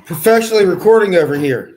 Professionally recording over here.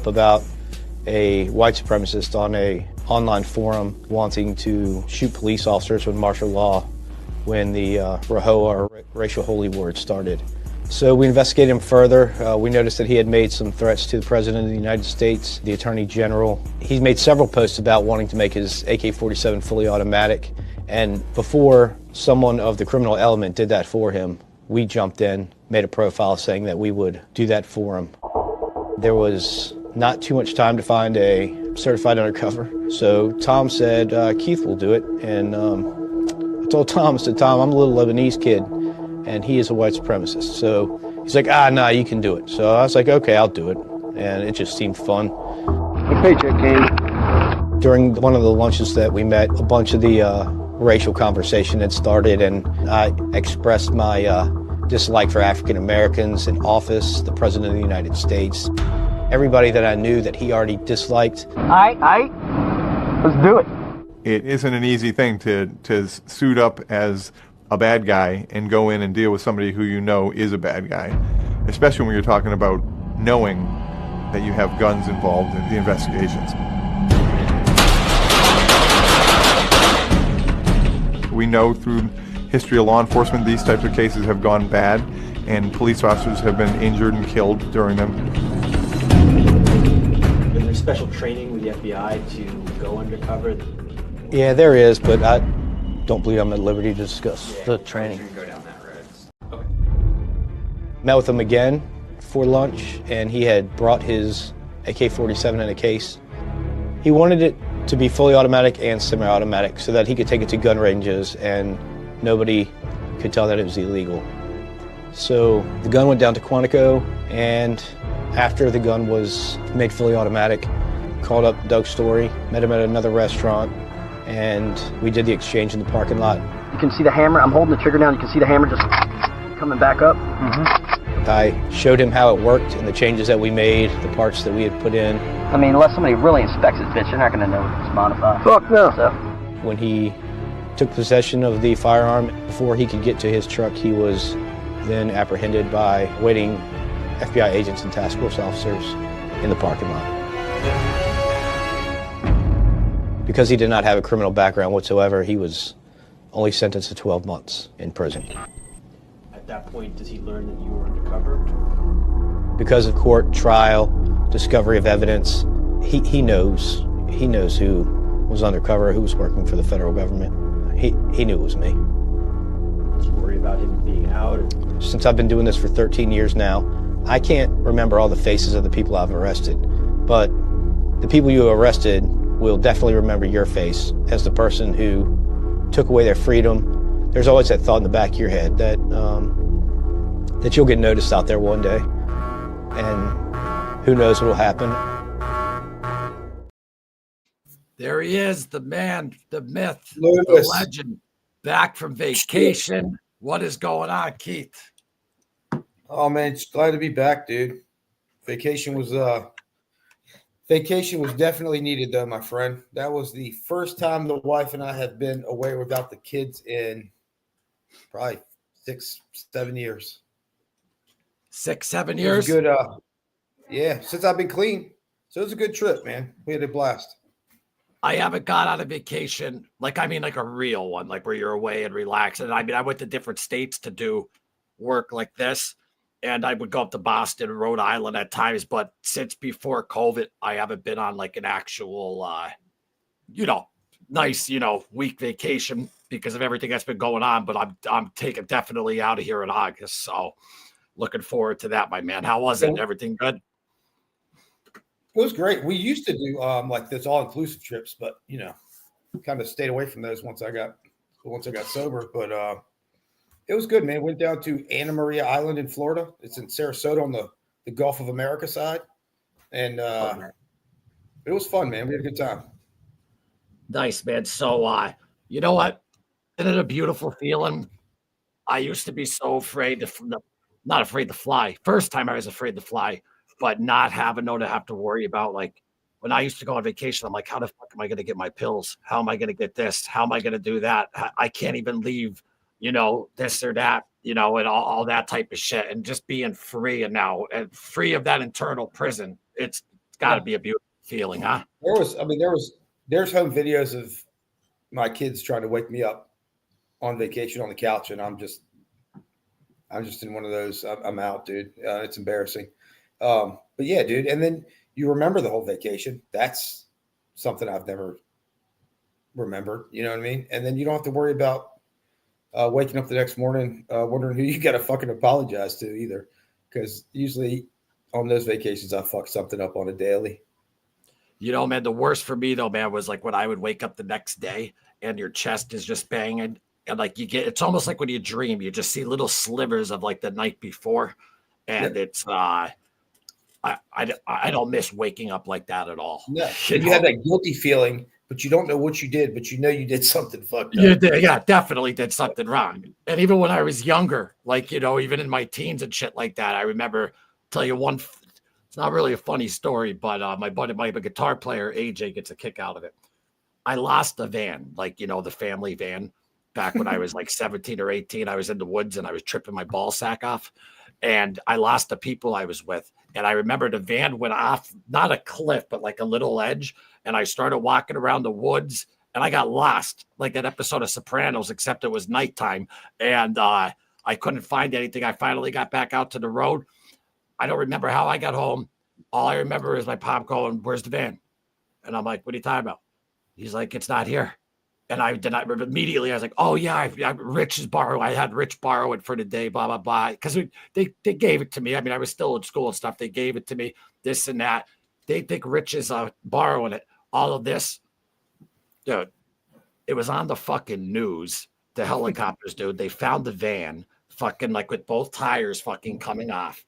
About a white supremacist on a online forum wanting to shoot police officers with martial law when the RAHOA, or Racial Holy War, started. So we investigated him further. We noticed that he had made some threats to the President of the United States, the Attorney General. He's made several posts about wanting to make his AK-47 fully automatic, and before someone of the criminal element did that for him, we jumped in, made a profile saying that we would do that for him. There was not too much time to find a certified undercover. So Tom said, Keith will do it. And I told Tom, I said, Tom, I'm a little Lebanese kid, and he is a white supremacist. So he's like, nah, you can do it. So I was like, okay, I'll do it. And it just seemed fun. The paycheck came. During one of the lunches that we met, a bunch of the racial conversation had started, and I expressed my dislike for African Americans in office, the President of the United States. Everybody that I knew that he already disliked. All right, let's do it. It isn't an easy thing to suit up as a bad guy and go in and deal with somebody who you know is a bad guy, especially when you're talking about knowing that you have guns involved in the investigations. We know through history of law enforcement these types of cases have gone bad, and police officers have been injured and killed during them. Is there special training with the FBI to go undercover? Yeah, there is, but I don't believe I'm at liberty to discuss the training. Go down that road. Okay. Met with him again for lunch, and he had brought his AK-47 in a case. He wanted it to be fully automatic and semi-automatic so that he could take it to gun ranges and nobody could tell that it was illegal. So the gun went down to Quantico, and after the gun was made fully automatic, called up Doug Story, met him at another restaurant, and we did the exchange in the parking lot. You can see the hammer. I'm holding the trigger down. You can see the hammer just coming back up. I showed him how it worked and the changes that we made, the parts that we had put in. I mean, unless somebody really inspects this bitch, they're not going to know it's modified. Fuck no. So. When he took possession of the firearm, before he could get to his truck, he was then apprehended by waiting FBI agents and task force officers in the parking lot. Because he did not have a criminal background whatsoever, he was only sentenced to 12 months in prison. At that point, does he learn that you were undercover? Because of court, trial, discovery of evidence, he knows who was undercover, who was working for the federal government. He knew it was me. Did you worry about him being out? Or? Since I've been doing this for 13 years now, I can't remember all the faces of the people I've arrested, but the people you arrested will definitely remember your face as the person who took away their freedom. There's always that thought in the back of your head that that you'll get noticed out there one day, and who knows what will happen. There he is, the man, the myth, Loomis. the legend, back from vacation. What is going on, Keith? Oh man, just glad to be back, dude. Vacation was Vacation was definitely needed, though, my friend. That was the first time the wife and I have been away without the kids in probably 6, 7 years. 6, 7 It was years. good. Yeah, since I've been clean. So it was a good trip, man. We had a blast. I haven't got on a vacation, like a real one, like where you're away and relax. And I went to different states to do work like this, and I would go up to Boston, Rhode Island at times. But since before COVID, I haven't been on like an actual, nice, week vacation because of everything that's been going on. But I'm taking definitely out of here in August, so looking forward to that, my man. How was it? Everything good? It was great. We used to do like this all-inclusive trips, but kind of stayed away from those once I got sober. But it was good, man. Went down to Anna Maria Island in Florida. It's in Sarasota on the Gulf of America side, and it was fun, man. We had a good time. Nice, man. So, you know what? Isn't it a beautiful feeling? I used to be so afraid not afraid to fly. First time I was afraid to fly, but not having to have to worry about, like, when I used to go on vacation, I'm like, how the fuck am I going to get my pills? How am I going to get this? How am I going to do that? I can't even leave, this or that, and all that type of shit. And just being free and free of that internal prison, it's got to be a beautiful feeling, huh? There's home videos of my kids trying to wake me up on vacation on the couch, and I'm just in one of those. I'm out, dude. It's embarrassing. But yeah, dude. And then you remember the whole vacation. That's something I've never remembered. You know what I mean? And then you don't have to worry about waking up the next morning wondering who you got to fucking apologize to either. Because usually on those vacations, I fuck something up on a daily. Man, the worst for me though, man, was like when I would wake up the next day and your chest is just banging. And like it's almost like when you dream, you just see little slivers of like the night before. And it's, I don't miss waking up like that at all. Yeah, you have that guilty feeling, but you don't know what you did, but you did something fucked up. You did, yeah, definitely did something wrong. And even when I was younger, like, even in my teens and shit like that, I remember, tell you one, it's not really a funny story, but my buddy, my guitar player, AJ, gets a kick out of it. I lost the van, like, the family van back when I was like 17 or 18. I was in the woods and I was tripping my ball sack off. And I lost the people I was with. And I remember the van went off, not a cliff, but like a little edge. And I started walking around the woods and I got lost, like that episode of Sopranos, except it was nighttime. And I couldn't find anything. I finally got back out to the road. I don't remember how I got home. All I remember is my pop going, "Where's the van?" And I'm like, "What are you talking about?" He's like, "It's not here." And I did not immediately. I was like, "Oh yeah, Rich borrow. I had Rich borrow it for the day, blah blah blah." Because they gave it to me. I mean, I was still in school and stuff. They gave it to me, this and that. They think Rich is borrowing it. All of this, dude. It was on the fucking news. The helicopters, dude. They found the van, fucking like with both tires, fucking coming off.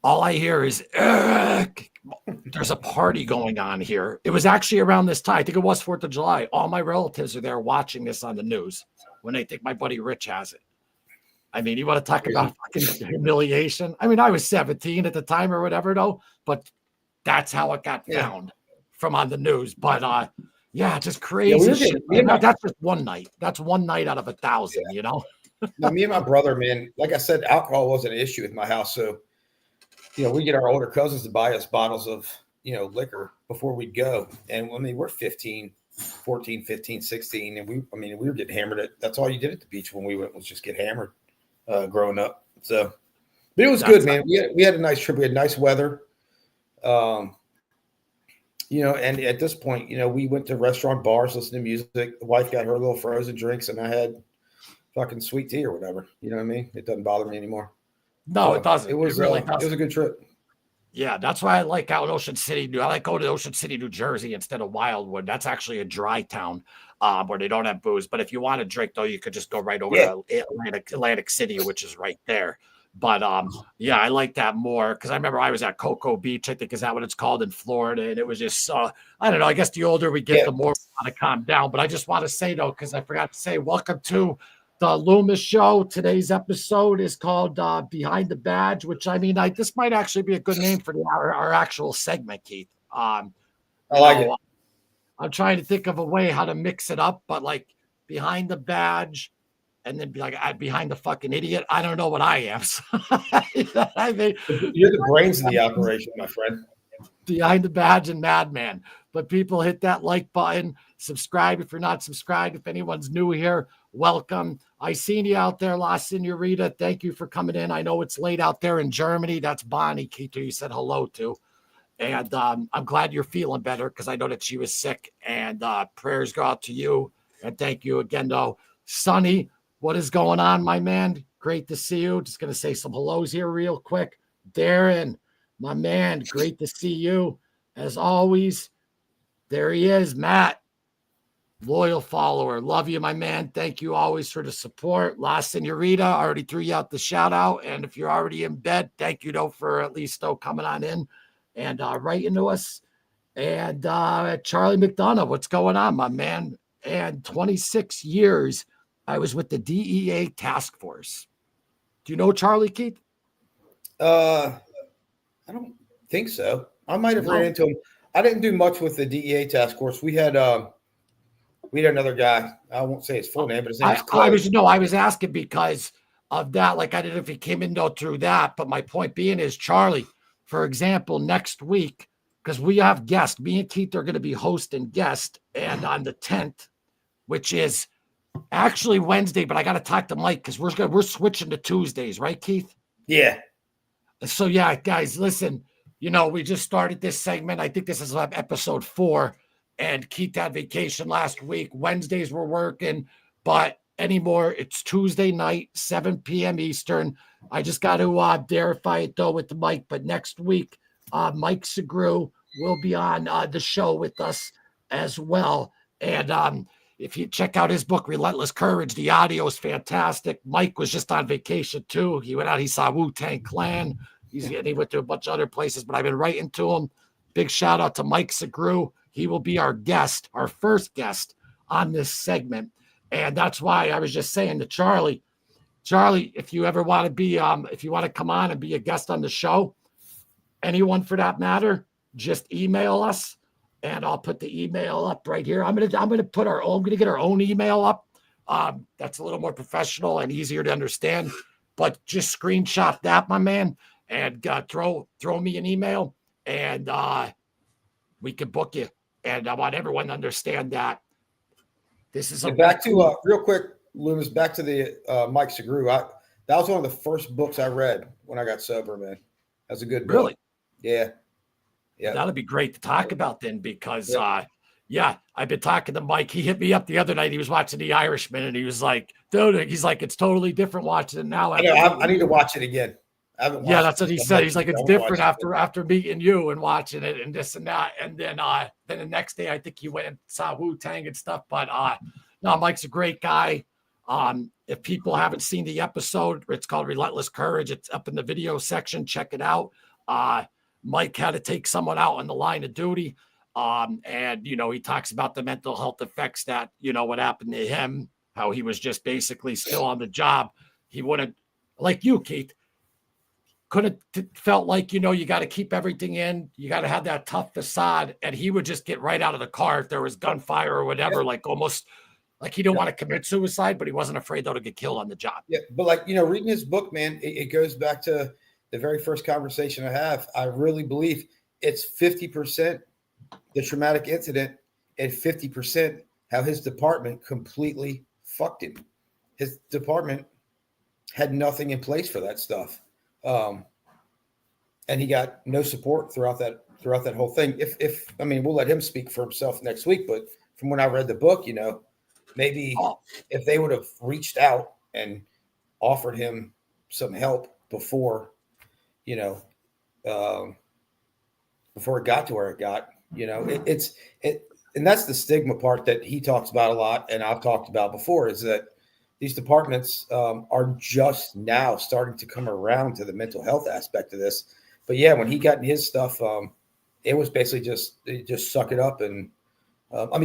All I hear is, there's a party going on here. It was actually around this time. I think it was 4th of July. All my relatives are there watching this on the news when they think my buddy Rich has it. I mean, you want to talk about fucking humiliation? I mean, I was 17 at the time or whatever, though, but that's how it got found from on the news. But just crazy shit. That's just one night. That's one night out of 1,000, Now, me and my brother, man, like I said, alcohol wasn't an issue with my house. So, we get our older cousins to buy us bottles of, liquor before we'd go. And I mean, we're 14, 15, 16. And we were getting hammered that's all you did at the beach when we went, was just get hammered growing up. So, but it was good, man. We had a nice trip. We had nice weather. And at this point, we went to restaurant bars, listening to music. The wife got her little frozen drinks and I had fucking sweet tea or whatever. You know what I mean? It doesn't bother me anymore. No, it doesn't. It really doesn't. It was a good trip. Yeah, that's why I like out in Ocean City. I like going to Ocean City, New Jersey instead of Wildwood. That's actually a dry town where they don't have booze. But if you want to drink, though, you could just go right over to Atlantic City, which is right there. But I like that more because I remember I was at Cocoa Beach, I think is that what it's called in Florida. And it was just, I don't know, I guess the older we get, the more we want to calm down. But I just want to say, though, because I forgot to say, welcome to the Loomis Show. Today's episode is called Behind the Badge, which this might actually be a good name for our actual segment, Keith. I like it. I'm trying to think of a way how to mix it up, but like behind the badge and then be like behind the fucking idiot. I don't know what I am. So, I mean, You're the brains of the operation, my friend. behind the badge and madman. But people hit that like button, subscribe if you're not subscribed. If anyone's new here, welcome. I seen you out there, La Senorita. Thank you for coming in. I know it's late out there in Germany. That's Bonnie Keto you said hello to. And I'm glad you're feeling better because I know that she was sick. And prayers go out to you. And thank you again, though. Sonny, what is going on, my man? Great to see you. Just going to say some hellos here real quick. Darren, my man, great to see you. As always, there he is, Matt, loyal follower. Love you, my man. Thank you always for the support. La Senorita, already threw you out the shout out. And if you're already in bed, thank you, though, for at least coming on in and writing to us. And Charlie McDonough, what's going on, my man? And 26 years, I was with the DEA task force. Do you know Charlie, Keith? I don't think so. I might have ran into him. I didn't do much with the DEA task force. We had another guy. I won't say his full name, but his name is Clay. I was asking because of that. Like, I didn't know if he came in though through that. But my point being is, Charlie, for example, next week, because we have guests, me and Keith are going to be hosting guests, and on the 10th, which is actually Wednesday, but I got to talk to Mike because we're switching to Tuesdays, right, Keith? Yeah. So yeah, guys, listen. We just started this segment. I think this is episode 4, and Keith had vacation last week. Wednesdays we're working, but anymore, it's Tuesday night, 7 p.m. Eastern. I just got to verify it though with the Mike, but next week, Mike Segru will be on the show with us as well. And if you check out his book, Relentless Courage, the audio is fantastic. Mike was just on vacation too. He went out, he saw Wu-Tang Clan. He went to a bunch of other places, but I've been writing to him. Big shout out to Mike Segru. He will be our guest, our first guest on this segment. And that's why I was just saying to Charlie, if you ever want to be, if you want to come on and be a guest on the show, anyone for that matter, just email us and I'll put the email up right here. I'm going to get our own email up. That's a little more professional and easier to understand, but just screenshot that, my man, and throw me an email and we can book you. And I want everyone to understand that this is back to real quick, Loomis, back to the Mike Segru. That was one of the first books I read when I got sober, man. That's a good book. Really? Yeah. That'd be great to talk about then because I've been talking to Mike. He hit me up the other night. He was watching The Irishman and he was like, dude, it's totally different watching it now. I need to watch it again. That's what he said. He's like, it's different after meeting you and watching it and this and that. And then the next day, I think he went and saw Wu-Tang and stuff. But no, Mike's a great guy. If people haven't seen the episode, it's called Relentless Courage. It's up in the video section. Check it out. Mike had to take someone out on the line of duty. And he talks about the mental health effects that, what happened to him, how he was just basically still on the job. He wouldn't, like you, Keith, could have felt like, you got to keep everything in. You got to have that tough facade. And he would just get right out of the car if there was gunfire or whatever, like almost like he didn't want to commit suicide, but he wasn't afraid though to get killed on the job. Yeah. But reading his book, man, it goes back to the very first conversation I have. I really believe it's 50% the traumatic incident and 50% how his department completely fucked him. His department had nothing in place for that stuff. And he got no support throughout that whole thing. We'll let him speak for himself next week, but from when I read the book, maybe if they would have reached out and offered him some help before before it got to where it got, and that's the stigma part that he talks about a lot. And I've talked about before is that these departments are just now starting to come around to the mental health aspect of this. But yeah, when he got in his stuff, it was basically just suck it up. And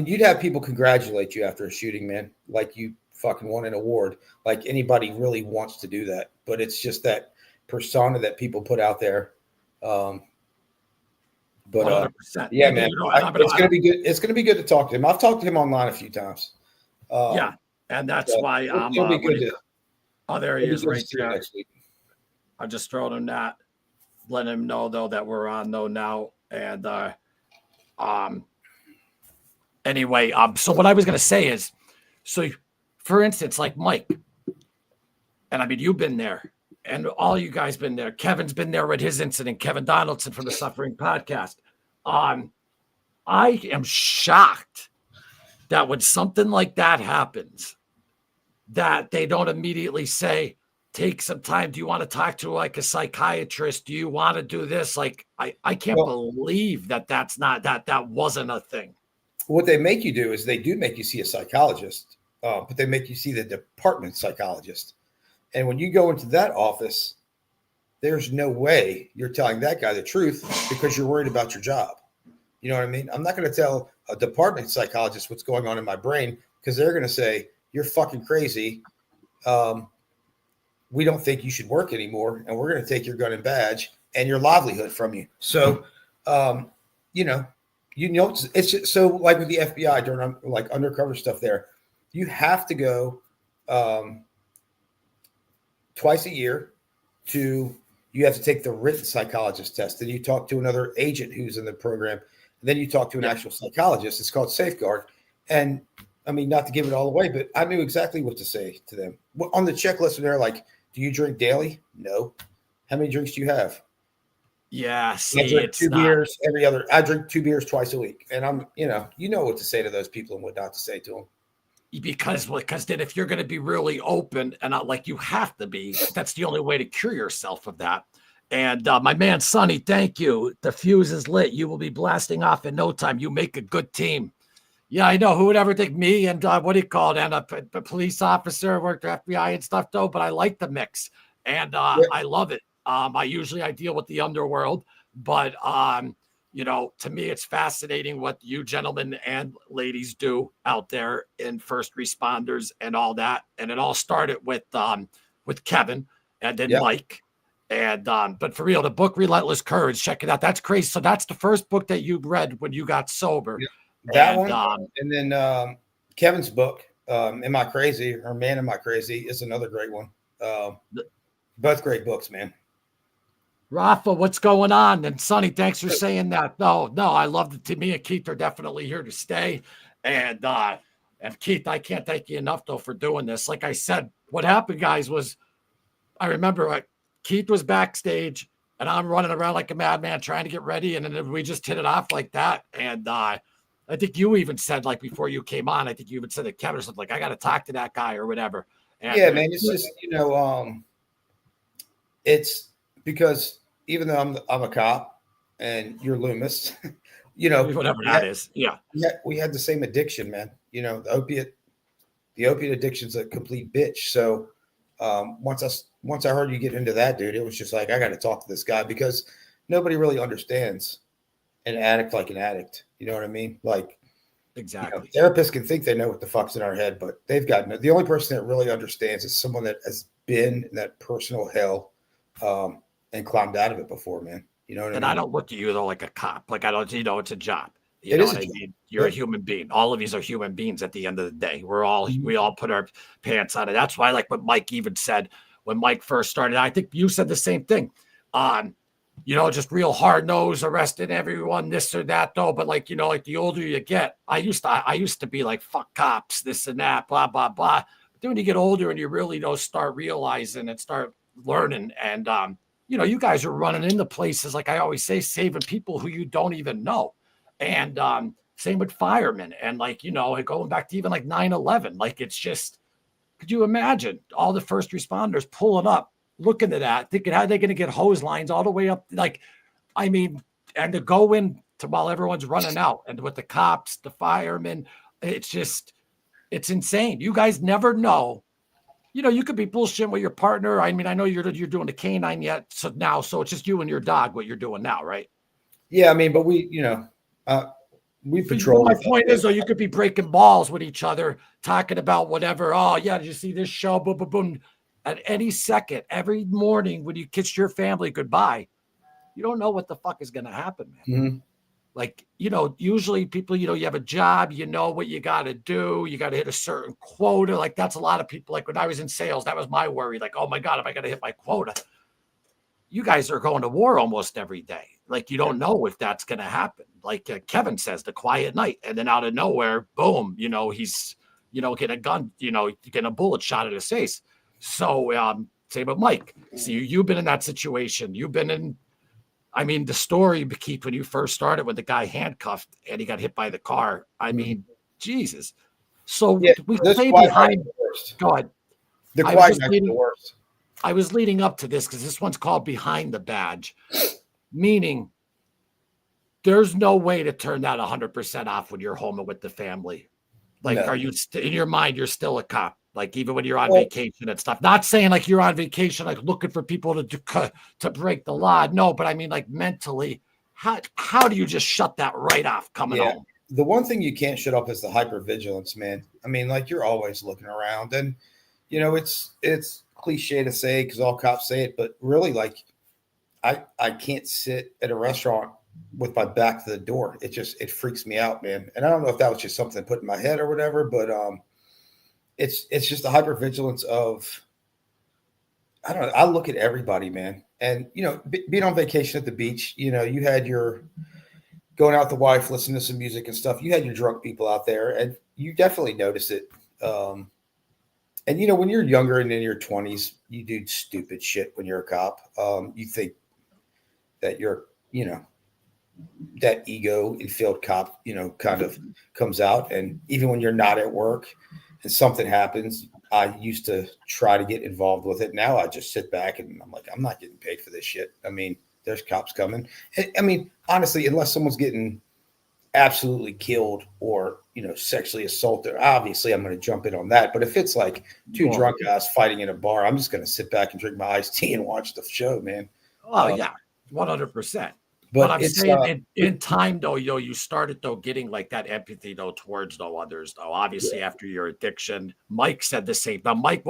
you'd have people congratulate you after a shooting, man, like you fucking won an award, like anybody really wants to do that. But it's just that persona that people put out there. But 100%. yeah, man, it's going to be good. It's going to be good to talk to him. I've talked to him online a few times. Yeah, and that's why it'll be good to. Oh, there he is, right there. Next week. I just throwing him that, letting him know though that we're on though now, and anyway, so what I was gonna say is, so for instance, like Mike, and I mean you've been there, and all you guys been there. Kevin's been there with his incident. Kevin Donaldson from the Suffering Podcast. I am shocked that when something like that happens, that they don't immediately say, take some time. Do you want to talk to like a psychiatrist? Do you want to do this? Like, I can't believe that that wasn't a thing. What they make you do is they do make you see a psychologist, but they make you see the department psychologist. And when you go into that office, there's no way you're telling that guy the truth because you're worried about your job. You know what I mean? I'm not going to tell a department psychologist what's going on in my brain because they're going to say, you're fucking crazy. We don't think you should work anymore. And we're going to take your gun and badge and your livelihood from you. So, it's just, so like with the FBI during like undercover stuff there, you have to go twice a year you have to take the written psychologist test. Then you talk to another agent who's in the program. Then you talk to an actual psychologist. It's called Safeguard. And I mean, not to give it all away, but I knew exactly what to say to them. On the checklist, they're like, do you drink daily? No. How many drinks do you have? Yeah, see, I drink two beers every other. I drink 2 beers twice a week. And I'm, you know what to say to those people and what not to say to them. Because then if you're going to be really open and not like you have to be, that's the only way to cure yourself of that. And my man, Sonny, thank you. The fuse is lit. You will be blasting off in no time. You make a good team. Yeah, I know. Who would ever think me and what do you call it? And a police officer, worked at FBI and stuff, though. But I like the mix, and I love it. I deal with the underworld, but to me, it's fascinating what you gentlemen and ladies do out there in first responders and all that. And it all started with Kevin and then Mike. And but for real, the book Relentless Courage, check it out. That's crazy. So that's the first book that you read when you got sober. Yeah. That one, and then Kevin's book, Am I Crazy? Or Man, Am I Crazy? Is another great one. Both great books, man. Rafa, what's going on? And Sonny, thanks for saying that. No, I love it. Me and Keith are definitely here to stay. And Keith, I can't thank you enough though for doing this. Like I said, what happened, guys, was I remember Keith was backstage and I'm running around like a madman trying to get ready. And then we just hit it off like that. And I think you even said, like, before you came on, I think you even said that Kevin was like, I got to talk to that guy or whatever. And, yeah, man, it's just, it's because even though I'm a cop and you're Loomis, whatever that is. Yeah. We had the same addiction, man. The opiate addiction's a complete bitch. So once I heard you get into that, dude, it was just like, I got to talk to this guy because nobody really understands an addict like an addict. You know what I mean? Like, exactly. Therapists can think they know what the fuck's in our head, but they've got the only person that really understands is someone that has been in that personal hell and climbed out of it before, man. You know what I mean? And I don't look at you though like a cop. Like I don't, it's a job. You know what I mean? You're a human being. All of these are human beings at the end of the day. We all put our pants on it. That's why, like what Mike even said when Mike first started, I think you said the same thing. Just real hard nose, arresting everyone, this or that, though. But like the older you get, I used to be like, fuck cops, this and that, blah, blah, blah. But then when you get older and you really start realizing and start learning, and you guys are running into places, like I always say, saving people who you don't even know. And same with firemen. And going back to even like 9/11, like it's just, could you imagine all the first responders pulling up, looking at that, thinking how they're going to get hose lines all the way up. And to go in to while everyone's running out, and with the cops, the firemen, it's insane. You guys never know. You could be bullshitting with your partner. I mean, I know you're doing the canine yet. So it's just you and your dog, what you're doing now, right? Yeah. I mean, but we patrol. My point is, though, you could be breaking balls with each other, talking about whatever. Oh yeah. Did you see this show? Boom, boom, boom. At any second, every morning when you kiss your family goodbye, you don't know what the fuck is going to happen, man. Mm-hmm. Like, you know, usually people, you know, you have a job, you know what you got to do. You got to hit a certain quota. Like that's a lot of people. Like when I was in sales, that was my worry. Like, oh my God, am I going to hit my quota? You guys are going to war almost every day. Like you don't know if that's going to happen. Like Kevin says, the quiet night. And then out of nowhere, boom, you know, he's, you know, getting a gun, you know, getting a bullet shot at his face. So same with Mike. See, you've been in that situation. You've been in, I mean, the story, Keith, when you first started with the guy handcuffed and he got hit by the car. I mean, Jesus. So Yeah, we this stay quiet behind. night's the worst. Go ahead. The I was quiet just night's leading- the worst. I was leading up to this because this one's called Behind the Badge, meaning there's no way to turn that 100% off when you're home and with the family. Like, No. are you in your mind, you're still a cop? Like, even when you're on Well- vacation and stuff, not saying like you're on vacation, like looking for people to break the law. No, but I mean, like mentally, how do you just shut that right off coming Yeah. home? The one thing you can't shut up is the hypervigilance, man. I mean, like you're always looking around, and you know it's cliche to say because all cops say it, but really, like I can't sit at a restaurant with my back to the door. It freaks me out, man. And I don't know if that was just something put in my head or whatever, but it's just the hypervigilance of I don't know. I look at everybody, man, and you know, being on vacation at the beach, you know, you had your going out with the wife, listening to some music and stuff. You had your drunk people out there, and you definitely notice it. And you know, when you're younger and in your 20s, you do stupid shit when you're a cop. You think that you're, you know, that ego-infilled cop, you know, kind of comes out. And even when you're not at work and something happens, I used to try to get involved with it. Now I just sit back and I'm like, I'm not getting paid for this shit. I mean, there's cops coming. I mean, honestly, unless someone's getting absolutely killed or, you know, sexually assaulted, obviously I'm going to jump in on that. But if it's like two drunk guys fighting in a bar, I'm just going to sit back and drink my iced tea and watch the show, man. Oh yeah, 100%. But I'm it's saying in time though, you started though getting like that empathy though towards though others though. Obviously after your addiction, Mike said the same. Now Mike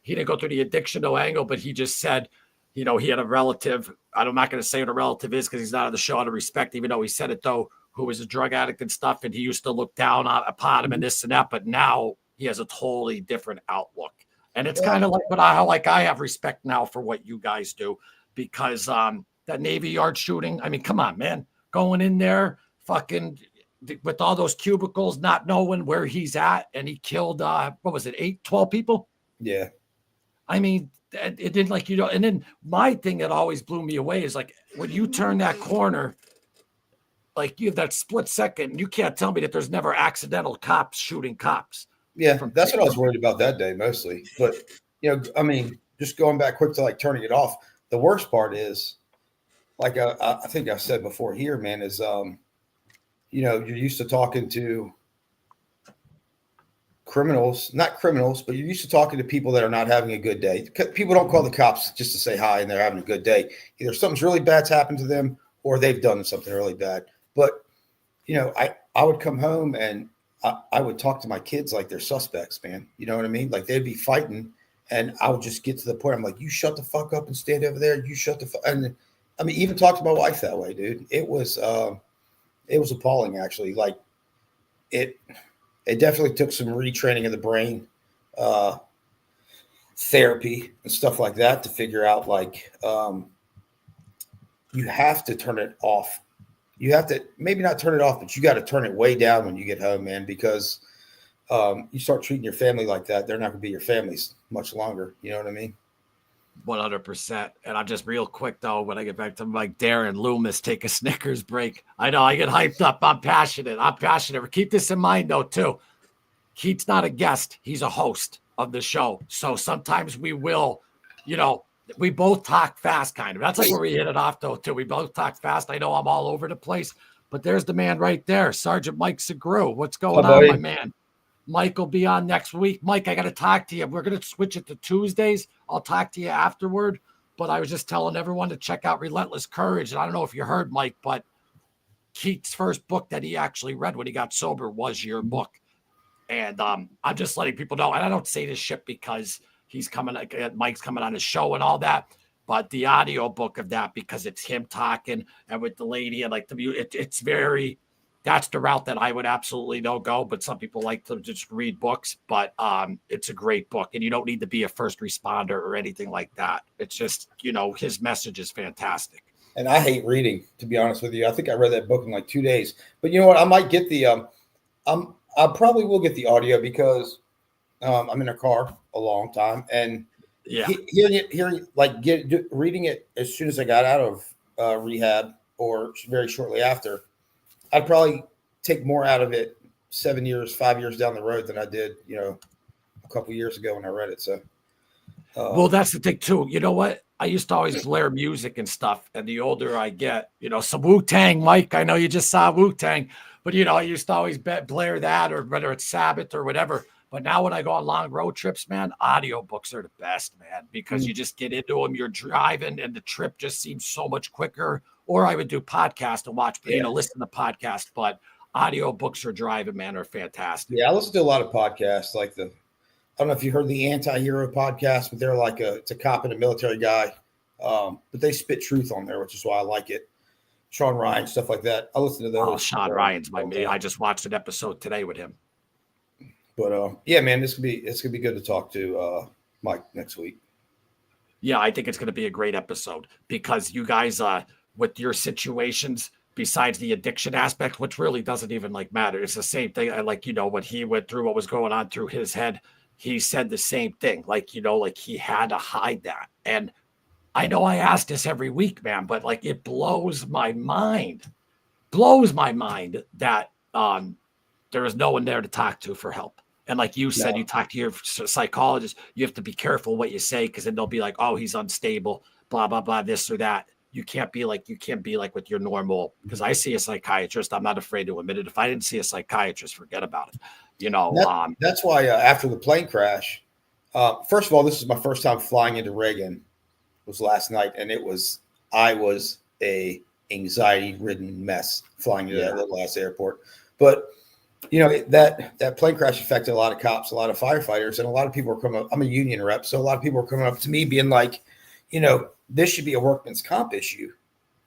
he didn't go through the addiction no angle, but he just said, you know, he had a relative. I'm not going to say what a relative is because he's not on the show out of respect, even though he said it though, who was a drug addict and stuff, and he used to look down upon him and this and that, but now he has a totally different outlook. And it's kind of like how I have respect now for what you guys do because that Navy Yard shooting, I mean, come on, man, going in there, fucking with all those cubicles, not knowing where he's at, and he killed what was it, 12 people? Yeah. I mean, it didn't like, you know, and then my thing that always blew me away is like when you turn that corner, like you have that split second, you can't tell me that there's never accidental cops shooting cops. Yeah, that's what I was worried about that day mostly. But, you know, I mean, just going back quick to like turning it off, the worst part is, like I think I said before here, man, is, you know, you're used to talking to criminals, not criminals, but you're used to talking to people that are not having a good day. People don't call the cops just to say hi and they're having a good day. Either something's really bad's happened to them or they've done something really bad. But, you know, I would come home and I would talk to my kids like they're suspects, man. You know what I mean? Like they'd be fighting and I would just get to the point. I'm like, you shut the fuck up and stand over there. You shut the fuck. And I mean, even talk to my wife that way, dude. It was appalling, actually. Like it definitely took some retraining of the brain, therapy and stuff like that to figure out like you have to turn it off. You have to maybe not turn it off, but you got to turn it way down when you get home, man, because you start treating your family like that, they're not going to be your families much longer. You know what I mean? 100%. And I'm just real quick though, when I get back to Mike, Darren, Loomis, take a Snickers break. I know I get hyped up. I'm passionate. Keep this in mind though, too. Keith's not a guest. He's a host of the show. So sometimes we will, you know, we both talk fast kind of. That's like where we hit it off though, too. We both talk fast. I know I'm all over the place, but there's the man right there. Sergeant Mike Segru. What's going on, my man? Mike will be on next week. Mike, I got to talk to you. We're going to switch it to Tuesdays. I'll talk to you afterward. But I was just telling everyone to check out Relentless Courage. And I don't know if you heard, Mike, but Keith's first book that he actually read when he got sober was your book. And I'm just letting people know. And I don't say this shit because he's coming, Mike's coming on his show and all that. But the audio book of that, because it's him talking and with the lady and like it's very, that's the route that I would absolutely no go. But some people like to just read books, but it's a great book, and you don't need to be a first responder or anything like that. It's just, his message is fantastic. And I hate reading, to be honest with you. I think I read that book in like 2 days. But you know what? I might get the I probably will get the audio because I'm in a car a long time, and hearing like reading it as soon as I got out of rehab or very shortly after, I'd probably take more out of it 5 years down the road than I did, a couple years ago when I read it. So, well, that's the thing too. You know what? I used to always blare music and stuff, and the older I get, some Wu-Tang, Mike. I know you just saw Wu-Tang, but I used to always blare that, or whether it's Sabbath or whatever. But now when I go on long road trips, man, audiobooks are the best, man, because you just get into them. You're driving, and the trip just seems so much quicker. Or I would do podcast and watch, listen to podcast. But audiobooks for driving, man, are fantastic. Yeah, I listen to a lot of podcasts, like I don't know if you heard the Anti-Hero podcast, but they're like it's a cop and a military guy. But they spit truth on there, which is why I like it. Sean Ryan, stuff like that. I listen to those. Oh, Sean Ryan's my mate. I just watched an episode today with him. But yeah, man, it's gonna be good to talk to Mike next week. Yeah, I think it's gonna be a great episode because you guys with your situations, besides the addiction aspect, which really doesn't even matter. It's the same thing. When he went through what was going on through his head, he said the same thing. He had to hide that. And I know I ask this every week, man, but it blows my mind that there is no one there to talk to for help. And like you said, you talk to your psychologist, you have to be careful what you say, because then they'll be like, oh, he's unstable, blah, blah, blah, this or that. You can't be like with your normal, because I see a psychiatrist. I'm not afraid to admit it. If I didn't see a psychiatrist, forget about it. That's why after the plane crash, first of all, this is my first time flying into Reagan. It was last night, and I was a anxiety-ridden mess flying into that little ass airport. But that plane crash affected a lot of cops, a lot of firefighters, and a lot of people were coming up. I'm a union rep, so a lot of people were coming up to me being like, this should be a workman's comp issue.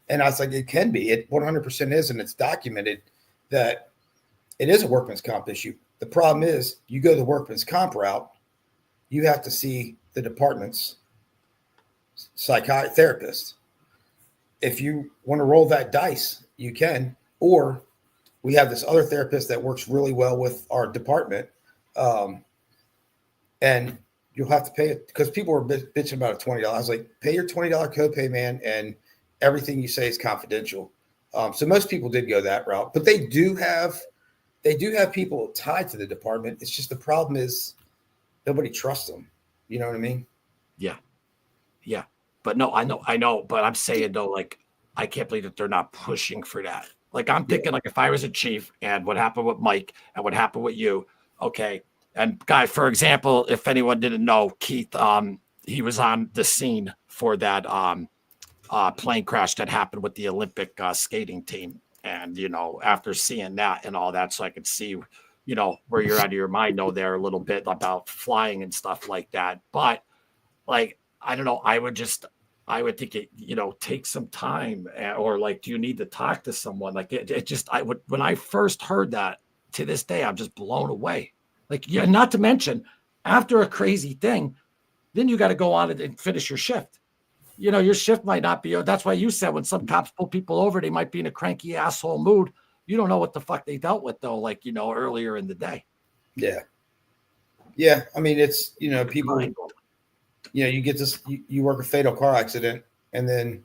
And I was like, it can be. It 100% is, and it's documented that it is a workman's comp issue. The problem is, you go the workman's comp route, you have to see the department's therapist. If you want to roll that dice, you can. Or we have this other therapist that works really well with our department, and you'll have to pay it, because people were bitching about a $20. I was like, pay your $20 copay, man, and everything you say is confidential. So most people did go that route, but they do have people tied to the department. It's just the problem is nobody trusts them. You know what I mean? Yeah. Yeah. But no, I know. But I'm saying though, I can't believe that they're not pushing for that. I'm thinking if I was a chief, and what happened with Mike and what happened with you. Okay. And guy, for example, if anyone didn't know, Keith, he was on the scene for that plane crash that happened with the Olympic skating team. And, after seeing that and all that, so I could see, where you're out of your mind there a little bit about flying and stuff like that. But I don't know, I would think it, take some time, or do you need to talk to someone? When I first heard that, to this day, I'm just blown away. Not to mention, after a crazy thing, then you got to go on and finish your shift. Your shift might not be. That's why you said when some cops pull people over, they might be in a cranky asshole mood. You don't know what the fuck they dealt with though, earlier in the day. Yeah. Yeah. I mean, it's, people, you get this, you work a fatal car accident, and then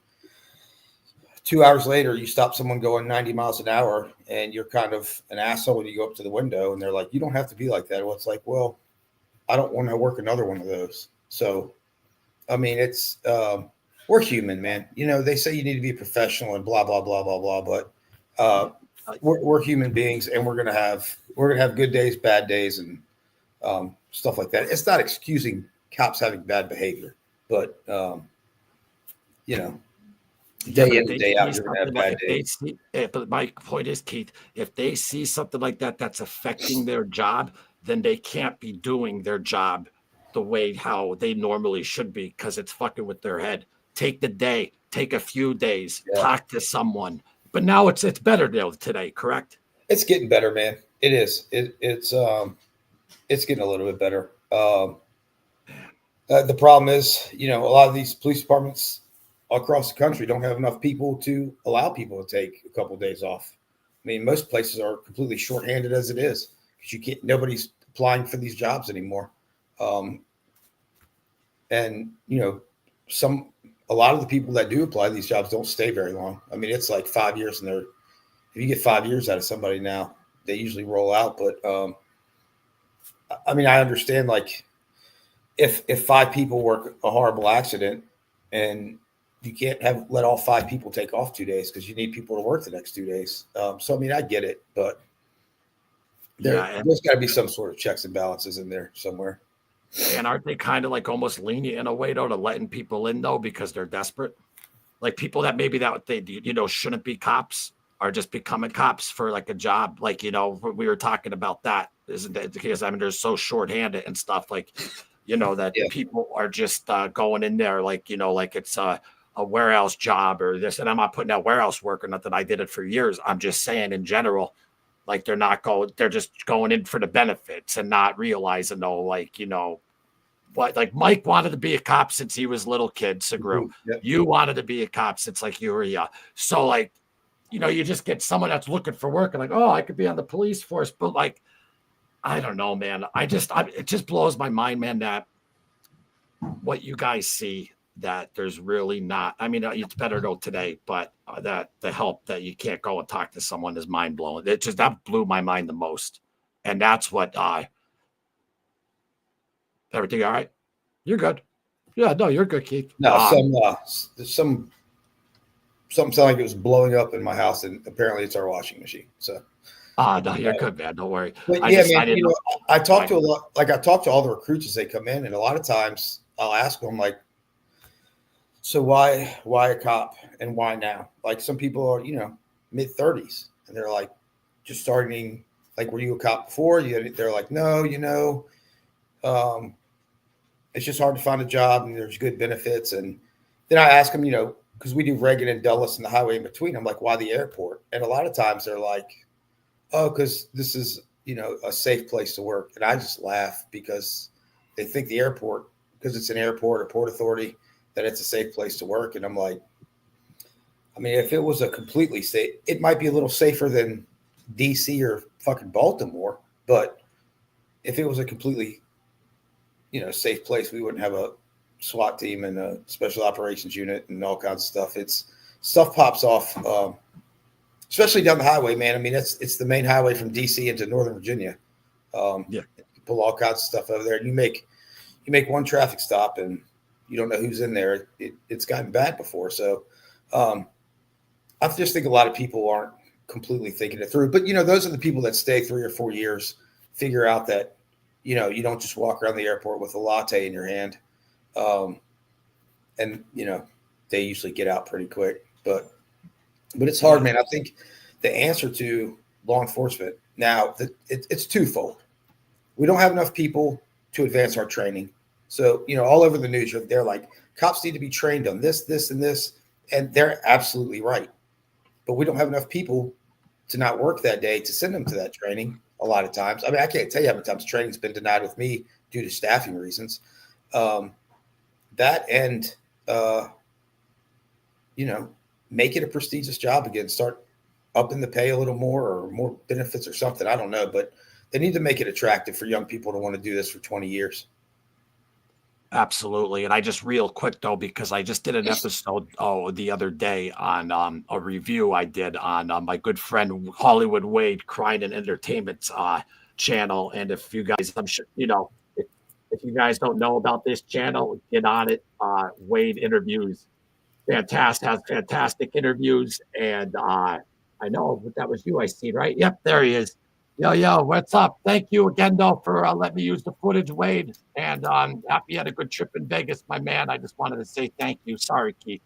2 hours later, you stop someone going 90 miles an hour, and you're kind of an asshole when you go up to the window, and they're like, you don't have to be like that. Well, it's like, well, I don't want to work another one of those. So, I mean, it's, we're human, man. They say you need to be professional and blah, blah, blah, blah, blah. But we're human beings, and we're going to have good days, bad days, and stuff like that. It's not excusing cops having bad behavior, but, day in and day out, you're going to have bad days. But my point is, Keith, if they see something like that that's affecting their job, then they can't be doing their job the way how they normally should be, because it's fucking with their head. take the day, take a few days, Yeah. talk to someone. But now it's better today, correct? It's getting better, man. It is. It's getting a little bit better. The problem is, a lot of these police departments across the country don't have enough people to allow people to take a couple of days off. I mean, most places are completely shorthanded as it is because nobody's applying for these jobs anymore. And a lot of the people that do apply to these jobs don't stay very long. I mean, it's like 5 years, and if you get 5 years out of somebody now, they usually roll out. But I mean, I understand, like, if 5 people work a horrible accident and you can't let all 5 people take off 2 days because you need people to work the next 2 days. So, I mean, I get it, but there's got to be some sort of checks and balances in there somewhere. And aren't they kind of like almost lenient in a way, though, to letting people in, though, because they're desperate? Like people that maybe that they, shouldn't be cops are just becoming cops for like a job. Like, we were talking about that. Isn't that the case? I mean, they're so shorthanded and stuff, like, that people are just going in there like, like it's a warehouse job or this. And I'm not putting out warehouse work or nothing. I did it for years. I'm just saying in general, like they're just going in for the benefits and not realizing, though, like, what, like Mike wanted to be a cop since he was a little kid, Segru. Yep. You wanted to be a cop since like you were young. So like, you just get someone that's looking for work and like, oh, I could be on the police force. But like, I don't know, man. It just blows my mind, man, that what you guys see, that there's really not, I mean, it's better though today, but that the help that you can't go and talk to someone is mind blowing. That blew my mind the most. And that's what everything all right? You're good. Yeah, no, you're good, Keith. No, something sounded like it was blowing up in my house, and apparently it's our washing machine. So, no, you're good, man. Don't worry. But I talk to all the recruits as they come in, and a lot of times I'll ask them, like, so why a cop and why now? Like, some people are, mid-30s, and they're like just starting. Like, were you a cop before? They're like, no, it's just hard to find a job, and there's good benefits. And then I ask them, because we do Reagan and Dulles and the highway in between. I'm like, why the airport? And a lot of times they're like, oh, because this is, a safe place to work. And I just laugh because they think the airport, because it's an airport or port authority, that it's a safe place to work. And I'm like, I mean, if it was a completely safe, it might be a little safer than DC or fucking Baltimore. But if it was a completely, safe place, we wouldn't have a SWAT team and a special operations unit and all kinds of stuff. Stuff pops off, especially down the highway, man. I mean, it's the main highway from DC into Northern Virginia. You pull all kinds of stuff over there, and you make one traffic stop, and you don't know who's in there. It's gotten bad before, so I just think a lot of people aren't completely thinking it through. But those are the people that stay 3 or 4 years, figure out that you don't just walk around the airport with a latte in your hand. And they usually get out pretty quick, but it's hard, man. I think the answer to law enforcement now, it's twofold. We don't have enough people to advance our training. So, all over the news, they're like, cops need to be trained on this, this, and this. And they're absolutely right. But we don't have enough people to not work that day to send them to that training a lot of times. I mean, I can't tell you how many times training's been denied with me due to staffing reasons. That and, make it a prestigious job again, start upping the pay a little more or more benefits or something. I don't know, but they need to make it attractive for young people to want to do this for 20 years. Absolutely. And I just real quick, though, because I just did an episode the other day on a review I did on my good friend Hollywood Wade Crime and Entertainment's channel. And if you guys, I'm sure, if you guys don't know about this channel, get on it. Wade interviews has fantastic interviews. And I know that was you, I see, right? Yep, there he is. Yo, what's up? Thank you again, though, for letting me use the footage, Wade. And happy you had a good trip in Vegas, my man. I just wanted to say thank you. Sorry, Keith.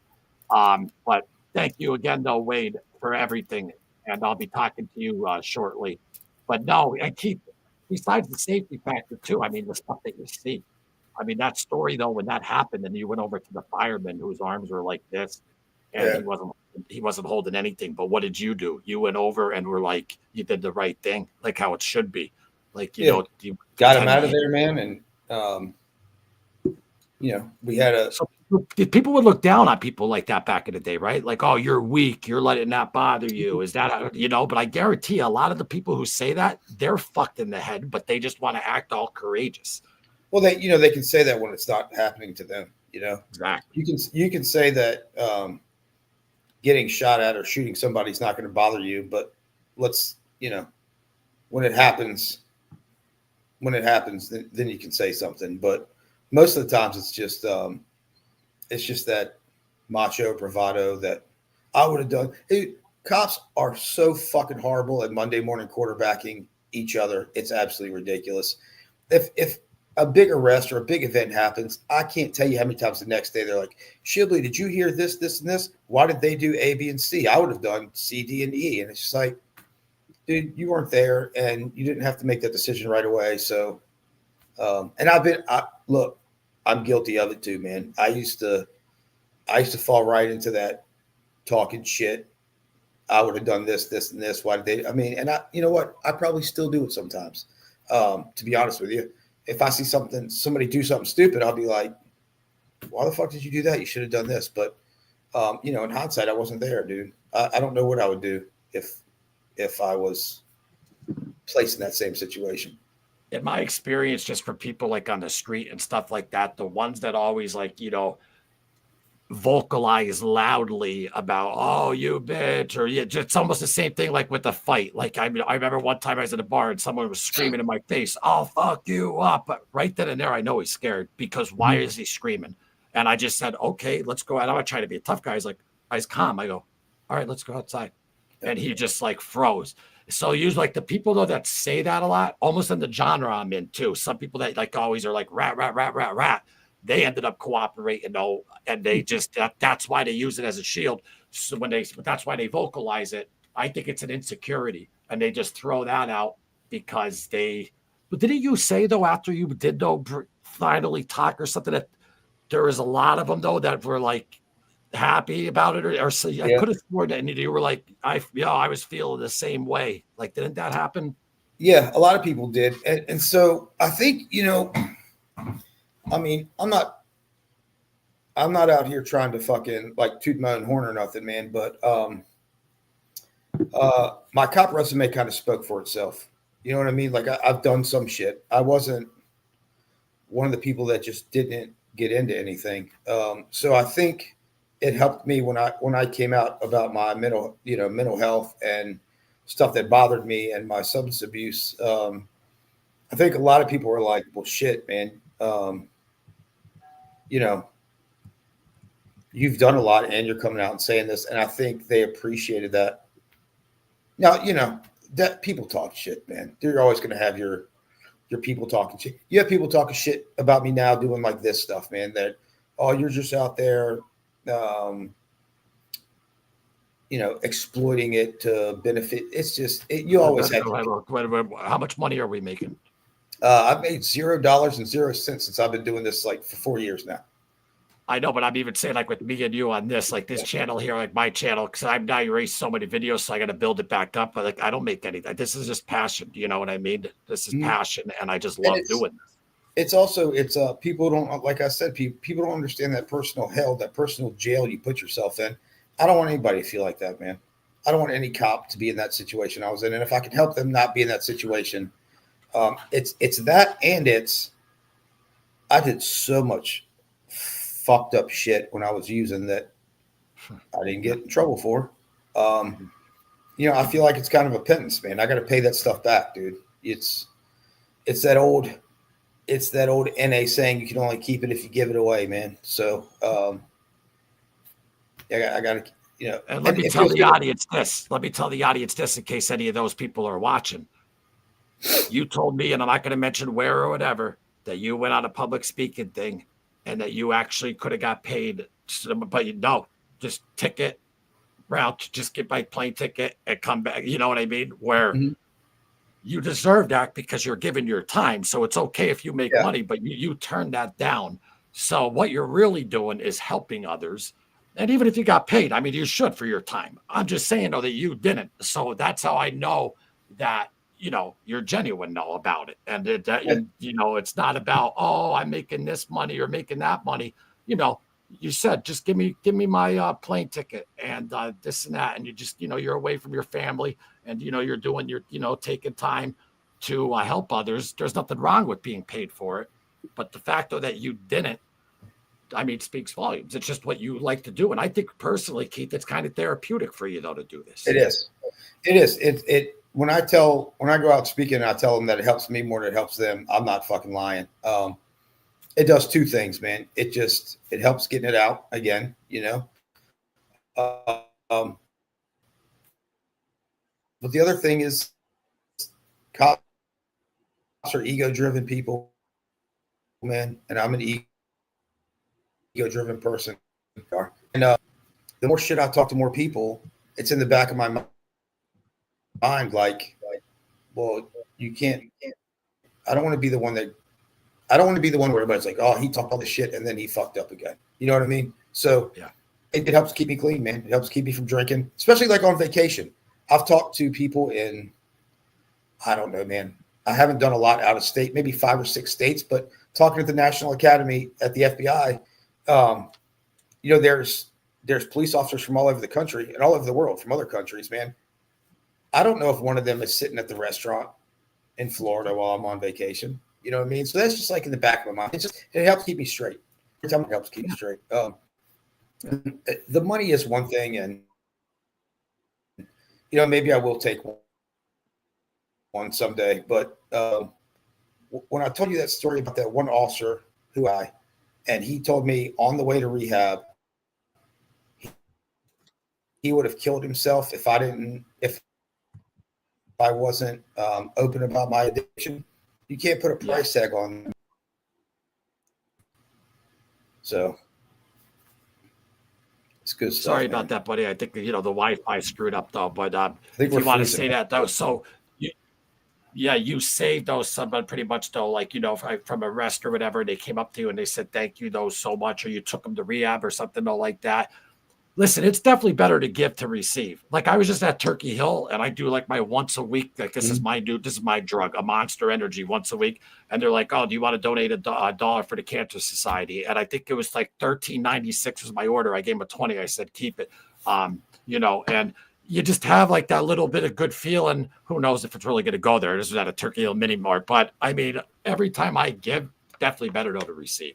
But thank you again, though, Wade, for everything. And I'll be talking to you shortly. But no, and Keith, besides the safety factor, too, I mean, the stuff that you see, I mean, that story though, when that happened, and you went over to the fireman whose arms were like this, and Yeah. he wasn't holding anything. But what did you do? You went over and were like, you did the right thing, like how it should be. Like, you Yeah. know, you Got him pretend out of he- there, man. And, we had a, So people would look down on people like that back in the day, right? Like, oh, you're weak. You're letting that bother you. Is that, but I guarantee you, a lot of the people who say that, they're fucked in the head, but they just want to act all courageous. well, they can say that when it's not happening to them, Exactly. you can say that, getting shot at or shooting somebody's not going to bother you, but let's, when it happens, then you can say something. But most of the times it's just that macho bravado that I would have done. Hey, cops are so fucking horrible at Monday morning quarterbacking each other. It's absolutely ridiculous. If a big arrest or a big event happens, I can't tell you how many times the next day they're like, Shibley, did you hear this, this, and this? Why did they do A, B, and C? I would have done C, D, and E. And it's just like, dude, you weren't there and you didn't have to make that decision right away. So, and look, I'm guilty of it too, man. I used to fall right into that talking shit. I would have done this, this, and this. Why did they? I mean, and you know what? I probably still do it sometimes. To be honest with you, if I see somebody do something stupid, I'll be like, why the fuck did you do that? You should have done this. But, in hindsight, I wasn't there, dude. I don't know what I would do if I was placed in that same situation. In my experience, just for people like on the street and stuff like that, the ones that always vocalize loudly about, oh, you bitch, or it's almost the same thing like with the fight. Like, I remember one time I was in a bar and someone was screaming in my face, I'll fuck you up. But right then and there, I know he's scared because why is he screaming? And I just said, okay, let's go out. I'm not trying to be a tough guy. He's like, I was calm. I go, all right, let's go outside. And he just like froze. So usually like the people though that say that a lot, almost in the genre I'm in too. Some people that like always are like rat, rat, rat, rat, rat. They ended up cooperating, and they just that's why they use it as a shield. So that's why they vocalize it. I think it's an insecurity, and they just throw that out because they. But didn't you say though after you did finally talk or something that there was a lot of them though that were like happy about it or so I could have sworn that and you were like I was feeling the same way. Like didn't that happen? Yeah, a lot of people did, and so I think I mean, I'm not out here trying to fucking like toot my own horn or nothing, man. But my cop resume kind of spoke for itself. You know what I mean? Like I've done some shit. I wasn't one of the people that just didn't get into anything. So I think it helped me when I came out about my mental health and stuff that bothered me and my substance abuse. I think a lot of people were like, well, shit, man. You've done a lot and you're coming out and saying this. And I think they appreciated that. Now, that people talk shit, man. You're always going to have your people talking shit. You have people talking shit about me now doing like this stuff, man, that, oh, you're just out there, exploiting it to benefit. It's just, you always have. How much money are we making? I've made $0.00 since I've been doing this like for 4 years now. I know, but I'm even saying like with me and you on this, like this channel here, like my channel, because I've now erased so many videos, so I got to build it back up. But like, I don't make anything. This is just passion. You know what I mean? This is passion, and I just love doing this. It's also people don't, like I said, people don't understand that personal hell, that personal jail you put yourself in. I don't want anybody to feel like that, man. I don't want any cop to be in that situation I was in, and if I can help them not be in that situation, it's that, and I did so much fucked up shit when I was using that I didn't get in trouble for. I feel like it's kind of a penance, man. I got to pay that stuff back, dude. It's that old NA saying you can only keep it if you give it away, man. So I got to, And let me tell the audience this. Let me tell the audience this in case any of those people are watching. You told me, and I'm not going to mention where or whatever, that you went on a public speaking thing and that you actually could have got paid, but just ticket route, just get my plane ticket and come back. You know what I mean? Where you deserve that because you're giving your time. So it's okay if you make Yeah. money, but you turn that down. So what you're really doing is helping others. And even if you got paid, I mean, you should for your time. I'm just saying though that you didn't. So that's how I know that, you know, you're genuine though about it. And you know, it's not about, oh, I'm making this money or making that money. You know, you said, just give me my plane ticket and this and that. And you just, you know, you're away from your family and, you know, you're doing your, you know, taking time to help others. There's nothing wrong with being paid for it. But the fact though that you didn't, I mean, speaks volumes. It's just what you like to do. And I think personally, Keith, it's kind of therapeutic for you though to do this. It is. When I go out speaking and I tell them that it helps me more than it helps them, I'm not fucking lying. It does two things, man. It helps getting it out again, you know. But the other thing is cops are ego-driven people, man, and I'm an ego-driven person. And the more shit I talk to more people, it's in the back of my mind, like, well, you can't. I don't want to be the one where everybody's like, oh, he talked all this shit and then he fucked up again. You know what I mean? So yeah, it helps keep me clean, man. It helps keep me from drinking, especially like on vacation. I've talked to people in, I don't know, man. I haven't done a lot out of state, maybe 5 or 6 states, but talking at the National Academy at the FBI, you know, there's police officers from all over the country and all over the world from other countries, man. I don't know if one of them is sitting at the restaurant in Florida while I'm on vacation. You know what I mean? So that's just like in the back of my mind. It helps keep me straight. Every time it helps keep me straight. The money is one thing, and you know, maybe I will take one someday. But when I told you that story about that one officer and he told me on the way to rehab, he would have killed himself if I wasn't open about my addiction. You can't put a price tag on them. So it's good stuff. Sorry man. about that, buddy. I think, you know, the Wi-Fi screwed up though, but if you want to say that though. So you saved those somebody pretty much though, like, you know, from arrest or whatever. They came up to you and they said, thank you though so much. Or you took them to rehab or something though like that. Listen, it's definitely better to give to receive. Like I was just at Turkey Hill and I do like my once a week. Like this is my drug, a Monster Energy once a week. And they're like, oh, do you want to donate a $1 for the Cancer Society? And I think it was like $13.96 was my order. I gave him a 20. I said, keep it. You know, and you just have like that little bit of good feeling. Who knows if it's really going to go there? This was at a Turkey Hill mini mart. But I mean, every time I give, definitely better though to receive.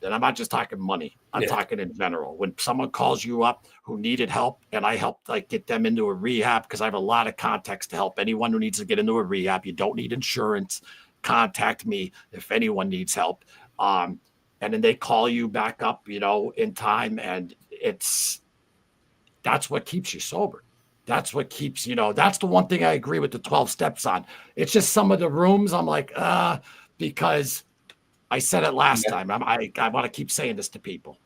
And I'm not just talking money. I'm talking in general. When someone calls you up who needed help, and I helped like get them into a rehab because I have a lot of contacts to help anyone who needs to get into a rehab. You don't need insurance. Contact me if anyone needs help. And then they call you back up, you know, in time. And that's what keeps you sober. That's what keeps, you know, that's the one thing I agree with the 12 steps on. It's just some of the rooms I'm like, because I said it last time. I want to keep saying this to people.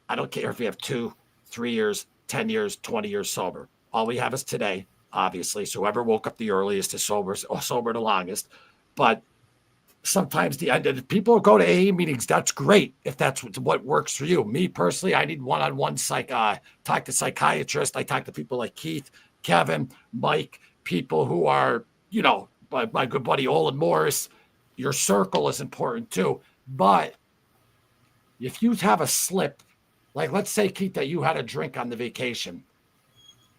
I don't care if we have 2, 3 years, 10 years, 20 years sober. All we have is today, obviously. So whoever woke up the earliest is sober the longest. But sometimes people go to AA meetings. That's great if that's what works for you. Me personally, I need one-on-one talk to psychiatrists. I talk to people like Keith, Kevin, Mike, people who are, you know, my good buddy Olin Morris. Your circle is important too. But if you have a slip, like let's say, Keith, that you had a drink on the vacation,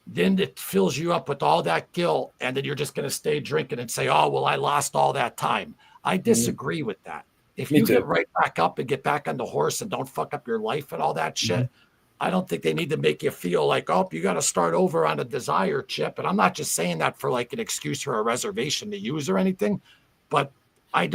then it fills you up with all that guilt. And then you're just going to stay drinking and say, oh, well, I lost all that time. I disagree with that. If you get right back up and get back on the horse and don't fuck up your life and all that shit, I don't think they need to make you feel like, oh, you got to start over on a desire chip. And I'm not just saying that for like an excuse or a reservation to use or anything, but I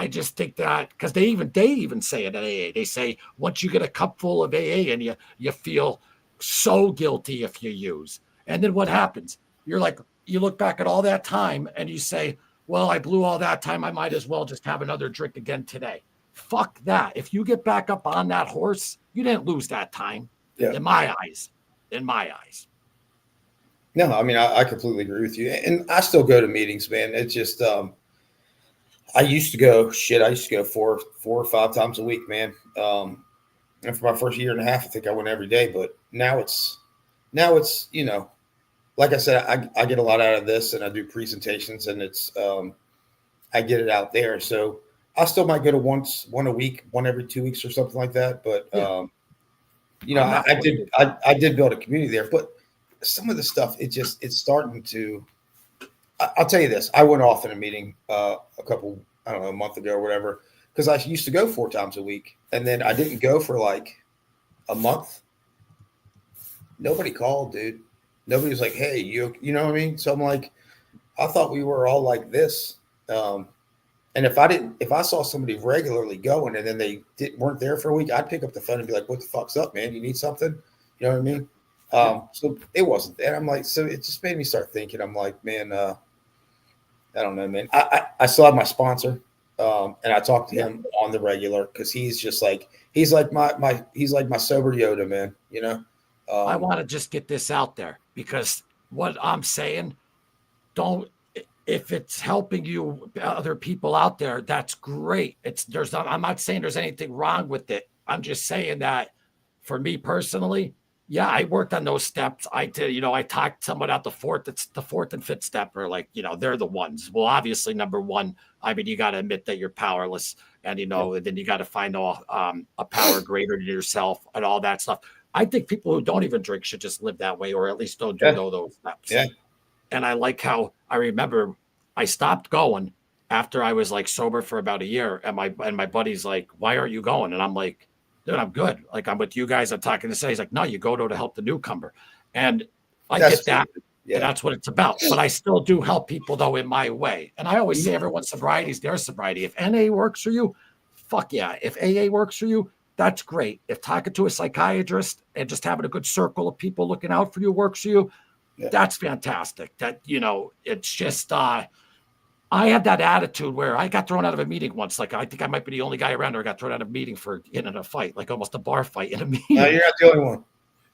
just think that because they even say it at AA. They say once you get a cup full of AA and you feel so guilty if you use. And then what happens? You're like, you look back at all that time and you say, well, I blew all that time. I might as well just have another drink again today. Fuck that. If you get back up on that horse, you didn't lose that time. In my eyes. No, I mean, I completely agree with you. And I still go to meetings, man. It's just, I used to go 4 or 5 times a week, man. And for my first year and a half, I think I went every day, but now it's, like I said, I get a lot out of this and I do presentations and it's, I get it out there. So I still might go to one a week, one every 2 weeks or something like that. But, I did build a community there, but some of the stuff, it's starting to, I'll tell you this. I went off in a meeting, a month ago or whatever, because I used to go 4 times a week and then I didn't go for like a month. Nobody called, dude. Nobody was like, hey, you know what I mean? So I'm like, I thought we were all like this. And if I saw somebody regularly going and then they weren't there for a week, I'd pick up the phone and be like, what the fuck's up, man? You need something? You know what I mean? So it wasn't that. I'm like, so it just made me start thinking. I'm like, man, I don't know, man. I still have my sponsor. And I talk to him on the regular because he's like my sober Yoda, man, you know? I want to just get this out there because what I'm saying, if it's helping you, other people out there, that's great. I'm not saying there's anything wrong with it. I'm just saying that for me personally, yeah, I worked on those steps. I did, I talked someone out the fourth and fifth step are like, they're the ones. Well, obviously, number one, I mean, you got to admit that you're powerless and, and then you got to find a power greater than yourself and all that stuff. I think people who don't even drink should just live that way, or at least don't do those steps. Yeah. And I like how I remember I stopped going after I was like sober for about a year. And my buddy's like, why aren't you going? And I'm like, dude, I'm good. Like I'm with you guys. I'm talking to say, he's like, no, you go to help the newcomer. And I get that. Yeah. And that's what it's about. But I still do help people though in my way. And I always say everyone's sobriety is their sobriety. If NA works for you, fuck yeah. If AA works for you, that's great. If talking to a psychiatrist and just having a good circle of people looking out for you works for you, that's fantastic. That, it's just, I had that attitude where I got thrown out of a meeting once. Like, I think I might be the only guy around there who got thrown out of a meeting for getting in a fight, like almost a bar fight in a meeting. No, you're not the only one.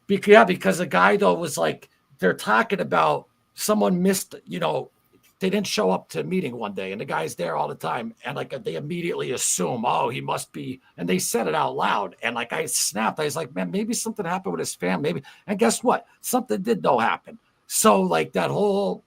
Because the guy, though, was like, they're talking about someone missed, they didn't show up to a meeting one day and the guy's there all the time. And like, they immediately assume, oh, he must be, and they said it out loud. And like, I snapped. I was like, man, maybe something happened with his family. Maybe. And guess what? Something did though happen. So like that whole,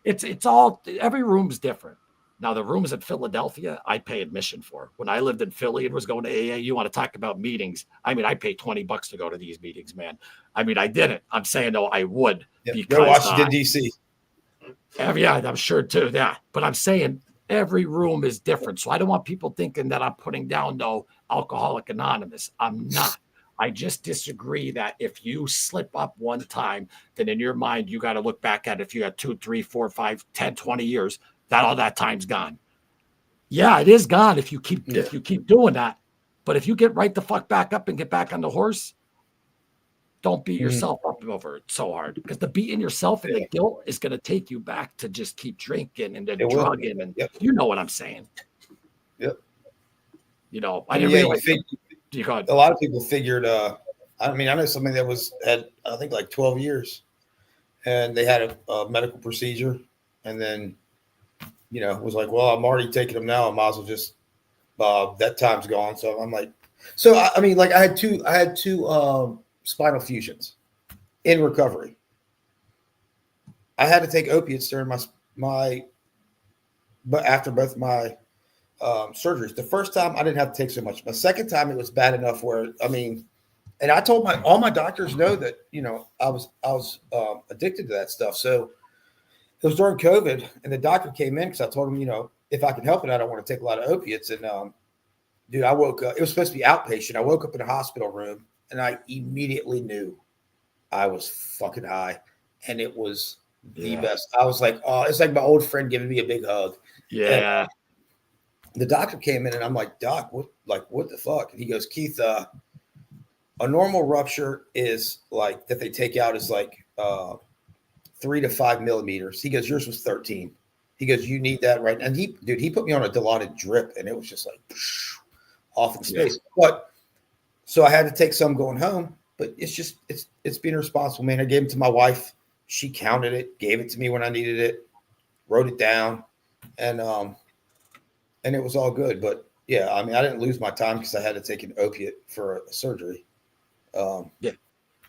it's all, every room's different. Now the rooms in Philadelphia, I pay admission for. When I lived in Philly and was going to AA, you want to talk about meetings. I mean, I pay $20 to go to these meetings, man. I mean, I didn't. I'm saying, no, I would. Because, go Washington, D.C. Yeah, I'm sure too. Yeah. But I'm saying every room is different. So I don't want people thinking that I'm putting down no Alcoholic Anonymous. I'm not. I just disagree that if you slip up one time, then in your mind, you got to look back at it. If you had 2, 3, 4, 5, 10, 20 years, that all that time's gone. Yeah, it is gone if you keep doing that. But if you get right the fuck back up and get back on the horse, don't beat yourself up over it so hard, because the beating yourself and the guilt is going to take you back to just keep drinking and then drugging. And you know what I'm saying? Yep. I didn't realize. A lot of people figured, I know somebody that had, I think, like 12 years and they had a medical procedure and then, was like, well, I'm already taking them now. I might as well just, that time's gone. So I'm like, I had two spinal fusions in recovery. I had to take opiates during but after both my surgeries. The first time I didn't have to take so much. The second time it was bad enough where, and I told all my doctors know that, I was addicted to that stuff. So it was during COVID and the doctor came in because I told him, if I can help it, I don't want to take a lot of opiates. And dude, I woke up, it was supposed to be outpatient. I woke up in a hospital room and I immediately knew I was fucking high. And it was the best. I was like, oh, it's like my old friend giving me a big hug. Yeah. And the doctor came in and I'm like, Doc, what the fuck? And he goes, Keith, a normal rupture is like that they take out is like 3 to 5 millimeters. He goes, yours was 13. He goes, you need that right. And he put me on a Dilaudid drip and it was just like off in space. But so I had to take some going home, but it's being responsible, man. I gave them to my wife. she counted it, gave it to me when I needed it, wrote it down, and it was all good. But yeah, I mean, I didn't lose my time because I had to take an opiate for a surgery. Yeah.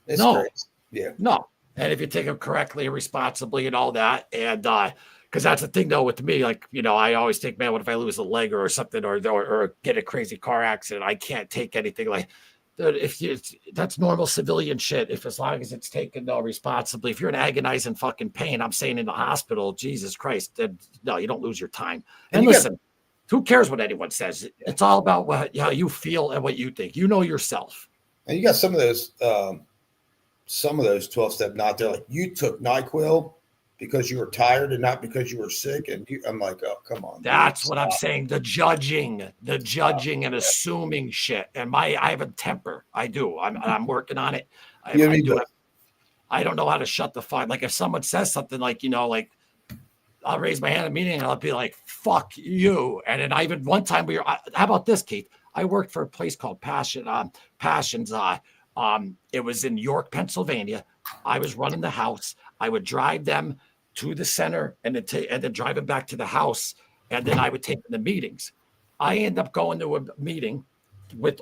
It's No. great. Yeah. No. And if you take them correctly and responsibly and all that, and because that's the thing though with me, like, you know, I always think, man, what if I lose a leg or something, or get a crazy car accident? I can't take anything like that. If you, that's normal civilian shit. If as long as it's taken responsibly, if you're in agonizing fucking pain, I'm saying in the hospital, Jesus Christ, then no, you don't lose your time. And listen, who cares what anyone says? It's all about how you feel and what you think. You know yourself. And you got some of those 12-step not there, like you took NyQuil because you were tired and not because you were sick. And I'm like, oh, come on. That's what I'm saying. The judging and assuming shit. And I have a temper. I do. I'm working on it. I don't know how to shut the fuck. Like if someone says something like, you know, like I'll raise my hand in a meeting and I'll be like, fuck you. And then one time how about this, Keith? I worked for a place called Passions. It was in York, Pennsylvania. I was running the house. I would drive them to the center and then drive them back to the house. And then I would take them to meetings. I end up going to a meeting with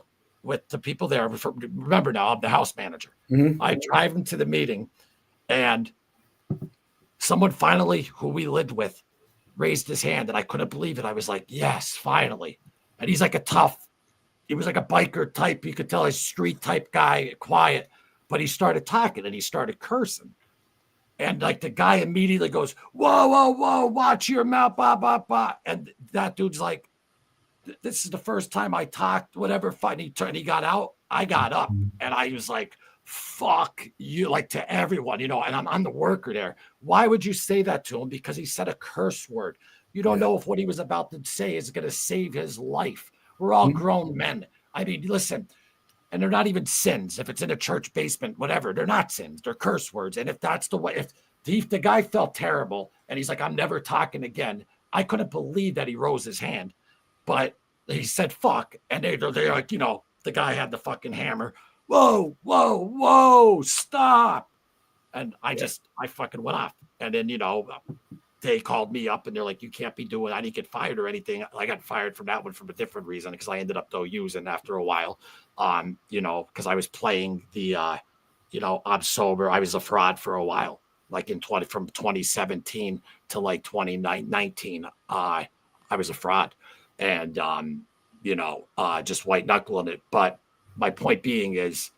the people there. Remember now, I'm the house manager. Mm-hmm. I drive them to the meeting, and someone finally, who we lived with, raised his hand, and I couldn't believe it. I was like, yes, finally. And he's like he was like a biker type. You could tell he's a street type guy, quiet, but he started talking and he started cursing. And like the guy immediately goes, whoa, whoa, whoa, watch your mouth, bah, bah, bah. And that dude's like, this is the first time I talked, whatever. He got out. I got up and I was like, fuck you, like to everyone, you know, and I'm the worker there. Why would you say that to him? Because he said a curse word. You don't know if what he was about to say is going to save his life. We're all grown men. I mean, listen, and they're not even sins. If it's in a church basement, whatever, they're not sins. They're curse words. And if that's the way, if the guy felt terrible and he's like, I'm never talking again, I couldn't believe that he rose his hand. But he said, fuck. And they're like, you know, the guy had the fucking hammer. Whoa, whoa, whoa, stop. And I fucking went off. And then, you know, they called me up and they're like, you can't be doing, I didn't get fired or anything. I got fired from that one for a different reason because I ended up though using after a while, you know, because I was playing the, you know, I'm sober. I was a fraud for a while, like from 2017 to like 2019. I was a fraud and, you know, just white knuckling it. But my point being is,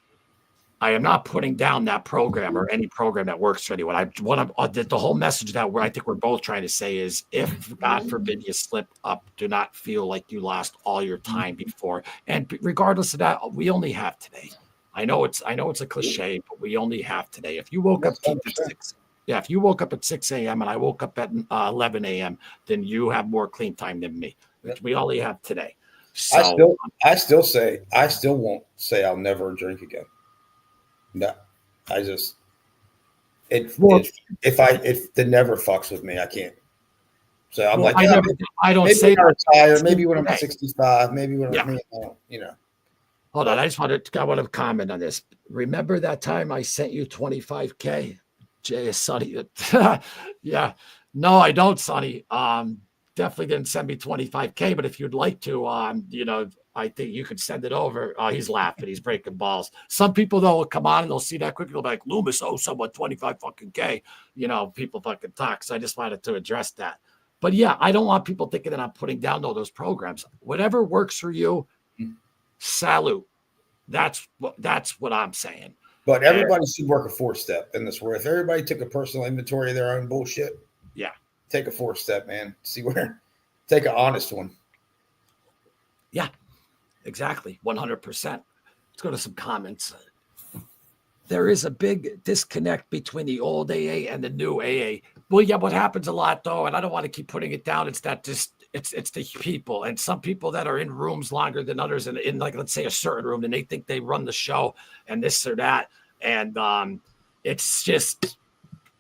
I am not putting down that program or any program that works for anyone. The whole message that I think we're both trying to say is, if God forbid you slip up, do not feel like you lost all your time before. And regardless of that, we only have today. I know it's a cliche, but we only have today. If you woke up at 6, if you woke up at 6 a.m. and I woke up at 11 a.m., then you have more clean time than me. We only have today. So, I still won't say I'll never drink again. No, I just if the never fucks with me, I can't. So I'm like, I don't maybe say when I retire, maybe when I'm 65, maybe when I'm, you know. Hold on, I want to comment on this. Remember that time I sent you $25K, Sonny? Yeah, no, I don't, Sonny. Definitely didn't send me $25K, but if you'd like to, you know, I think you could send it over. He's laughing. He's breaking balls. Some people, though, will come on and they'll see that quickly. They'll be like, Loomis owes someone 25 fucking K. You know, people fucking talk. So I just wanted to address that. But yeah, I don't want people thinking that I'm putting down all those programs. Whatever works for you, salute. That's what I'm saying. But everybody should work a 4-step in this world. If everybody took a personal inventory of their own bullshit, take a 4-step, man. Take an honest one. Yeah. Exactly. 100%. Let's go to some comments. There is a big disconnect between the old AA and the new AA. Well, yeah, what happens a lot though, and I don't want to keep putting it down, it's that it's the people, and some people that are in rooms longer than others, and in like, let's say a certain room, and they think they run the show and this or that. And it's just,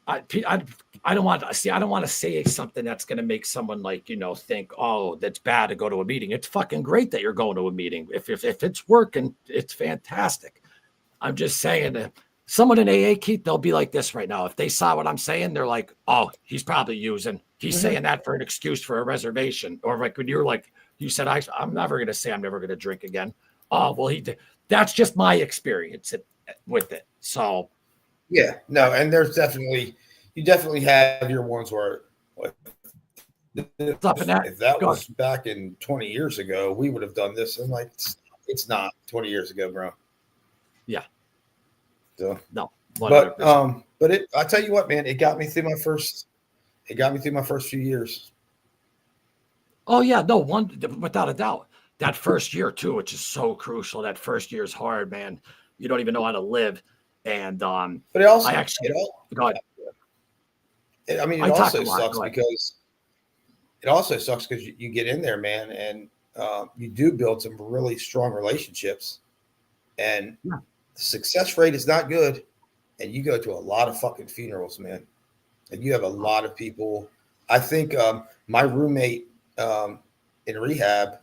I don't want to say something that's going to make someone like, you know, think, oh, that's bad to go to a meeting. It's fucking great that you're going to a meeting. If it's working, it's fantastic. I'm just saying that someone in AA, Keith, they'll be like this right now. If they saw what I'm saying, they're like, oh, he's probably using, he's saying that for an excuse for a reservation. Or like when you're like, you said, I'm never going to say I'm never going to drink again. Oh, well, he did. That's just my experience with it. So, yeah, no, and there's definitely, you definitely have your ones where, like, if that was back in 20 years ago, we would have done this. And like, it's not 20 years ago, bro. Yeah. So no, 100%. But I tell you what, man, it got me through my first few years. Oh yeah, no, without a doubt. That first year too, which is so crucial. That first year is hard, man. You don't even know how to live. And but it also, go ahead. I mean, it also sucks because you get in there, man, and you do build some really strong relationships, and the success rate is not good. And you go to a lot of fucking funerals, man, and you have a lot of people. I think my roommate in rehab,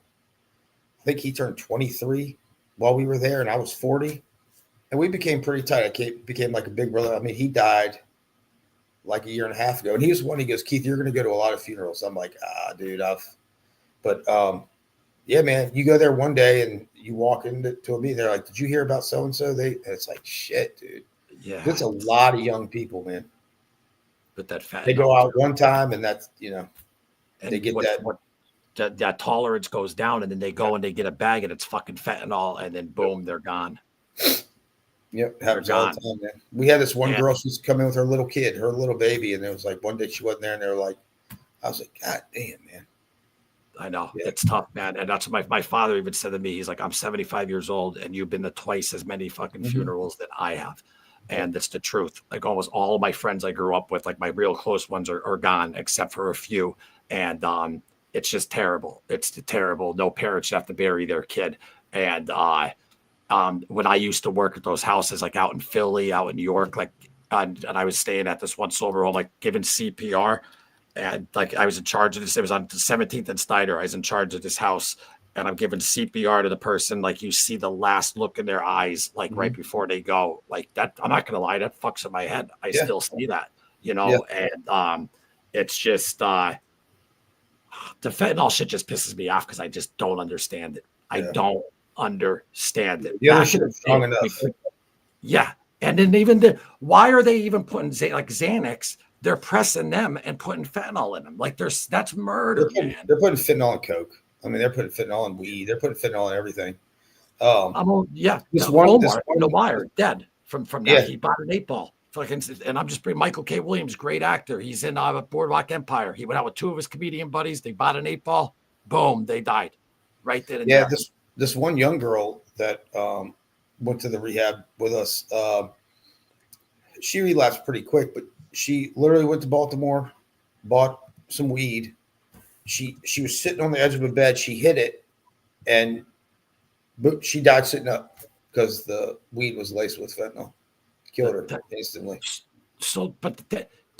I think he turned 23 while we were there, and I was 40, and we became pretty tight. I became like a big brother. I mean, he died like a year and a half ago, and he was one. He goes, Keith, you're going to go to a lot of funerals. I'm like, dude, but yeah, man, you go there one day and you walk into a meeting. They're like, did you hear about so and so? It's like, shit, dude. Yeah, it's a lot of young people, man. But they go out one time, and that's and they get that tolerance goes down, and then they go and they get a bag, and it's fucking fentanyl, and then boom, they're gone. Yep, happens all the time, man. We had this one girl, she used to come in with her little kid, her little baby, and it was like one day she wasn't there, and they were like, I was like, God damn, man. I know. It's tough, man. And that's what my father even said to me. He's like, I'm 75 years old, and you've been to twice as many fucking funerals that I have. And that's the truth. Like almost all of my friends I grew up with, like my real close ones are gone, except for a few. And it's just terrible. It's terrible. No parents should have to bury their kid. And when I used to work at those houses, like out in Philly, out in New York, like, and I was staying at this one sober home, like giving CPR. And like I was in charge of this. It was on 17th and Snyder. I was in charge of this house, and I'm giving CPR to the person. Like you see the last look in their eyes, like right before they go. Like that, I'm not gonna lie, that fucks in my head. I still see that, and it's just the fentanyl shit just pisses me off because I just don't understand it. I don't understand it. The other shit is strong enough. Yeah, and then why are they even putting like Xanax? They're pressing them and putting fentanyl in them. Like that's murder, man. They're putting fentanyl in coke. I mean, they're putting fentanyl in weed. They're putting fentanyl in everything. This The Wire, dead from that. He bought an 8-ball. And I'm just bringing Michael K. Williams, great actor. He's in Boardwalk Empire. He went out with 2 of his comedian buddies. They bought an 8-ball. Boom, they died. Right then and there. This one young girl that went to the rehab with us, she relapsed pretty quick, but she literally went to Baltimore, bought some weed. She was sitting on the edge of a bed. She hit it, but she died sitting up because the weed was laced with fentanyl. Killed her instantly. So, but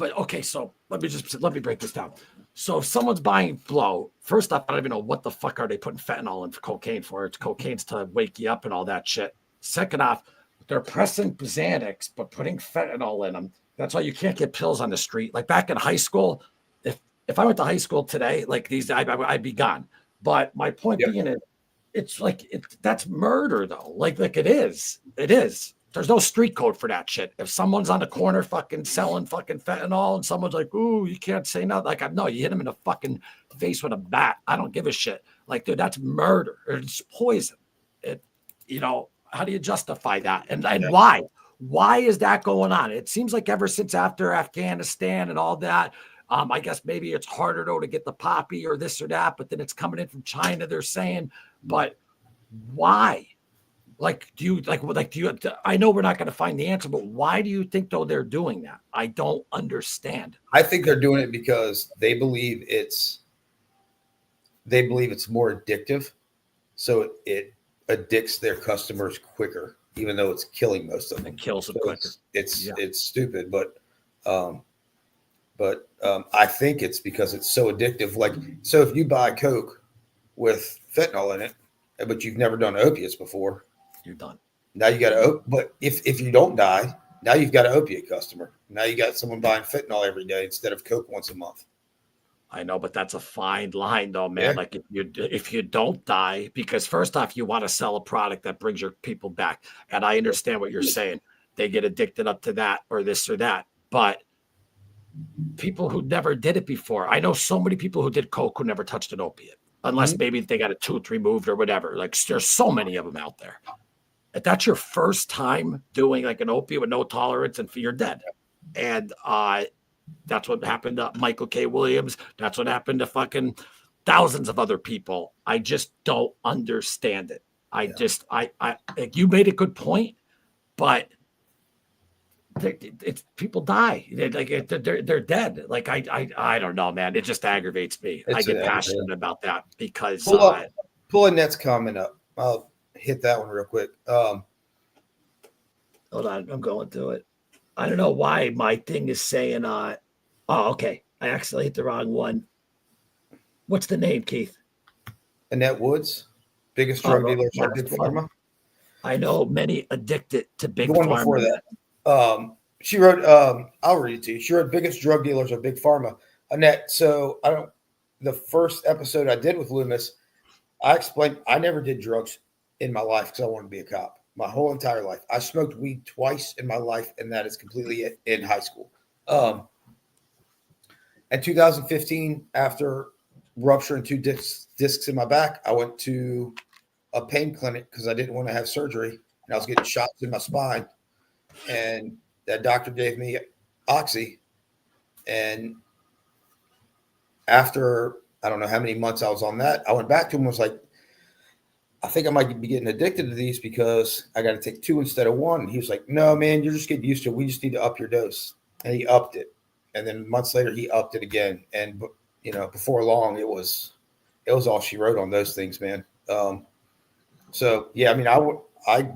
okay. So let me break this down. So if someone's buying blow, first off, I don't even know what the fuck are they putting fentanyl in for cocaine for? It's cocaine's to wake you up and all that shit. Second off, they're pressing Xanax but putting fentanyl in them. That's why you can't get pills on the street. Like back in high school, if I went to high school today, like these, I'd be gone. But my point being is, it's like that's murder though. Like it is. There's no street code for that shit. If someone's on the corner fucking selling fucking fentanyl and someone's like, ooh, you can't say nothing. Like, no, you hit him in the fucking face with a bat. I don't give a shit. Like, dude, that's murder. It's poison. How do you justify that? And why? Why is that going on? It seems like ever since after Afghanistan and all that, I guess maybe it's harder though to get the poppy or this or that, but then it's coming in from China, they're saying, but why? Like, I know we're not going to find the answer, but why do you think though they're doing that? I don't understand. I think they're doing it because they believe it's more addictive. So it addicts their customers quicker, even though it's killing most of them. It kills them quicker. It's stupid, but I think it's because it's so addictive. Like, so if you buy Coke with fentanyl in it, but you've never done opiates before, you're done. Now you got to. But if you don't die, Now you've got an opiate customer. Now you got someone buying fentanyl every day instead of Coke once a month. I know, but that's a fine line, though, man. Yeah. Like if you don't die, because first off, you want to sell a product that brings your people back, and I understand what you're saying. They get addicted up to that or this or that, but people who never did it before, I know so many people who did coke who never touched an opiate, unless maybe they got a tooth removed or whatever. Like there's so many of them out there. If that's your first time doing like an opiate with no tolerance, and you're dead. And that's what happened to Michael K. Williams. That's what happened to fucking thousands of other people. I just don't understand it. I like, you made a good point, but it's people die. They're dead. Like I don't know, man. It just aggravates me. I get passionate about that because pull Annette's comment up. I'll hit that one real quick. Hold on, I'm going through it. I don't know why my thing is saying okay. I accidentally hit the wrong one. What's the name, Keith? Annette Woods, biggest drug dealers are Big Pharma. I know many addicted to Big Pharma. The one before that. She wrote, I'll read it to you. She wrote, biggest drug dealers are Big Pharma. Annette, so the first episode I did with Loomis, I explained I never did drugs in my life because I wanted to be a cop. My whole entire life. I smoked weed twice in my life, and that is completely it in high school. In 2015, after rupturing 2 discs in my back, I went to a pain clinic because I didn't want to have surgery, and I was getting shots in my spine. And that doctor gave me Oxy. And after, I don't know how many months I was on that, I went back to him and was like, I think I might be getting addicted to these because I got to take 2 instead of 1. And he was like, no, man, you're just getting used to it. We just need to up your dose. And he upped it. And then months later, he upped it again. And, before long, it was all she wrote on those things, man. So, yeah, I mean, I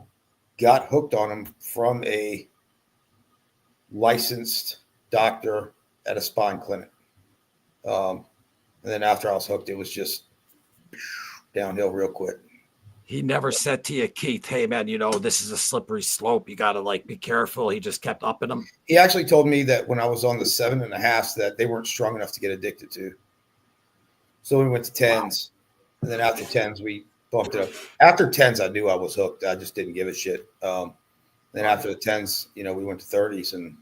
got hooked on them from a licensed doctor at a spine clinic. And then after I was hooked, it was just downhill real quick. He never said to you, Keith, hey, man, this is a slippery slope. You got to, be careful. He just kept upping them. He actually told me that when I was on the 7.5s that they weren't strong enough to get addicted to. So we went to 10s. Wow. And then after 10s, we bumped it up. After 10s, I knew I was hooked. I just didn't give a shit. Then after the 10s, we went to 30s and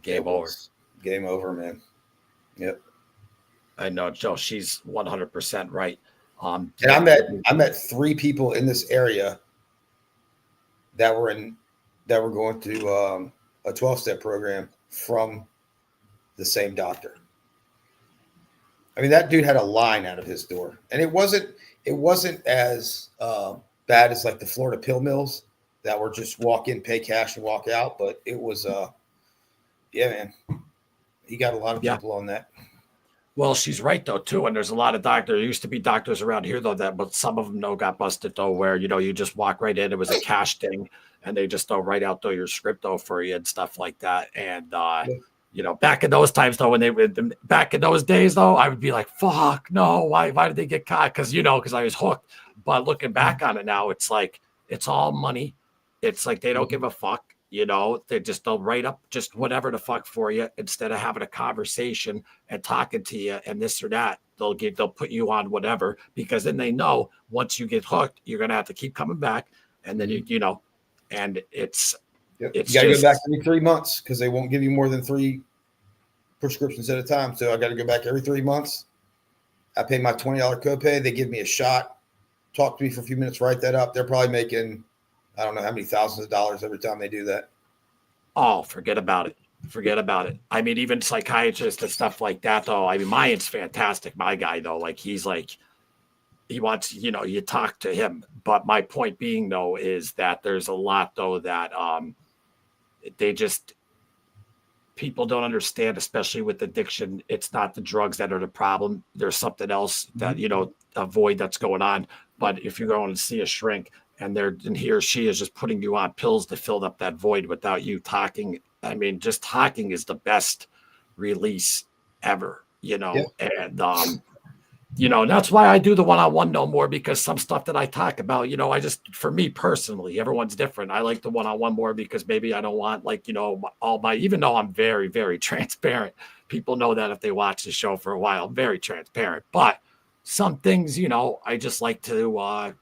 game over. Game over, man. Yep. I know, Joe. She's 100% right. And I met 3 people in this area that were going to a 12-step program from the same doctor. I mean, that dude had a line out of his door, and it wasn't as bad as like the Florida pill mills that were just walk in, pay cash, and walk out. But it was, yeah, man, he got a lot of people on that. Well, she's right though too, and there's a lot of doctors. There used to be doctors around here though but some of them got busted though, where you just walk right in. It was a cash thing, and they just write out though your script though for you and stuff like that. And back in those times though, back in those days though, I would be like, fuck no, why did they get caught? Because I was hooked. But looking back on it now, it's like it's all money. It's like they don't give a fuck. They just they'll write up just whatever the fuck for you instead of having a conversation and talking to you and this or that. They'll put you on whatever, because then they know once you get hooked, you're gonna have to keep coming back, and then and it's you gotta go back every 3 months because they won't give you more than 3 prescriptions at a time. So I got to go back every 3 months. I pay my $20 copay. They give me a shot, talk to me for a few minutes, write that up. They're probably making, I don't know how many thousands of dollars every time they do that. Oh, forget about it. Forget about it. I mean, even psychiatrists and stuff like that, though. I mean, Mayan's fantastic. My guy, though, he wants, you talk to him. But my point being, though, is that there's a lot, though, that people don't understand, especially with addiction. It's not the drugs that are the problem. There's something else that, a void that's going on. But if you're going to see a shrink, and he or she is just putting you on pills to fill up that void without you talking. I mean, just talking is the best release ever, and That's why I do the one-on-one no more, because some stuff that I talk about, I just, for me personally, everyone's different. I like the one-on-one more because maybe I don't want even though I'm very, very transparent, people know that if they watch the show for a while, I'm very transparent, but some things, I just like to,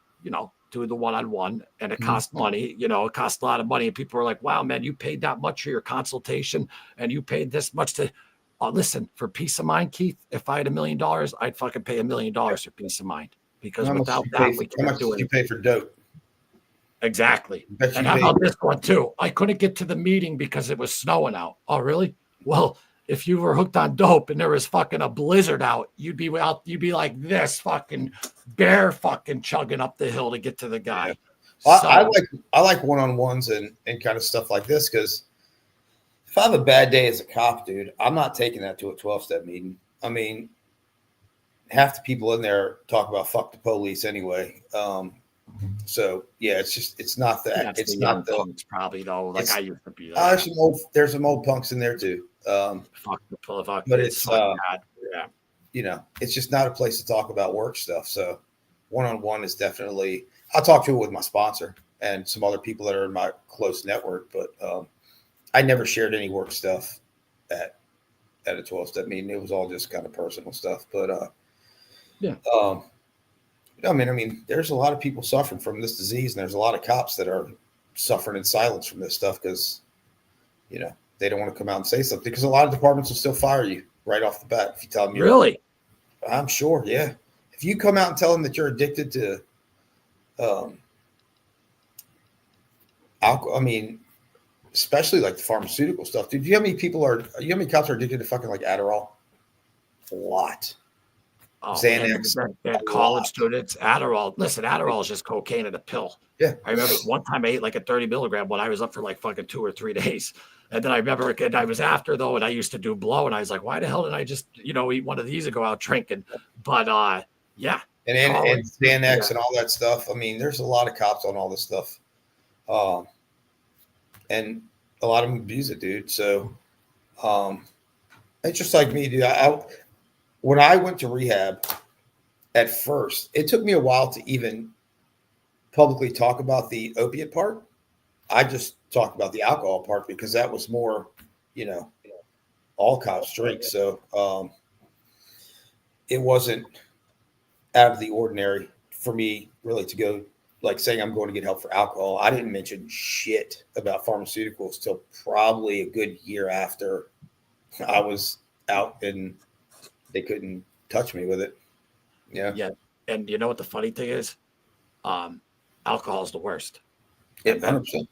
do the one-on-one, and it costs money, it costs a lot of money. And people are like, wow, man, you paid that much for your consultation and you paid this much to, listen, for peace of mind, Keith, if I had $1 million, I'd fucking pay $1 million for peace of mind, because without that, we can't do it. How much did you pay for dope? Exactly. And how about this one too? I couldn't get to the meeting because it was snowing out. Oh, really? Well, if you were hooked on dope and there was fucking a blizzard out, you'd be like this fucking bear fucking chugging up the hill to get to the guy. Yeah. I like one-on-ones and kind of stuff like this, because if I have a bad day as a cop, dude, I'm not taking that to a 12-step meeting. I mean, half the people in there talk about fuck the police anyway. So yeah, it's not that. That's it's the not the punks probably though. Like I used to be. There's some old punks in there too. Fuck the police. But it's yeah. It's just not a place to talk about work stuff. So one-on-one is definitely. I'll talk to it with my sponsor and some other people that are in my close network, but I never shared any work stuff at a 12-step meeting. It was all just kind of personal stuff. But yeah. I mean, there's a lot of people suffering from this disease, and there's a lot of cops that are suffering in silence from this stuff because, they don't want to come out and say something, because a lot of departments will still fire you right off the bat if you tell them. Really? I'm sure. Yeah. If you come out and tell them that you're addicted to alcohol, I mean, especially like the pharmaceutical stuff, dude. You know how many cops are addicted to fucking like Adderall? A lot. Oh, Xanax. And college students, Adderall. Listen, Adderall is just cocaine in a pill. Yeah. I remember one time I ate like a 30 milligram when I was up for like fucking 2 or 3 days. And then I remember I was after though, and I used to do blow, and I was like, why the hell didn't I just, eat one of these and go out drinking? But yeah. And Xanax and all that stuff. I mean, there's a lot of cops on all this stuff. And a lot of them abuse it, dude. So it's just like me, dude. When I went to rehab, at first, it took me a while to even publicly talk about the opiate part. I just talked about the alcohol part because that was more, all cops drink. So it wasn't out of the ordinary for me really to go like saying I'm going to get help for alcohol. I didn't mention shit about pharmaceuticals till probably a good year after I was out and they couldn't touch me with it. Yeah. Yeah. And you know what the funny thing is? Alcohol is the worst. Yeah, 100%.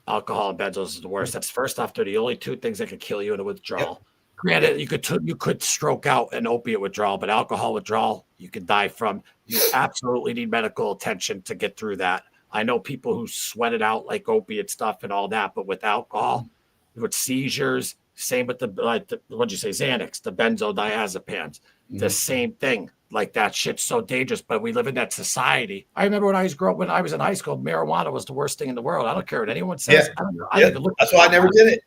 Alcohol and benzos is the worst. That's first off, they're the only two things that can kill you in a withdrawal. Yep. Granted, you could stroke out an opiate withdrawal, but alcohol withdrawal you can die from. You absolutely need medical attention to get through that. I know people who sweat it out like opiate stuff and all that, but with alcohol, with seizures, same with what'd you say, Xanax, the benzodiazepines, the same thing. Like that shit's so dangerous, but we live in that society. I remember when I was in high school, marijuana was the worst thing in the world. I don't care what anyone says. Yeah. I don't even look. That's why I never did it.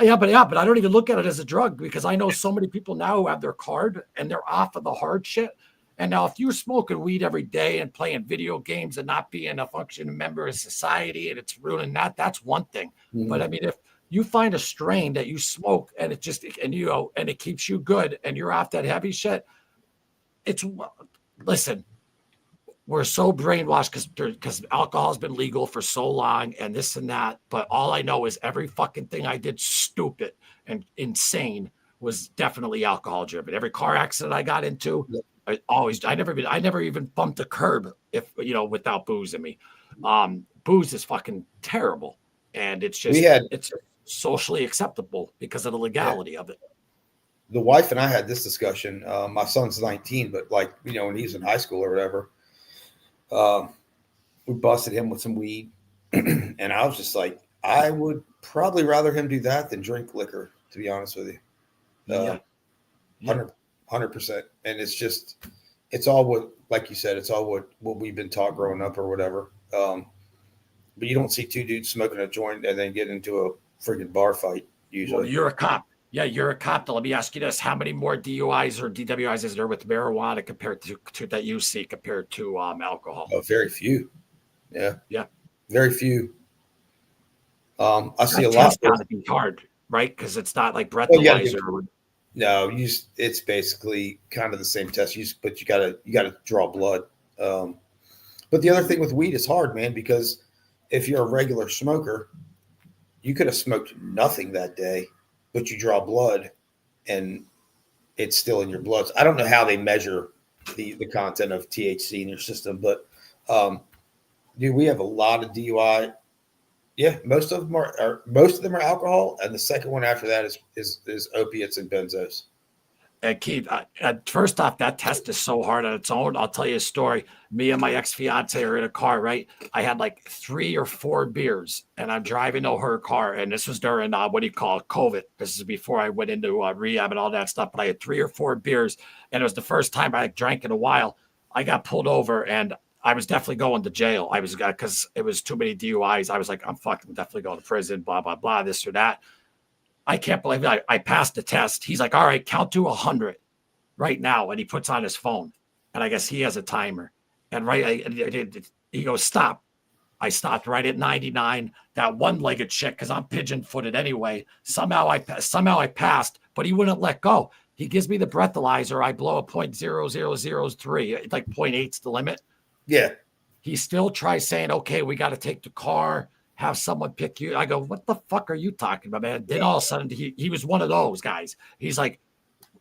Yeah, but I don't even look at it as a drug because I know so many people now who have their card and they're off of the hard shit. And now if you're smoking weed every day and playing video games and not being a functioning member of society and it's ruining that's one thing. Mm-hmm. But I mean, if you find a strain that you smoke and it just, and it keeps you good and you're off that heavy shit, listen, we're so brainwashed because alcohol has been legal for so long and this and that. But all I know is every fucking thing I did stupid and insane was definitely alcohol driven. Every car accident I got into, I never even bumped a curb without booze in me. Booze is fucking terrible. And it's just, it's socially acceptable because of the legality of it. The wife and I had this discussion. My son's 19, but when he's in high school or whatever, we busted him with some weed. And I was just like, I would probably rather him do that than drink liquor, to be honest with you. 100%. And it's all what, like you said, it's all what we've been taught growing up or whatever. But you don't see two dudes smoking a joint and then get into a freaking bar fight usually. Well, you're a cop. Yeah, you're a cop. Though. Let me ask you this: how many more DUIs or DWIs is there with marijuana compared to that you see compared to alcohol? Oh, very few. Yeah, Yeah, very few. I see a that lot test more. got to be hard, right? Because it's not like Well, you got to breathalyzer. do. No, it's basically kind of the same test. But you gotta draw blood. Um, but the other thing with weed is hard, man, because if you're a regular smoker, you could have smoked nothing that day, but you draw blood and it's still in your blood. I don't know how they measure the content of THC in your system, but dude, we have a lot of DUI. Yeah, most of them are alcohol, and the second one after that is opiates and benzos. And Keith, first off, that test is so hard on its own. I'll tell you a story. Me and my ex-fiance are in a car, right? I had like 3 or 4 beers, and I'm driving to her car. And this was during, what do you call it, COVID. This is before I went into rehab and all that stuff. But I had 3 or 4 beers, and it was the first time I drank in a while. I got pulled over, and I was definitely going to jail. I was, because it was too many DUIs. I was like, I'm fucking definitely going to prison, blah, blah, blah, this or that. I can't believe I passed the test. He's like, all right, count to 100 right now. And he puts on his phone. And I guess he has a timer. And he goes, stop. I stopped right at 99. That one-legged shit, because I'm pigeon-footed anyway. Somehow I passed, but he wouldn't let go. He gives me the breathalyzer. I blow a 0.0003. It's like 0.8's the limit. Yeah. He still tries saying, okay, we got to take the car, have someone pick you. I go, what the fuck are you talking about, man? Then all of a sudden, he was one of those guys. He's like,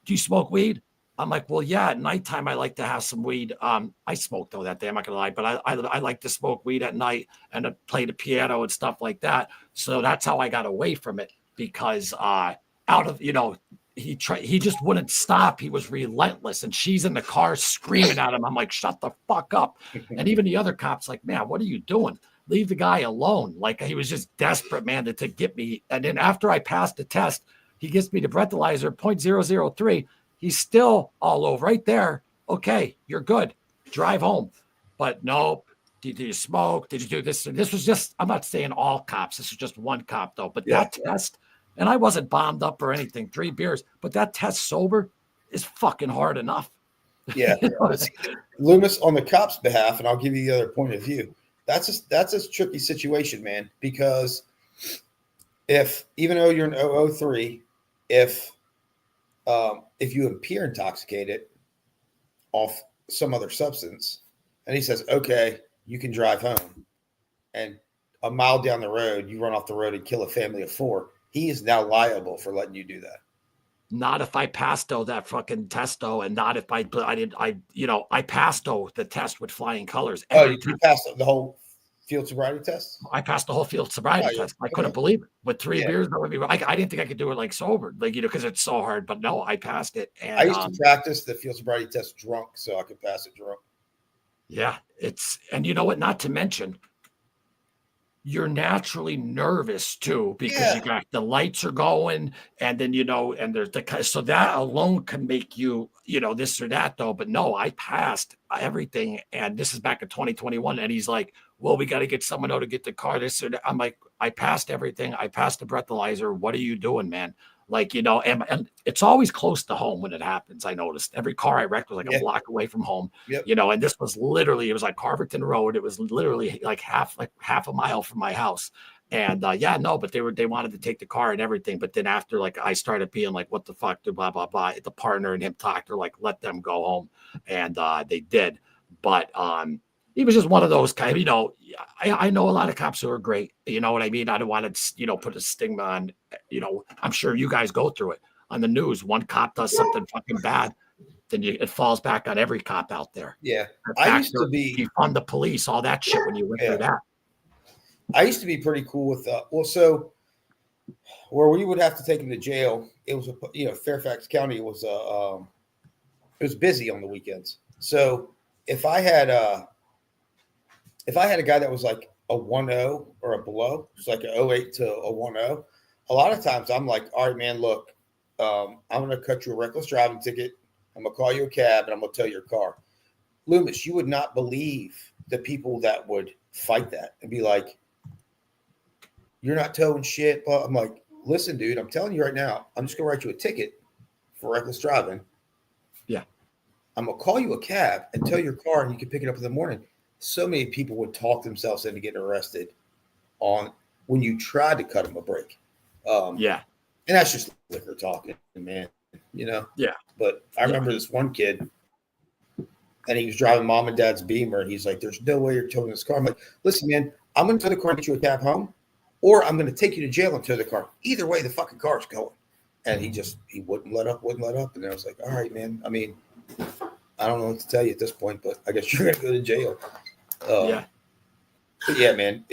do you smoke weed? I'm like, well, yeah, at nighttime, I like to have some weed. I smoked though that day, I'm not gonna lie, but I like to smoke weed at night and play the piano and stuff like that. So that's how I got away from it, because out of, he just wouldn't stop. He was relentless, and she's in the car screaming at him. I'm like, shut the fuck up. And even the other cops like, man, what are you doing? Leave the guy alone. Like, he was just desperate, man, to get me. And then after I passed the test, he gives me the breathalyzer, 0.003. He's still all over right there. Okay, you're good. Drive home. But no, did you smoke? Did you do this? And this was just, I'm not saying all cops. This was just one cop, though. But that test, and I wasn't bombed up or anything, 3 beers. But that test sober is fucking hard enough. Yeah. Loomis, on the cops' behalf, and I'll give you the other point of view. That's a tricky situation, man, because even though you're an 003, if you appear intoxicated off some other substance, and he says, okay, you can drive home, and a mile down the road, you run off the road and kill a family of 4, he is now liable for letting you do that. Not if I passed that fucking test and not if I passed the test with flying colors. You passed the whole field sobriety test? I passed the whole field sobriety test. I couldn't believe it. With 3 beers, that would be. I didn't think I could do it like sober, because it's so hard. But no, I passed it. And I used to practice the field sobriety test drunk, so I could pass it drunk. Yeah, and you know what? Not to mention, you're naturally nervous too, because you got the lights are going, and then and there's so that alone can make you this or that though. But no, I passed everything, and this is back in 2021. And he's like, well, we got to get someone out to get the car, this or that. I'm like, I passed everything. I passed the breathalyzer. What are you doing, man? Like, and it's always close to home when it happens. I noticed every car I wrecked was like a block away from home, and this was literally, it was like Carverton Road. It was literally like half a mile from my house. And but they wanted to take the car and everything. But then after, like, I started being like, what the fuck, blah, blah, blah. The partner and him talked, they're like, let them go home. And they did. But he was just one of those kind of, I know a lot of cops who are great. You know what I mean? I don't want to, put a stigma on, I'm sure you guys go through it on the news. One cop does something fucking bad, then it falls back on every cop out there. Yeah. I used to be on the police, all that shit when you went through that. I used to be pretty cool with, so where we would have to take him to jail, it was, Fairfax County was, it was busy on the weekends. So if I had a guy that was like a 1-0 or a below, it's like an 08 to a 1-0, a lot of times I'm like, all right, man, look, I'm going to cut you a reckless driving ticket. I'm going to call you a cab, and I'm going to tow your car. Loomis, you would not believe the people that would fight that and be like, you're not towing shit. Well, I'm like, listen, dude, I'm telling you right now, I'm just gonna write you a ticket for reckless driving. Yeah. I'm gonna call you a cab and tow your car, and you can pick it up in the morning. So many people would talk themselves into getting arrested on when you tried to cut them a break. Yeah. And that's just liquor talking, man. Yeah. But I remember this one kid, and he was driving mom and dad's Beamer, and he's like, "There's no way you're towing this car." I'm like, "Listen, man, I'm going to tow the car and get you a cab home, or I'm going to take you to jail and tow the car. Either way, the fucking car's going." And he wouldn't let up. And I was like, "All right, man. I mean, I don't know what to tell you at this point, but I guess you're going to go to jail." Yeah. But yeah, man,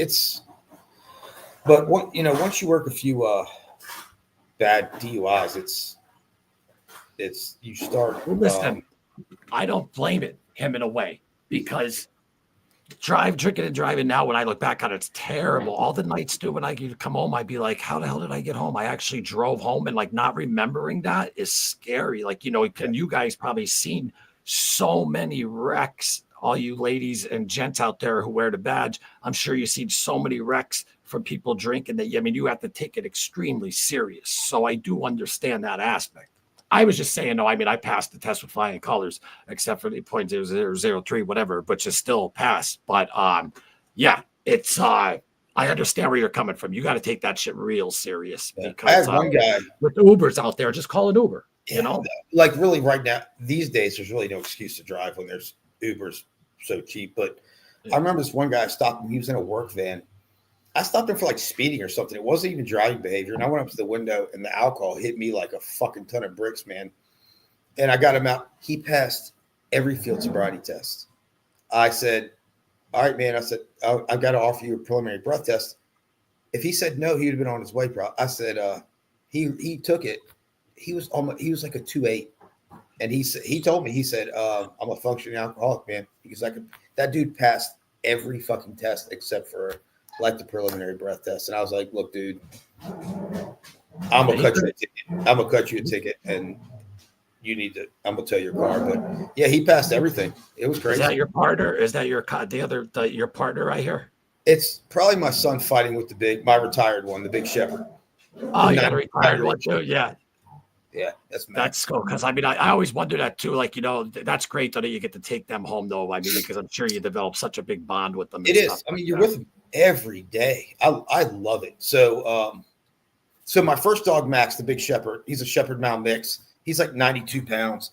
but once you work a few bad DUIs, it's you start. Well, listen, I don't blame him in a way, because drinking and driving now, when I look back on it, it's terrible. All the nights, dude, when I could come home, I'd be like, how the hell did I get home? I actually drove home, and like not remembering that is scary. Like, and you guys probably seen so many wrecks, all you ladies and gents out there who wear the badge. I'm sure you've seen so many wrecks from people drinking that, you have to take it extremely serious. So I do understand that aspect. I was just saying, no, I mean, I passed the test with flying colors, except for the 0.0003, whatever, but just still pass. But yeah, it's I understand where you're coming from. You got to take that shit real serious, because I had one guy with Ubers out there, just call an Uber. Like really right now, these days, there's really no excuse to drive when there's Ubers so cheap. But I remember this one guy stopped him. He was in a work van. I stopped him for like speeding or something. It wasn't even driving behavior. And I went up to the window, and the alcohol hit me like a fucking ton of bricks, man. And I got him out. He passed every field sobriety test. I said, "All right, man." I said, "I've got to offer you a preliminary breath test." If he said no, he would have been on his way, bro. I said, he took it. He was like a 2.8. And he told me, he said, "I'm a functioning alcoholic, man." Because that dude passed every fucking test except for like the preliminary breath test. And I was like, "Look, dude, I'm gonna cut you a ticket. I'm gonna cut you a ticket, and I'm gonna tow your car." But yeah, he passed everything. It was crazy. Is that your partner? Is that your partner right here? It's probably my son fighting with my retired one, the big shepherd. Oh, you got a retired one too? Yeah. Yeah, that's cool. Because I mean, I always wonder that too. Like, that's great though that you get to take them home though. I mean, because I'm sure you develop such a big bond with them. It is. I mean, you're with them every day. I love it. So my first dog, Max, the big shepherd, he's a shepherd mound mix. He's like 92 pounds.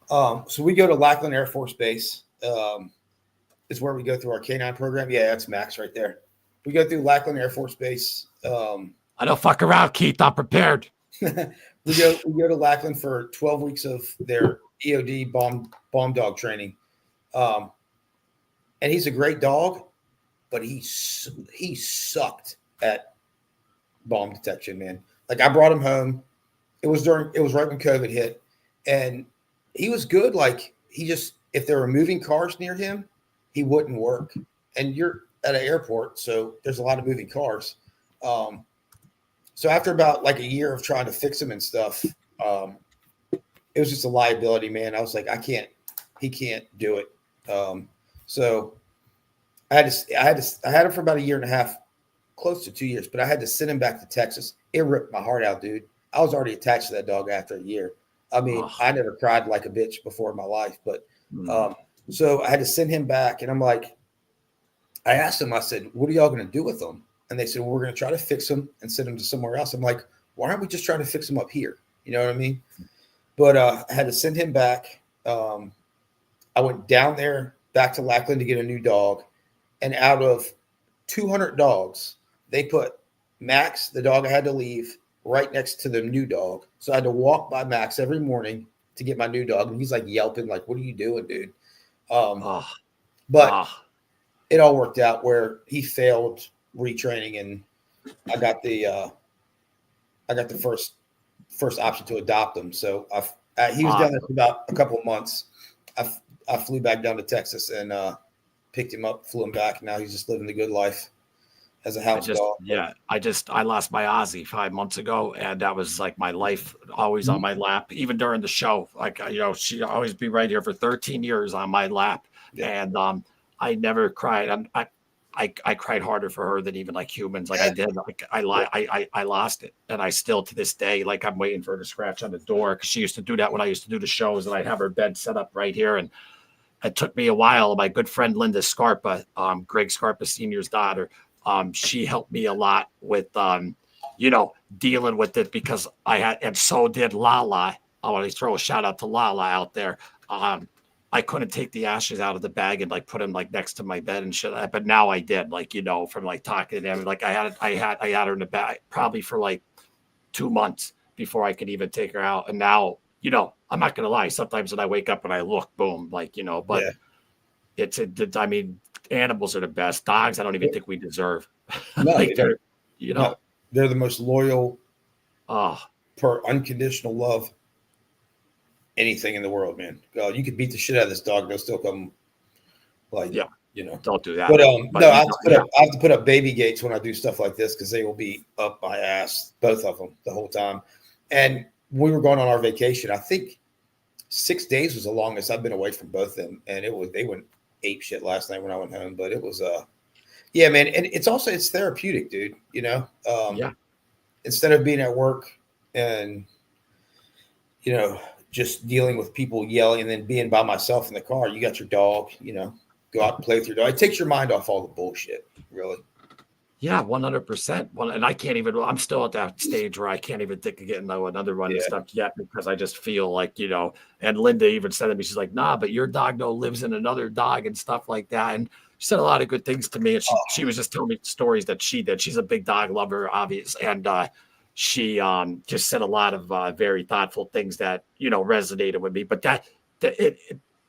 So we go to Lackland Air Force Base. Is where we go through our canine program. Yeah, that's Max right there. We go through Lackland Air Force Base. I don't fuck around, Keith. I'm prepared. We go to Lackland for 12 weeks of their EOD bomb dog training. And he's a great dog, but he sucked at bomb detection, man. Like, I brought him home. It was right when COVID hit, and he was good. Like, if there were moving cars near him, he wouldn't work. And you're at an airport, so there's a lot of moving cars. So after about like a year of trying to fix him and stuff, it was just a liability, man. I was like, he can't do it. So I had him for about a year and a half, close to 2 years, but I had to send him back to Texas. It ripped my heart out, dude. I was already attached to that dog after a year. I mean, I never cried like a bitch before in my life, but so I had to send him back, and I'm like, I asked him, I said, "What are y'all going to do with him?" And they said, "Well, we're going to try to fix him and send him to somewhere else." I'm like, "Why aren't we just trying to fix him up here?" You know what I mean? But I had to send him back. I went down there back to Lackland to get a new dog. And out of 200 dogs, they put Max, the dog I had to leave, right next to the new dog. So I had to walk by Max every morning to get my new dog. And he's like yelping, like, "What are you doing, dude?" But it all worked out where he failed retraining, and I got the first option to adopt him. So he was down there for about a couple of months. I flew back down to Texas and picked him up, flew him back. And now he's just living the good life as a house dog. Yeah, I lost my Aussie 5 months ago, and that was like my life, always on my lap, even during the show. Like, she'd always be right here for 13 years on my lap, and I never cried. I cried harder for her than even like humans. Like I did. Like I lost it, and I still to this day like I'm waiting for her to scratch on the door because she used to do that when I used to do the shows, and I'd have her bed set up right here. And it took me a while. My good friend Linda Scarpa, Greg Scarpa Senior's daughter, she helped me a lot with dealing with it because I had, and so did Lala. I want to throw a shout out to Lala out there. I couldn't take the ashes out of the bag and like put them like next to my bed and shit. But now I did, like, from like talking to them. Like I had her in the bag probably for like 2 months before I could even take her out. And now, I'm not going to lie. Sometimes when I wake up and I look, boom, like, but I mean, animals are the best. Dogs, I don't even think we deserve. No, like they're the most loyal, per unconditional love. Anything in the world, man. You could beat the shit out of this dog, they'll still come. Like, don't do that. But no, I have to put up baby gates when I do stuff like this because they will be up my ass, both of them, the whole time. And we were going on our vacation. I think 6 days was the longest I've been away from both of them, and they went ape shit last night when I went home. But it was yeah, man, and it's therapeutic, dude. Instead of being at work and just dealing with people yelling and then being by myself in the car, you got your dog, go out and play with your dog. It takes your mind off all the bullshit, really. Yeah, 100%. Well, and I can't even, I'm still at that stage where I can't even think of getting another one and stuff yet because I just feel like, and Linda even said to me, she's like, nah, but your dog lives in another dog and stuff like that. And she said a lot of good things to me. And she was just telling me stories that she did. She's a big dog lover, obvious. And, she just said a lot of very thoughtful things that resonated with me. But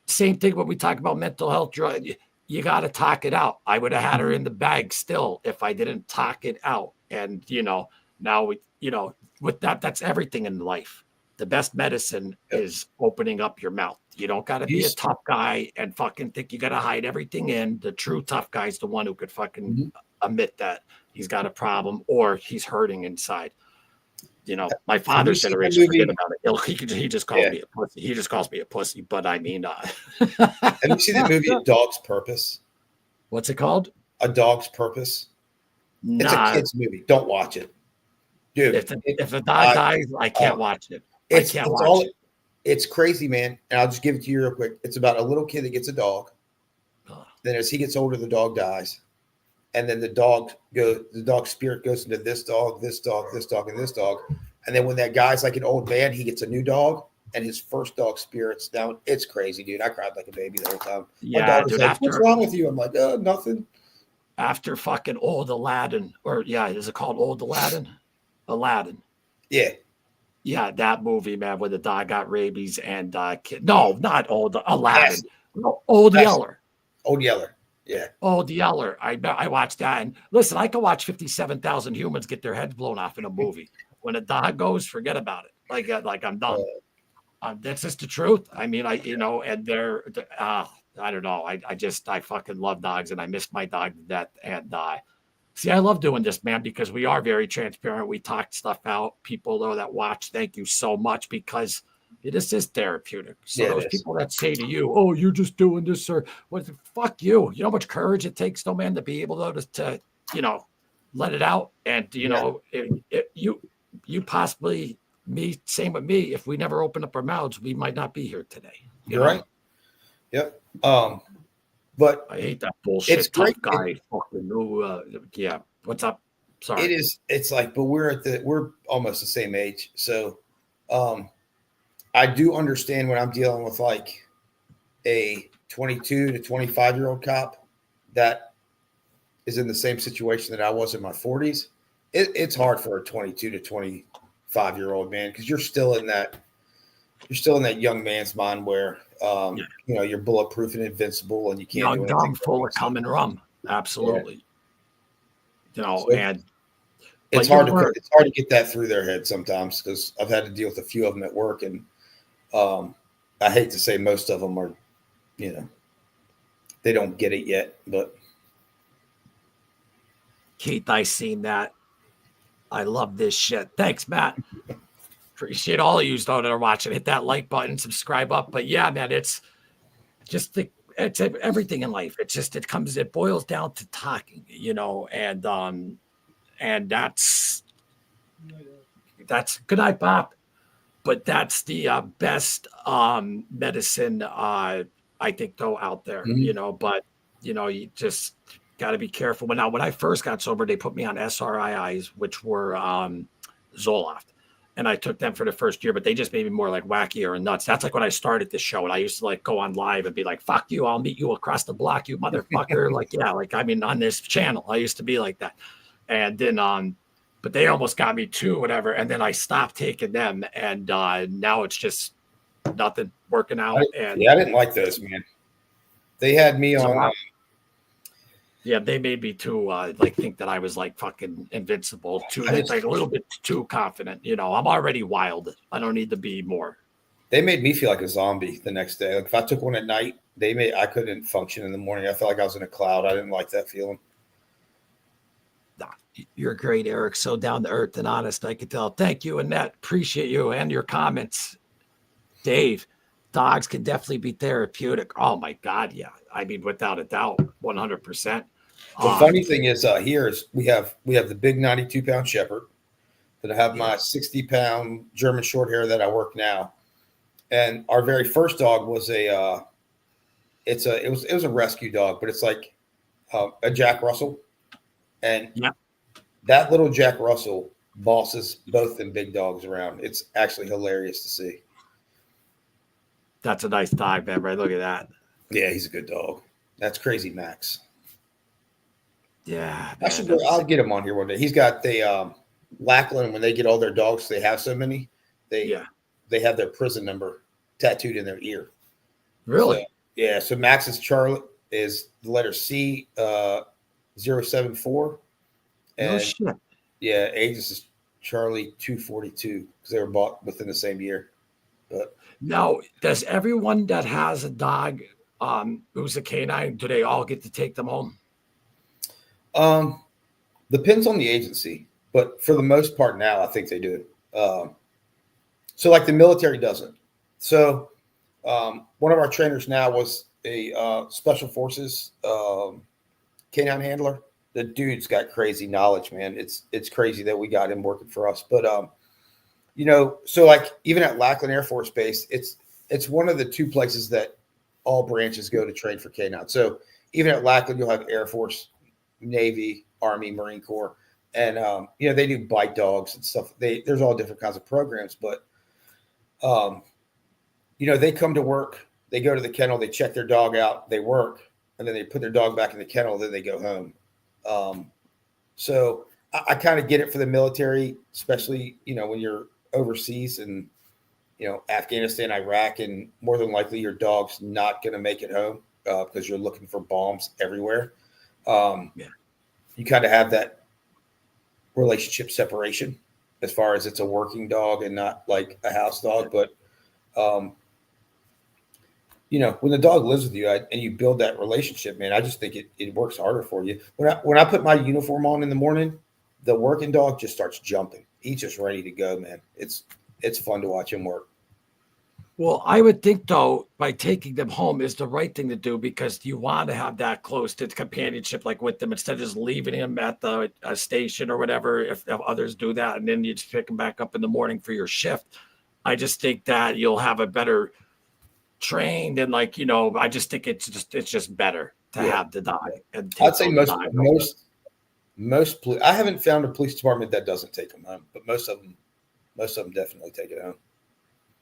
same thing when we talk about mental health. You got to talk it out. I would have had her in the bag still if I didn't talk it out. And now with that's everything in life. The best medicine is opening up your mouth. You don't got to be a tough guy and fucking think you got to hide everything in. The true tough guy is the one who could fucking admit that he's got a problem or he's hurting inside. My father's generation, forget about it. He just calls me a pussy. He just calls me a pussy. But I mean, have you seen the movie A Dog's Purpose? What's it called? A Dog's Purpose. It's a kid's movie. Don't watch it, dude. If the dog dies, I can't watch it. It's crazy, man. And I'll just give it to you real quick. It's about a little kid that gets a dog. Then as he gets older, the dog dies. And then the dog's spirit goes into this dog, this dog, this dog, and this dog. And then when that guy's like an old man, he gets a new dog, and his first dog spirit's down. It's crazy, dude. I cried like a baby the whole time. Yeah, dude. Like, what's wrong with you? I'm like, nothing. After fucking Old Aladdin, is it called Old Aladdin? Aladdin. Yeah. Yeah, that movie, man, where the dog got rabies and no, not Old Aladdin. No, Old Yeller. Old Yeller. Yeah. Old Yeller. I watched that. And listen, I could watch 57,000 humans get their heads blown off in a movie. When a dog goes, forget about it. Like I'm done. That's just the truth. I mean, and they're, I don't know. I fucking love dogs and I miss my dog to death. And see, I love doing this, man, because we are very transparent. We talk stuff out. People though that watch, thank you so much because this is therapeutic. So those people that say to you, "Oh, you're just doing this," or "What? Fuck you." You know how much courage it takes, though, man, to be able to let it out. And you possibly me, same with me. If we never open up our mouths, we might not be here today. You're right. Yep. But I hate that bullshit. It's tough great. guy. Fucking yeah. What's up? Sorry. It is. It's like, but we're almost the same age, so. I do understand when I'm dealing with like a 22 to 25-year-old cop that is in the same situation that I was in my 40s. It's hard for a 22 to 25-year-old man because you're still in that young man's mind where you're bulletproof and invincible and you can't. Young, dumb, full of cum and rum. Absolutely. Yeah. And it's hard to get that through their head sometimes because I've had to deal with a few of them at work and. I hate to say most of them are, they don't get it yet, but. Keith, I seen that. I love this shit. Thanks, Matt. Appreciate all of you that are watching. Hit that like button, subscribe up. But yeah, man, it's just it's everything in life. It's just it boils down to talking, and that's good night, Bob. But that's the best medicine I think though out there, but you just got to be careful. When I first got sober, they put me on SRIs, which were Zoloft. And I took them for the first year, but they just made me more like wacky or nuts. That's like when I started this show, and I used to like go on live and be like, fuck you, I'll meet you across the block, you motherfucker. On this channel, I used to be like that. And then, but they almost got me too, whatever. And then I stopped taking them. And now it's just nothing working out. I didn't like those, man. They had me on. Yeah, they made me too think that I was like fucking invincible, like a little bit too confident. I'm already wild. I don't need to be more. They made me feel like a zombie the next day. Like if I took one at night, I couldn't function in the morning. I felt like I was in a cloud. I didn't like that feeling. Nah, you're great, Eric. So down to earth and honest, I could tell. Thank you, Annette. Appreciate you and your comments. Dave, dogs can definitely be therapeutic. Oh my God, yeah. I mean, without a doubt, 100%. The funny thing is, here is we have the big 92-pound Shepherd. That I have my 60-pound German Shorthair that I work now, and our very first dog was it was a rescue dog, but it's like a Jack Russell, and that little Jack Russell bosses both them big dogs around. It's actually hilarious to see. That's a nice dog, man. Right? Look at that. Yeah, he's a good dog. That's Crazy Max. Yeah, I'll get him on here one day. He's got the Lackland. When they get all their dogs, they have so many. They have their prison number tattooed in their ear. Really? So Max's Charlie is the letter C 074. And shit. Yeah, Aegis is Charlie 242 because they were bought within the same year. But now, does everyone that has a dog who's a canine, do they all get to take them home? Depends on the agency, but for the most part now, I think they do. So like the military doesn't. So one of our trainers now was a special forces canine handler. The dude's got crazy knowledge, man. It's crazy that we got him working for us. But so like even at Lackland Air Force Base, it's one of the two places that all branches go to train for canine. So even at Lackland, you'll have Air Force, Navy, Army, Marine Corps, and they do bite dogs and stuff. There's all different kinds of programs, but they come to work, they go to the kennel, they check their dog out, they work, and then they put their dog back in the kennel, then they go home. So I kind of get it for the military, especially when you're overseas and Afghanistan, Iraq, and more than likely your dog's not going to make it home because you're looking for bombs everywhere. You kind of have that relationship separation as far as it's a working dog and not like a house dog. But, when the dog lives with you and you build that relationship, man, I just think it works harder for you. When I put my uniform on in the morning, the working dog just starts jumping. He's just ready to go, man. It's fun to watch him work. Well, I would think, though, by taking them home is the right thing to do because you want to have that close to companionship, like with them, instead of just leaving him at the station or whatever, if others do that, and then you just pick him back up in the morning for your shift. I just think that you'll have a better trained and I just think it's just better to have the dog. And I'd say most police. I haven't found a police department that doesn't take them home, but most of them definitely take it home.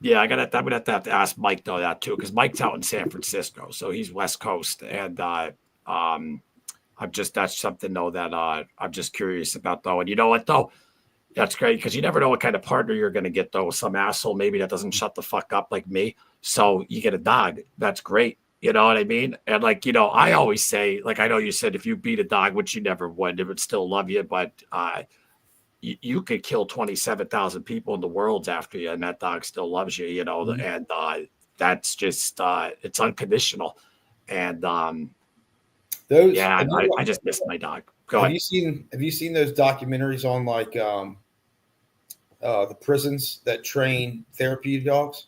Yeah, I'm gonna have to ask Mike though that too, because Mike's out in San Francisco, so he's West Coast, and that's something though that I'm just curious about though. And you know what though, that's great because you never know what kind of partner you're gonna get though. Some asshole maybe that doesn't shut the fuck up like me, so you get a dog. That's great. You know what I mean? And I always say, I know you said if you beat a dog, which you never would, it would still love you, but you could kill 27,000 people in the world after you, and that dog still loves you, and that's just, it's unconditional. And I just miss my dog. Go ahead. Have you seen those documentaries on the prisons that train therapy dogs?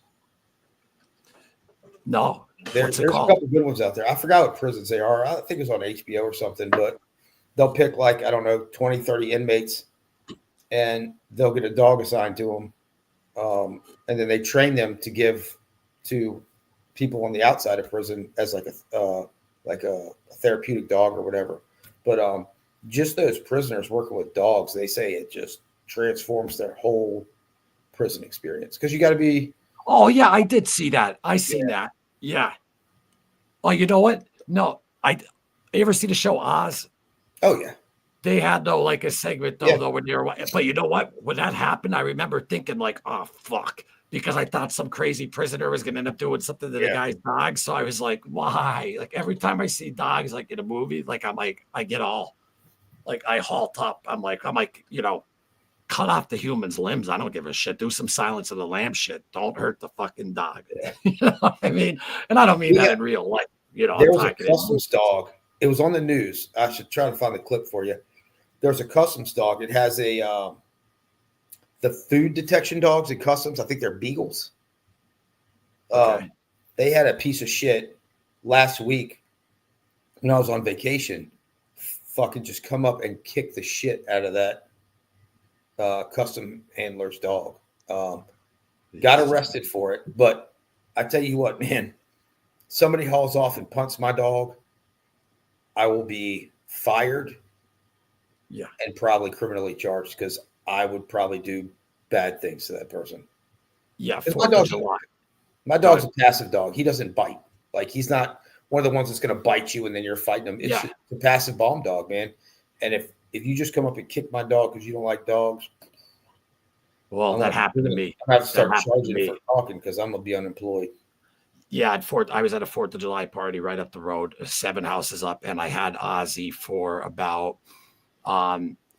No. What's it There's a called? couple good ones out there. I forgot what prisons they are. I think it was on HBO or something, but they'll pick like, I don't know, 20, 30 inmates, and they'll get a dog assigned to them. And then they train them to give to people on the outside of prison as like a therapeutic dog or whatever. But just those prisoners working with dogs, they say it just transforms their whole prison experience. Because you got to be. Oh yeah, I did see that. I seen that. Yeah. Oh, you know what? No, you ever see the show Oz? Oh yeah. They had like a segment though when you're, but you know what? When that happened, I remember thinking like, oh fuck, because I thought some crazy prisoner was gonna end up doing something to the guy's dog. So I was like, why? Like every time I see dogs like in a movie, like I'm like, I get all like I halt up. I'm like, cut off the human's limbs. I don't give a shit. Do some Silence of the Lamb shit. Don't hurt the fucking dog. You know what I mean? And I don't mean that in real life. You know, there was a customs dog. It was on the news. I should try to find the clip for you. There's a customs dog. It has the food detection dogs at customs. I think they're beagles. They had a piece of shit last week when I was on vacation. Fucking just come up and kick the shit out of that custom handler's dog. Got arrested for it, but I tell you what, man, somebody hauls off and punts my dog, I will be fired. Yeah, and probably criminally charged because I would probably do bad things to that person. Yeah, my dog's a passive dog. He doesn't bite. Like he's not one of the ones that's going to bite you and then you're fighting him. It's a passive bomb dog, man. And if you just come up and kick my dog because you don't like dogs, well, that happened to me. I have to start charging for talking because I'm gonna be unemployed. Yeah, I was at a 4th of July party right up the road, 7 houses up, and I had Ozzy for about.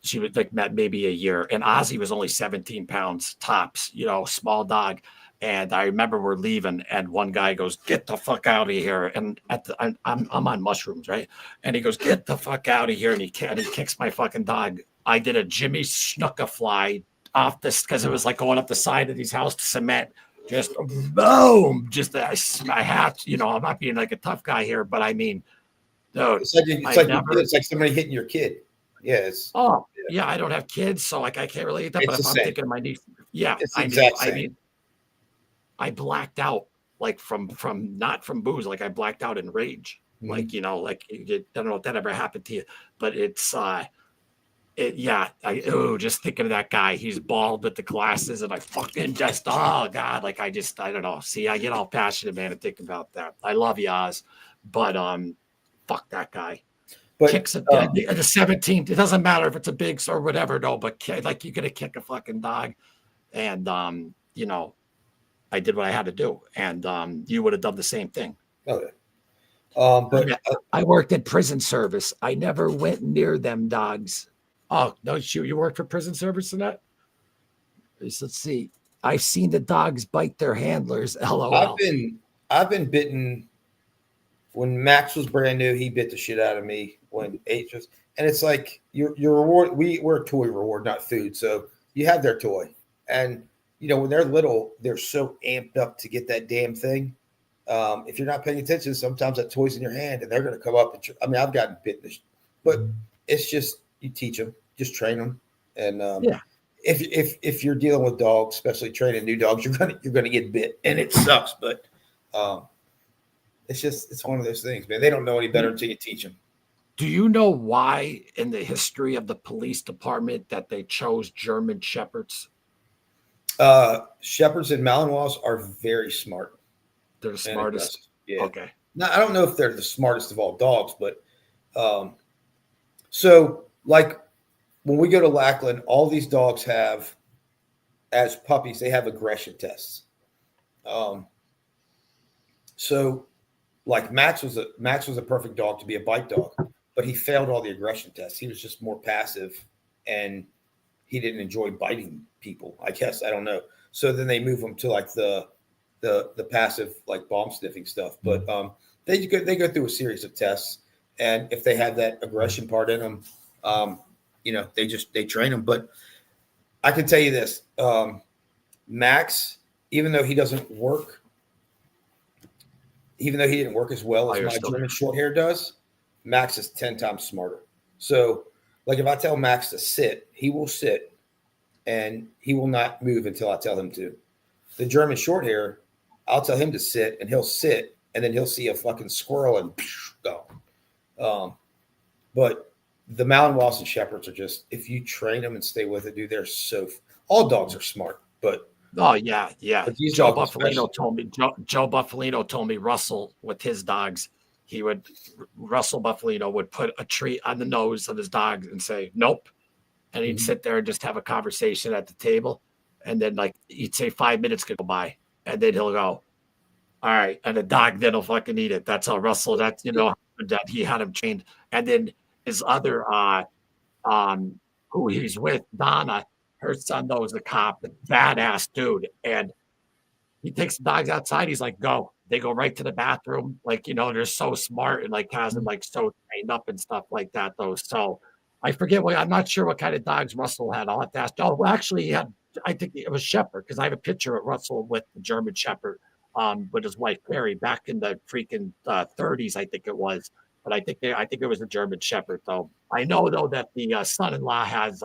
She was like maybe a year, and Ozzy was only 17 pounds tops, small dog. And I remember we're leaving, and one guy goes, "Get the fuck out of here!" And I'm on mushrooms, right? And he goes, "Get the fuck out of here!" And he kicks my fucking dog. I did a Jimmy Snuka-fly off this because it was like going up the side of these house to cement. Just boom! Just I have to, I'm not being like a tough guy here, but I mean, dude, it's like somebody hitting your kid. Yes. Yeah, I don't have kids, so like I can't really eat that. But if I'm thinking of my niece, I blacked out like from not from booze, like I blacked out in rage. Mm-hmm. Like I don't know if that ever happened to you, but it's just thinking of that guy. He's bald with the glasses, and I fucking just oh god, like I don't know. See, I get all passionate, man, and think about that. I love you, Oz, but fuck that guy. But kicks the 17th. It doesn't matter if it's a big or whatever, no. But like you're gonna kick a fucking dog, and I did what I had to do, and you would have done the same thing. Okay. But I worked at prison service. I never went near them dogs. Oh no, you worked for prison service in that? Let's see. I've seen the dogs bite their handlers. LOL. I've been bitten. When Max was brand new, he bit the shit out of me. When H was, and it's like your reward. We're a toy reward, not food. So you have their toy, and when they're little, they're so amped up to get that damn thing. If you're not paying attention, sometimes that toy's in your hand, and they're going to come up. I've gotten bitten, but it's just you teach them, just train them, and if you're dealing with dogs, especially training new dogs, you're gonna get bit, and it sucks, but it's one of those things, man. They don't know any better until you teach them. Do you know why in the history of the police department that they chose German Shepherds? Shepherds and Malinois are very smart. They're the smartest. Yeah. Okay. Now, I don't know if they're the smartest of all dogs, but so like when we go to Lackland, all these dogs have, as puppies, they have aggression tests. So like Max was a perfect dog to be a bite dog, but he failed all the aggression tests. He was just more passive, and he didn't enjoy biting people, I guess. I don't know. So then they move him to like the passive, like bomb sniffing stuff. But they go through a series of tests, and if they have that aggression part in them, they train them. But I can tell you this, Max, even though he doesn't work, even though he didn't work as well as my German short hair does, Max is 10 times smarter. So, like, if I tell Max to sit, he will sit, and he will not move until I tell him to. The German short hair, I'll tell him to sit, and he'll sit, and then he'll see a fucking squirrel and go. But the Malinois and Shepherds are just, if you train them and stay with it, dude, they're so. All dogs are smart, but. Oh yeah. Joe Buffalino told me Russell with his dogs, Russell Buffalino would put a treat on the nose of his dog and say nope, and he'd sit there and just have a conversation at the table, and then like he'd say 5 minutes could go by, and then he'll go, all right, and the dog then will fucking eat it. That's how Russell. That that he had him trained, and then his other who he's with, Donna. Her son, though, is a cop, a badass dude. And he takes the dogs outside. He's like, go. They go right to the bathroom. Like, they're so smart and like has them like so trained up and stuff like that, though. So I forget I'm not sure what kind of dogs Russell had. I'll have to ask. Oh, well, actually, he had, I think it was Shepherd, because I have a picture of Russell with the German Shepherd with his wife, Perry, back in the freaking 30s, I think it was. But I think it was a German Shepherd, though. I know, though, that the son-in-law has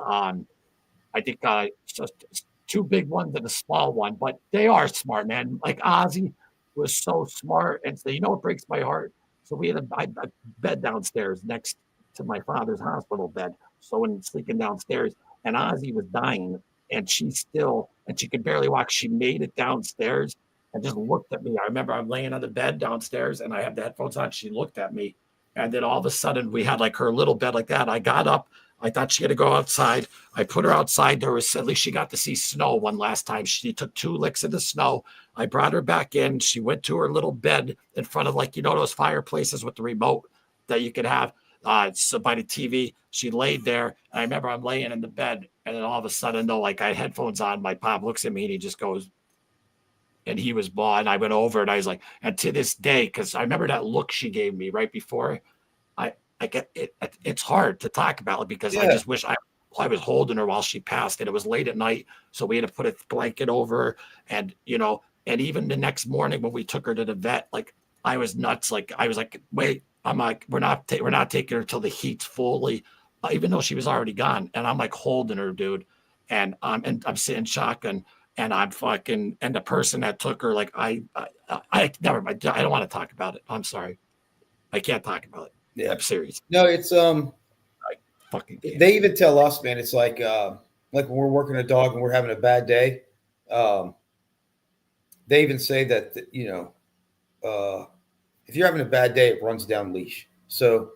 I think just 2 big ones and a small one, but they are smart, man. Like Ozzy was so smart. And so, what breaks my heart? So we had a bed downstairs next to my father's hospital bed. So when sleeping downstairs, and Ozzy was dying, and she could barely walk. She made it downstairs and just looked at me. I remember I'm laying on the bed downstairs and I have the headphones on. She looked at me, and then all of a sudden we had like her little bed like that. I got up. I thought she had to go outside. I put her outside. There was, at least she got to see snow one last time. She took 2 licks of the snow. I brought her back in. She went to her little bed in front of, like, those fireplaces with the remote that you could have. So by the TV, she laid there. And I remember I'm laying in the bed, and then all of a sudden, though, like I had headphones on. My pop looks at me and he just goes, and he was bald. And I went over and I was like, and to this day, because I remember that look she gave me right before I get it. It's hard to talk about because I just wish I was holding her while she passed, and it was late at night, so we had to put a blanket over her, and and even the next morning when we took her to the vet, like I was nuts. Like I was like, wait, I'm like, we're not taking her till the heat's fully, even though she was already gone, and I'm like holding her, dude, and I'm sitting shotgun, and I'm fucking, and the person that took her, like I never mind. I don't want to talk about it. I'm sorry, I can't talk about it. Yeah, I'm serious. No, it's I fucking can't. They even tell us, man, it's like when we're working a dog and we're having a bad day. They even say that if you're having a bad day, it runs down leash. So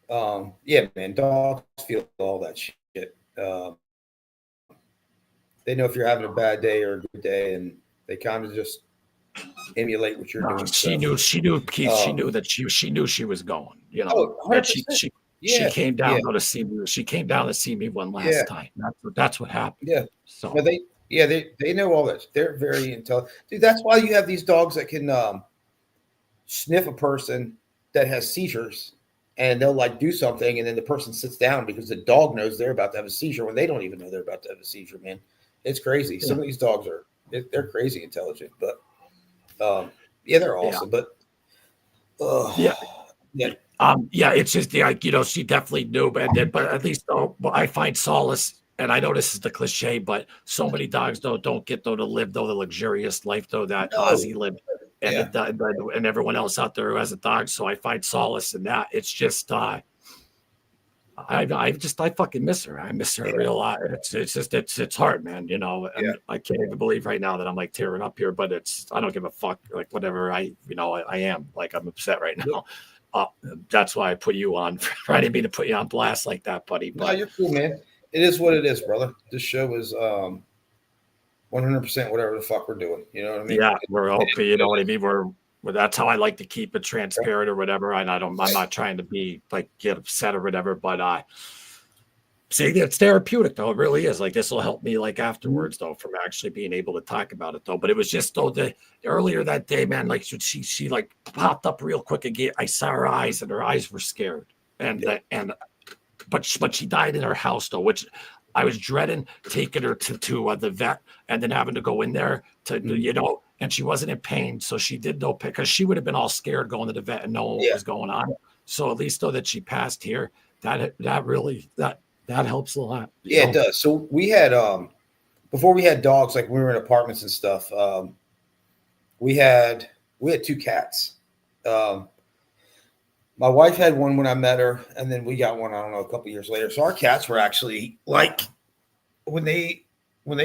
yeah, man, dogs feel all that shit. They know if you're having a bad day or a good day, and they kind of just emulate what you're doing. She knew, Keith. She knew that she knew she was going. That she came down to see me. She came down to see me one last time. That's what happened. Yeah. So they know all this. They're very intelligent, dude. That's why you have these dogs that can sniff a person that has seizures, and they'll like do something, and then the person sits down because the dog knows they're about to have a seizure when they don't even know they're about to have a seizure. Man, it's crazy. Some of these dogs they're crazy intelligent, but. They're awesome, but it's just she definitely knew, but at least I find solace, and I know this is the cliche, but so many dogs don't get to live the luxurious life that Ozzy lived, and everyone else out there who has a dog. So I find solace in that. It's just I fucking miss her. I miss her a real lot. It's hard, man. And I can't even believe right now that I'm like tearing up here, but I don't give a fuck. Like whatever I am, like I'm upset right now. That's why I put you on. I didn't mean to put you on blast like that, buddy. But no, you're cool, man. It is what it is, brother. This show is 100% whatever the fuck we're doing. You know what I mean? Yeah, we're open. You know what I mean? That's how I like to keep it transparent or whatever. And I'm not trying to be like get upset or whatever, but see, it's therapeutic though. It really is. Like this will help me like afterwards though, from actually being able to talk about it though. But it was just though earlier that day, man, like she like popped up real quick again. I saw her eyes and her eyes were scared. But she died in her house though, which I was dreading taking her to the vet and then having to go in there to and she wasn't in pain. So she did no pick because she would have been all scared going to the vet and knowing what Yeah. was going on. So at least though that she passed here, that really that helps a lot. Yeah, it does. So we had before we had dogs, like we were in apartments and stuff. We had 2 cats. My wife had one when I met her, and then we got one, I don't know, a couple years later. So our cats were actually like when they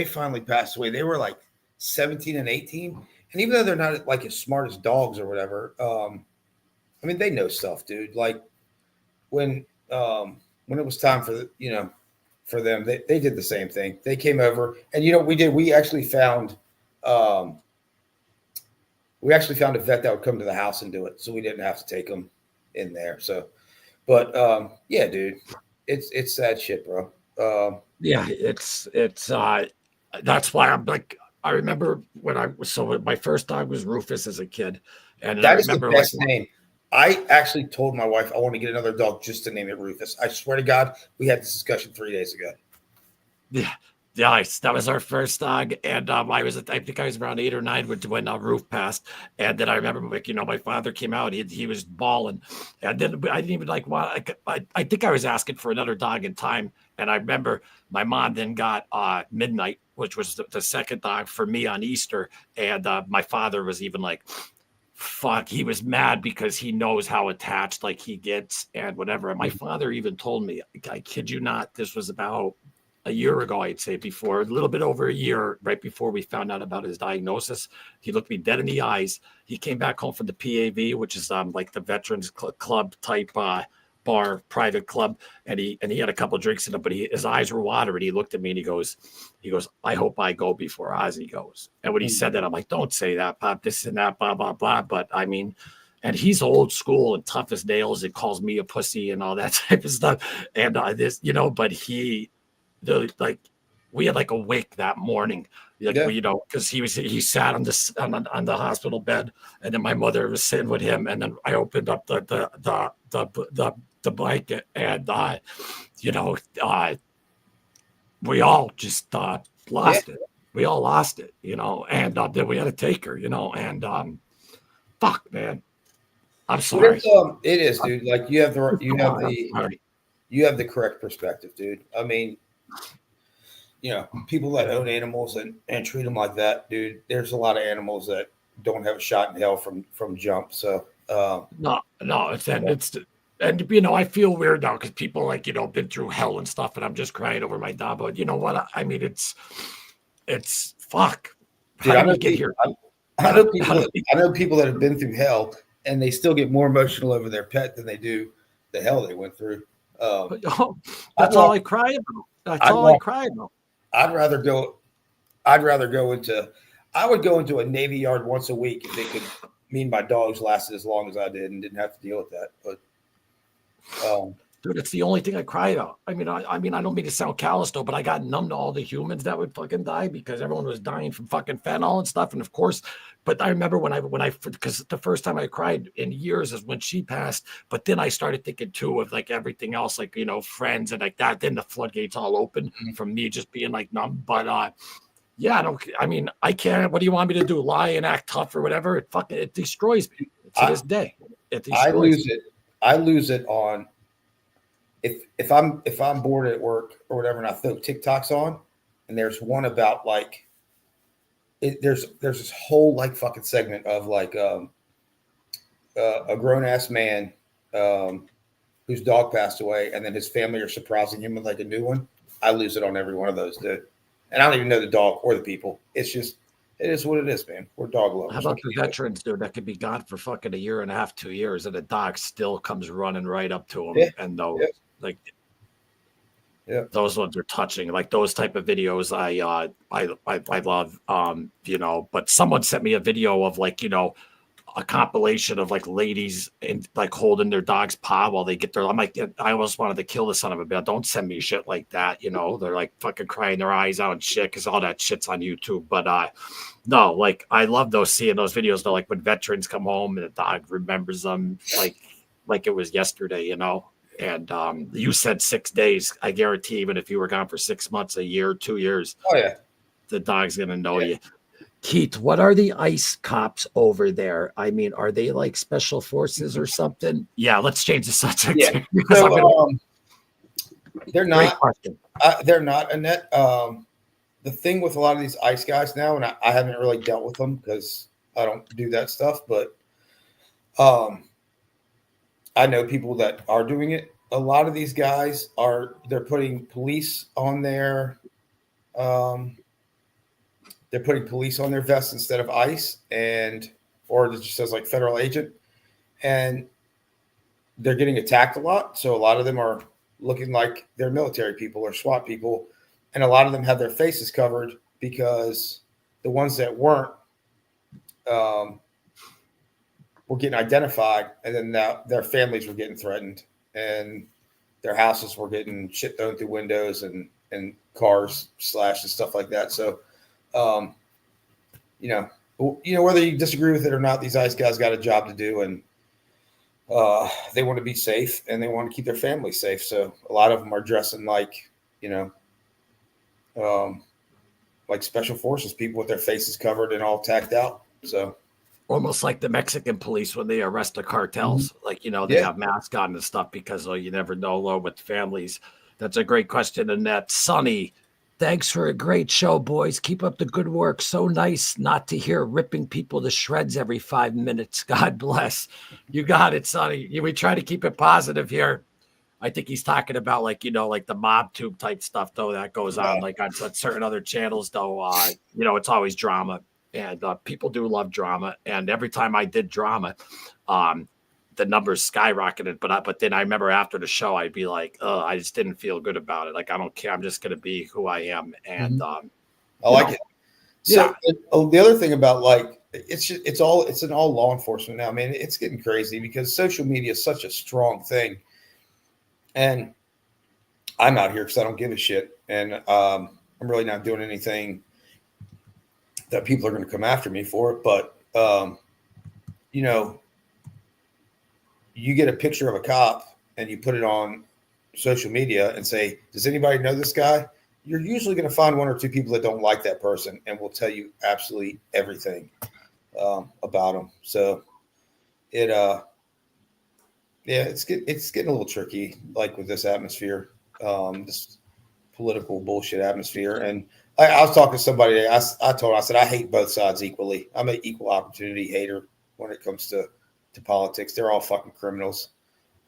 finally passed away, they were like 17 and 18. And even though they're not like as smart as dogs or whatever, I mean, they know stuff, dude. Like when it was time for for them, they did the same thing. They came over, and we actually found a vet that would come to the house and do it, so we didn't have to take them in there. So, but yeah, dude, it's sad shit, bro. Yeah, it's that's why I'm like, I remember when my first dog was Rufus as a kid, and that I is remember the best name. I actually told my wife I want to get another dog just to name it Rufus. I swear to God, we had this discussion 3 days ago. Yeah, that was our first dog, and I think I was around 8 or 9 when Roof passed, and then I remember my father came out, he was bawling, and then I didn't even I think I was asking for another dog in time, and I remember my mom then got Midnight, which was the second dog for me on Easter, and my father was even like, fuck, he was mad because he knows how attached like he gets and whatever. And my father even told me, I kid you not, this was about a year ago, I'd say, a little bit over a year, right before we found out about his diagnosis. He looked me dead in the eyes. He came back home from the PAV, which is like the Veterans Club type bar, private club, and he had a couple of drinks in it, but his eyes were watering. He looked at me and he goes, I hope I go before Ozzy goes. And when he said that, I'm like, don't say that, Pop, this and that, blah, blah, blah. But I mean, and he's old school and tough as nails and calls me a pussy and all that type of stuff. And but we had like a wake that morning, because he sat on the hospital bed, and then my mother was sitting with him, and then I opened up the blanket, and we all just lost it. We all lost it, and then we had to take her, and fuck, man, I'm sorry. It is, dude. Like you have the correct perspective, dude. I mean, people that own animals and treat them like that, dude. There's a lot of animals that don't have a shot in hell from jump. So no, and I feel weird now because people been through hell and stuff, and I'm just crying over my dog. But you know what? I mean, it's fuck. Dude, How did we get here? I know people that have been through hell, and they still get more emotional over their pet than they do the hell they went through. That's all I cry about. That's all I cry about. I would go into a Navy Yard once a week if it could mean my dogs lasted as long as I did and didn't have to deal with that. But dude, it's the only thing I cry about. I mean, I don't mean to sound callous though, but I got numb to all the humans that would fucking die because everyone was dying from fucking fentanyl and stuff. And of course, but I remember because the first time I cried in years is when she passed. But then I started thinking too of like everything else, like, friends and like that. Then the floodgates all open from me just being like numb. But yeah, I can't. What do you want me to do? Lie and act tough or whatever? It destroys me to this day. It destroys me. I lose it on if I'm bored at work or whatever, and I throw TikToks on, and there's one about like there's this whole like fucking segment of like a grown ass man whose dog passed away, and then his family are surprising him with like a new one. I lose it on every one of those, dude. And I don't even know the dog or the people. It is what it is, man. We're dog lovers. How about the veterans, dude, that could be gone for fucking 1.5 years, 2 years, and the dog still comes running right up to him. Yeah. And those, those ones are touching. Like those type of videos, I love. But someone sent me a video of a compilation of like ladies and like holding their dog's paw while they get their. I'm like, I almost wanted to kill the son of a bitch. Don't send me shit like that. They're like fucking crying their eyes out and shit because all that shit's on YouTube. But no, like I love seeing those videos. Though, like when veterans come home and the dog remembers them like it was yesterday. And you said 6 days. I guarantee, even if you were gone for 6 months, a year, 2 years, oh yeah, the dog's gonna know you. Keith, what are the ICE cops over there? I mean, are they like special forces or something? Yeah, let's change the subject. Yeah. Because I'm So they're great not. question. They're not, Annette. The thing with a lot of these ICE guys now, and I haven't really dealt with them because I don't do that stuff, but I know people that are doing it. A lot of these guys they're putting police on their vests instead of ICE, or it just says like federal agent, and they're getting attacked a lot. So a lot of them are looking like they're military people or SWAT people, and a lot of them have their faces covered because the ones that weren't were getting identified, and then now their families were getting threatened, and their houses were getting shit thrown through windows and cars slashed and stuff like that. So, whether you disagree with it or not, these ICE guys got a job to do, and they want to be safe and they want to keep their family safe. So a lot of them are dressing like, like special forces people with their faces covered and all tacked out. So almost like the Mexican police when they arrest the cartels, like, they have masks on and stuff because you never know with families. That's a great question. Annette. Sonny, thanks for a great show, boys. Keep up the good work. So nice not to hear ripping people to shreds every 5 minutes. God bless. You got it, Sonny. We try to keep it positive here. I think he's talking about like the mob tube type stuff though that goes on like on certain other channels though. It's always drama, and people do love drama. And every time I did drama, the numbers skyrocketed. But then I remember after the show, I'd be like, oh, I just didn't feel good about it. Like I don't care. I'm just gonna be who I am. And I like it. So the other thing about like it's in all law enforcement now. I mean, it's getting crazy because social media is such a strong thing. And I'm out here because I don't give a shit. And I'm really not doing anything that people are going to come after me for. But, you get a picture of a cop and you put it on social media and say, does anybody know this guy? You're usually going to find one or two people that don't like that person and will tell you absolutely everything about them. So it's getting a little tricky, like with this atmosphere, this political bullshit atmosphere. And I was talking to somebody today. I said, I hate both sides equally. I'm an equal opportunity hater when it comes to politics. They're all fucking criminals.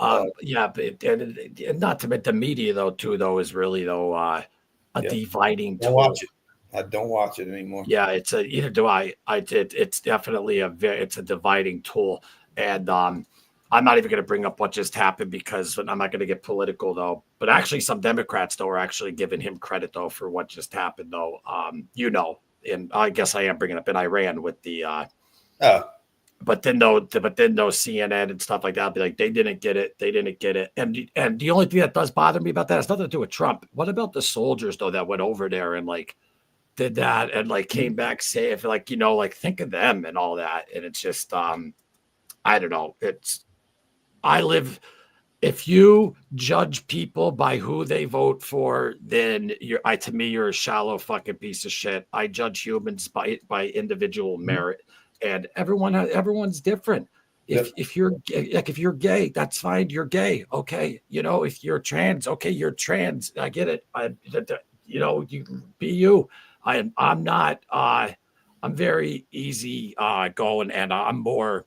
But and not to mention the media though is really a dividing tool. Watch it. I don't watch it anymore. Yeah, either do I. It's definitely it's a dividing tool. And I'm not even going to bring up what just happened because I'm not going to get political though. But actually, some Democrats though are actually giving him credit though for what just happened though. And I guess I am bringing up in Iran with the. But then CNN and stuff like that, I'll be like, they didn't get it. They didn't get it. And the only thing that does bother me about that has nothing to do with Trump. What about the soldiers though that went over there and like did that and like came back safe? Like think of them and all that. And it's just I don't know. If you judge people by who they vote for, then you're a shallow fucking piece of shit. I judge humans by individual merit, and everyone's different. If you're gay, that's fine. You're gay. Okay. If you're trans, okay, you're trans. I get it. You be you. I'm not, I'm very easy going, and I'm more,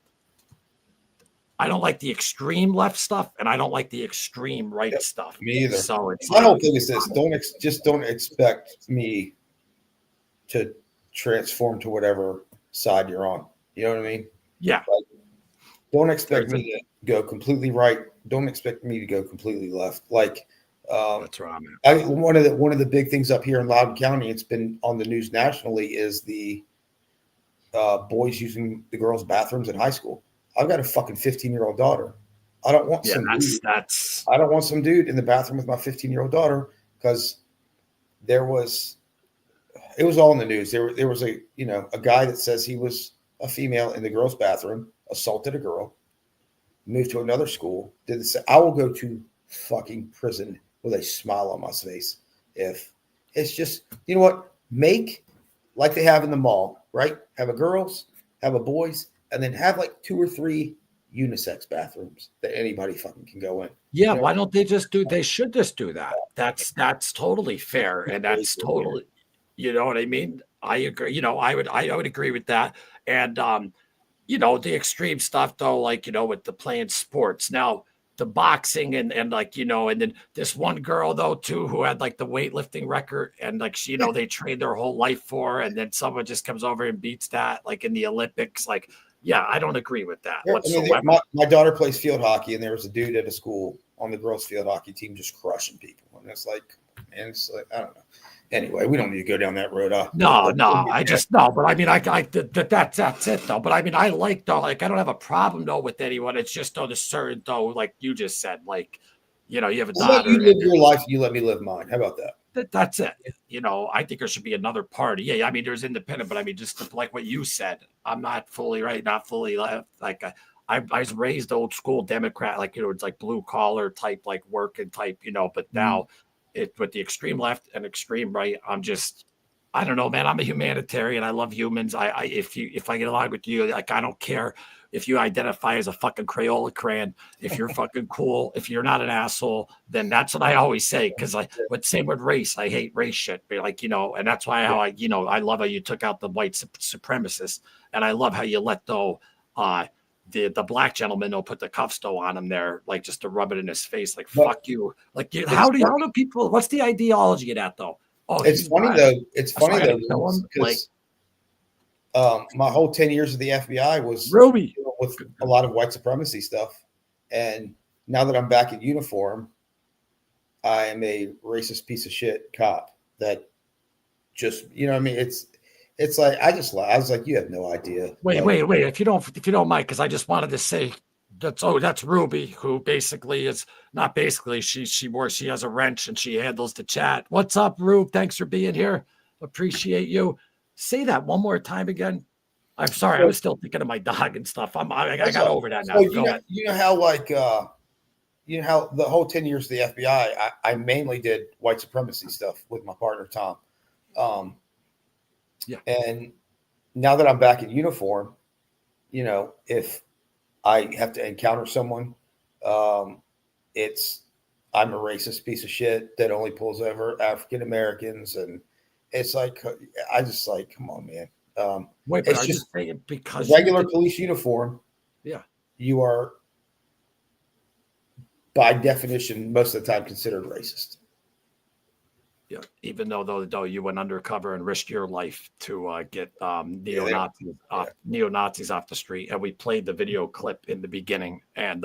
I don't like the extreme left stuff, and I don't like the extreme right stuff. Me either. So my whole thing is this: don't expect me to transform to whatever side you're on. You know what I mean? Yeah. Like, don't expect me to go completely right. Don't expect me to go completely left. Like that's right. One of the big things up here in Loudoun County, it's been on the news nationally, is the boys using the girls' bathrooms in high school. I've got a fucking 15-year-old daughter. I don't want I don't want some dude in the bathroom with my 15-year-old daughter because it was all in the news. There was a guy that says he was a female in the girls' bathroom, assaulted a girl, moved to another school, did this. I will go to fucking prison with a smile on my face if it's just, make like they have in the mall, right? Have a girls, have a boys, and then have like 2 or 3 unisex bathrooms that anybody fucking can go in. Yeah, You know? why don't they just do? They should just do that. That's totally fair, and that's totally, you know what I mean. I agree. You know, I would agree with that. And you know, the extreme stuff though, like, you know, with the playing sports now, the boxing and like, you know, and then this one girl though too who had like the weightlifting record, and like she, you know, they trained their whole life for, and then someone just comes over and beats that, like in the Olympics. Like, yeah, I don't agree with that whatsoever. I mean, my daughter plays field hockey, and there was a dude at a school on the girls' field hockey team just crushing people, and it's like, man, it's like, I don't know. Anyway, we don't need to go down that road. No, I just no, but I mean, that's it though. But I mean, I like though, like I don't have a problem though with anyone. It's just though the certain though, like you just said, like, you know, you have a daughter. You live your life, you let me live mine. How about that? That's it. You know, I think there should be another party. Yeah, I mean, there's independent, but I mean, just like what you said, I'm not fully right, not fully left. Like I was raised old school Democrat, like, you know, it's like blue collar type, like working type, you know, but now it with the extreme left and extreme right, I don't know, man. I'm a humanitarian. I love humans. If I get along with you, like, I don't care if you identify as a fucking Crayola crayon, if you're fucking cool, if you're not an asshole, then that's what I always say. Cause same with race. I hate race shit. But like, you know, and that's why I love how you took out the white supremacists, and I love how you let though, the black gentleman will put the cuffs though on him there, like just to rub it in his face, like fuck you. Like, how do people? What's the ideology of that though? Oh, it's funny though. It's funny though, because my whole 10 years of the FBI was Ruby with a lot of white supremacy stuff, and now that I'm back in uniform, I am a racist piece of shit cop. That just, you know what I mean? It's like I was like, you have no idea. Wait. If you don't mind, because I just wanted to say that's Ruby, who basically is not basically she has a wrench and she handles the chat. What's up, Rube? Thanks for being here. Appreciate you. Say that one more time again. I'm sorry, I was still thinking of my dog and stuff. I got over that now. So you know how like you know how the whole 10 years of the FBI, I mainly did white supremacy stuff with my partner Tom. Yeah. And now that I'm back in uniform, you know, if I have to encounter someone, I'm a racist piece of shit that only pulls over African Americans, and it's like I just like, come on, man. Wait, but it's just saying because regular police uniform. Yeah, you are by definition most of the time considered racist. Yeah, even though you went undercover and risked your life to get neo-Nazis off the street, and we played the video clip in the beginning, and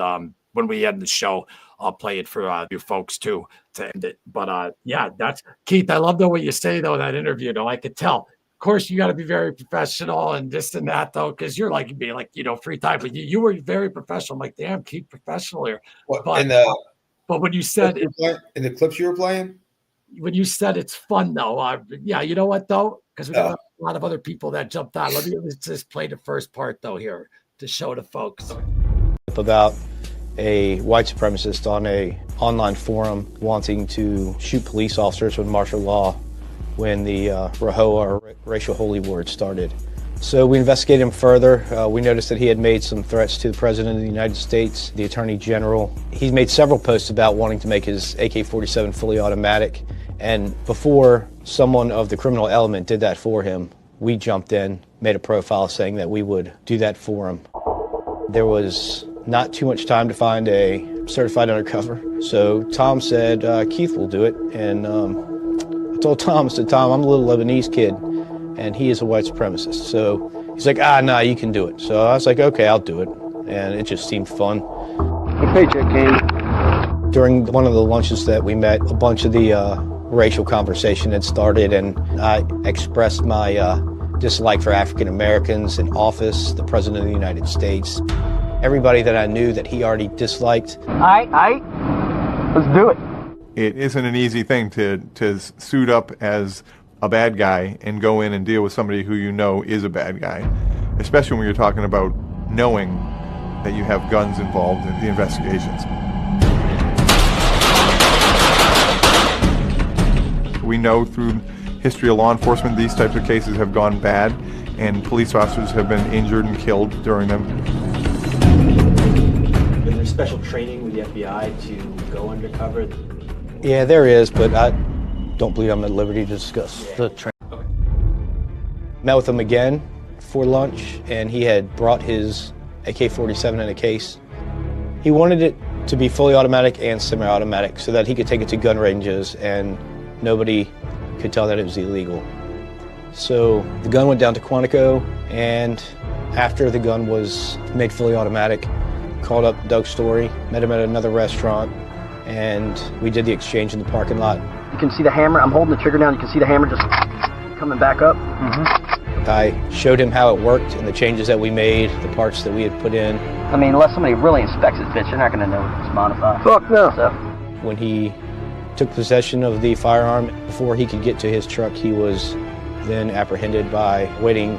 when we end the show, I'll play it for you folks too to end it. But yeah, that's Keith. I love what you say though in that interview. Though I could tell. Of course, you got to be very professional and this and that though, because you're like being like, you know, free time, but you were very professional. I'm like, damn, Keith, professional here. But when you said in the clips you were playing. When you said it's fun though, yeah, you know what though, because we got a lot of other people that jumped on. Let's just play the first part though here to show the folks about a white supremacist on a online forum wanting to shoot police officers with martial law when the RAHOA, or racial holy word, started. So we investigated him further. We noticed that he had made some threats to the President of the United States, the Attorney General. He's made several posts about wanting to make his AK-47 fully automatic. And before someone of the criminal element did that for him, we jumped in, made a profile saying that we would do that for him. There was not too much time to find a certified undercover. So Tom said, Keith will do it. And I told Tom, I said, Tom, I'm a little Lebanese kid, and he is a white supremacist. So he's like, nah, you can do it. So I was like, okay, I'll do it. And it just seemed fun. The paycheck came. During one of the lunches that we met, a bunch of the racial conversation had started, and I expressed my dislike for African Americans in office, the President of the United States, everybody that I knew that he already disliked. All right, let's do it. It isn't an easy thing to suit up as a bad guy and go in and deal with somebody who you know is a bad guy, especially when you're talking about knowing that you have guns involved in the investigations. We know through history of law enforcement, these types of cases have gone bad, and police officers have been injured and killed during them. Is there special training with the FBI to go undercover? Yeah, there is, but I don't believe I'm at liberty to discuss the training. Okay. Met with him again for lunch, and he had brought his AK-47 in a case. He wanted it to be fully automatic and semi-automatic so that he could take it to gun ranges and nobody could tell that it was illegal. So the gun went down to Quantico, and after the gun was made fully automatic, called up Doug Story, met him at another restaurant, and we did the exchange in the parking lot. You can see the hammer. I'm holding the trigger down. You can see the hammer just coming back up. I showed him how it worked and the changes that we made, the parts that we had put in. I mean, unless somebody really inspects this bitch, they're not going to know it's modified. Fuck no. So, When he took possession of the firearm, before he could get to his truck, he was then apprehended by waiting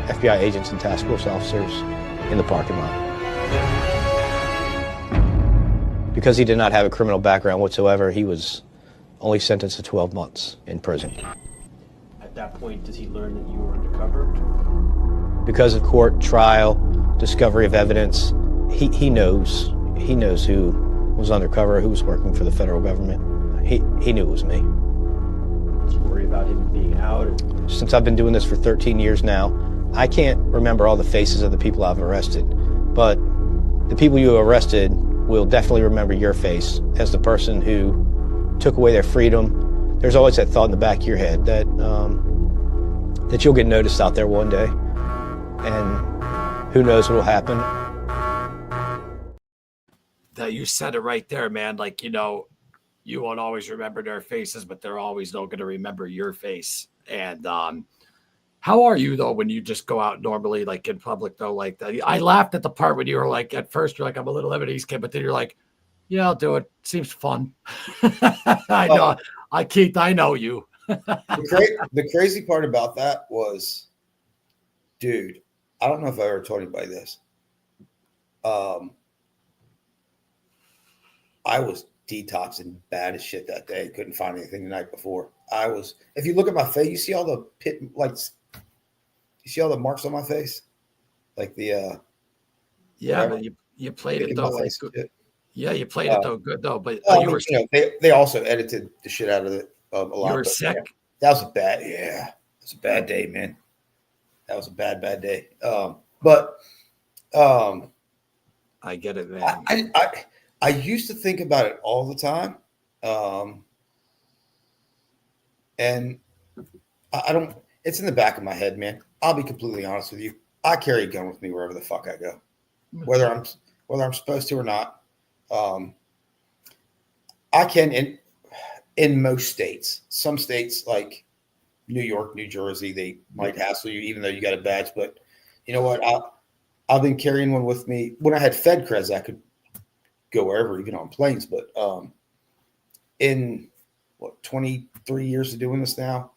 FBI agents and task force officers in the parking lot. Because he did not have a criminal background whatsoever, he was only sentenced to 12 months in prison. At that point, does he learn that you were undercover? Because of court, trial, discovery of evidence, he knows who was undercover, who was working for the federal government. He knew it was me. Did you worry about him being out? Since I've been doing this for 13 years now, I can't remember all the faces of the people I've arrested, but the people you arrested will definitely remember your face as the person who took away their freedom. There's always that thought in the back of your head that that you'll get noticed out there one day, and who knows what will happen. That you said it right there, man. Like, you know, you won't always remember their faces, but they're always not going to remember your face. And how are you though when you just go out normally, like in public though? Like that? I laughed at the part when you were like, at first you're like, I'm a little Lebanese kid, but then you're like, yeah, I'll do it. Seems fun. I know. Keith, I know you. The crazy part about that was, dude, I don't know if I ever told anybody this. I was detoxing bad as shit that day. Couldn't find anything the night before. If you look at my face, you see all the you see all the marks on my face? Like the, yeah, but you played it though. Like, yeah, you played it though. Good though. But you were, they also edited the shit out of it a lot. You were sick? Yeah, that was it was a bad day, man. That was a bad day. I get it, man. I used to think about it all the time. And I don't, it's in the back of my head, man. I'll be completely honest with you. I carry a gun with me wherever the fuck I go, whether I'm supposed to or not. I can in most states. Some states like New York, New Jersey, they might hassle you even though you got a badge. But you know what? I've been carrying one with me. When I had Fed creds, I could go wherever, even on planes. But in 23 years of doing this now,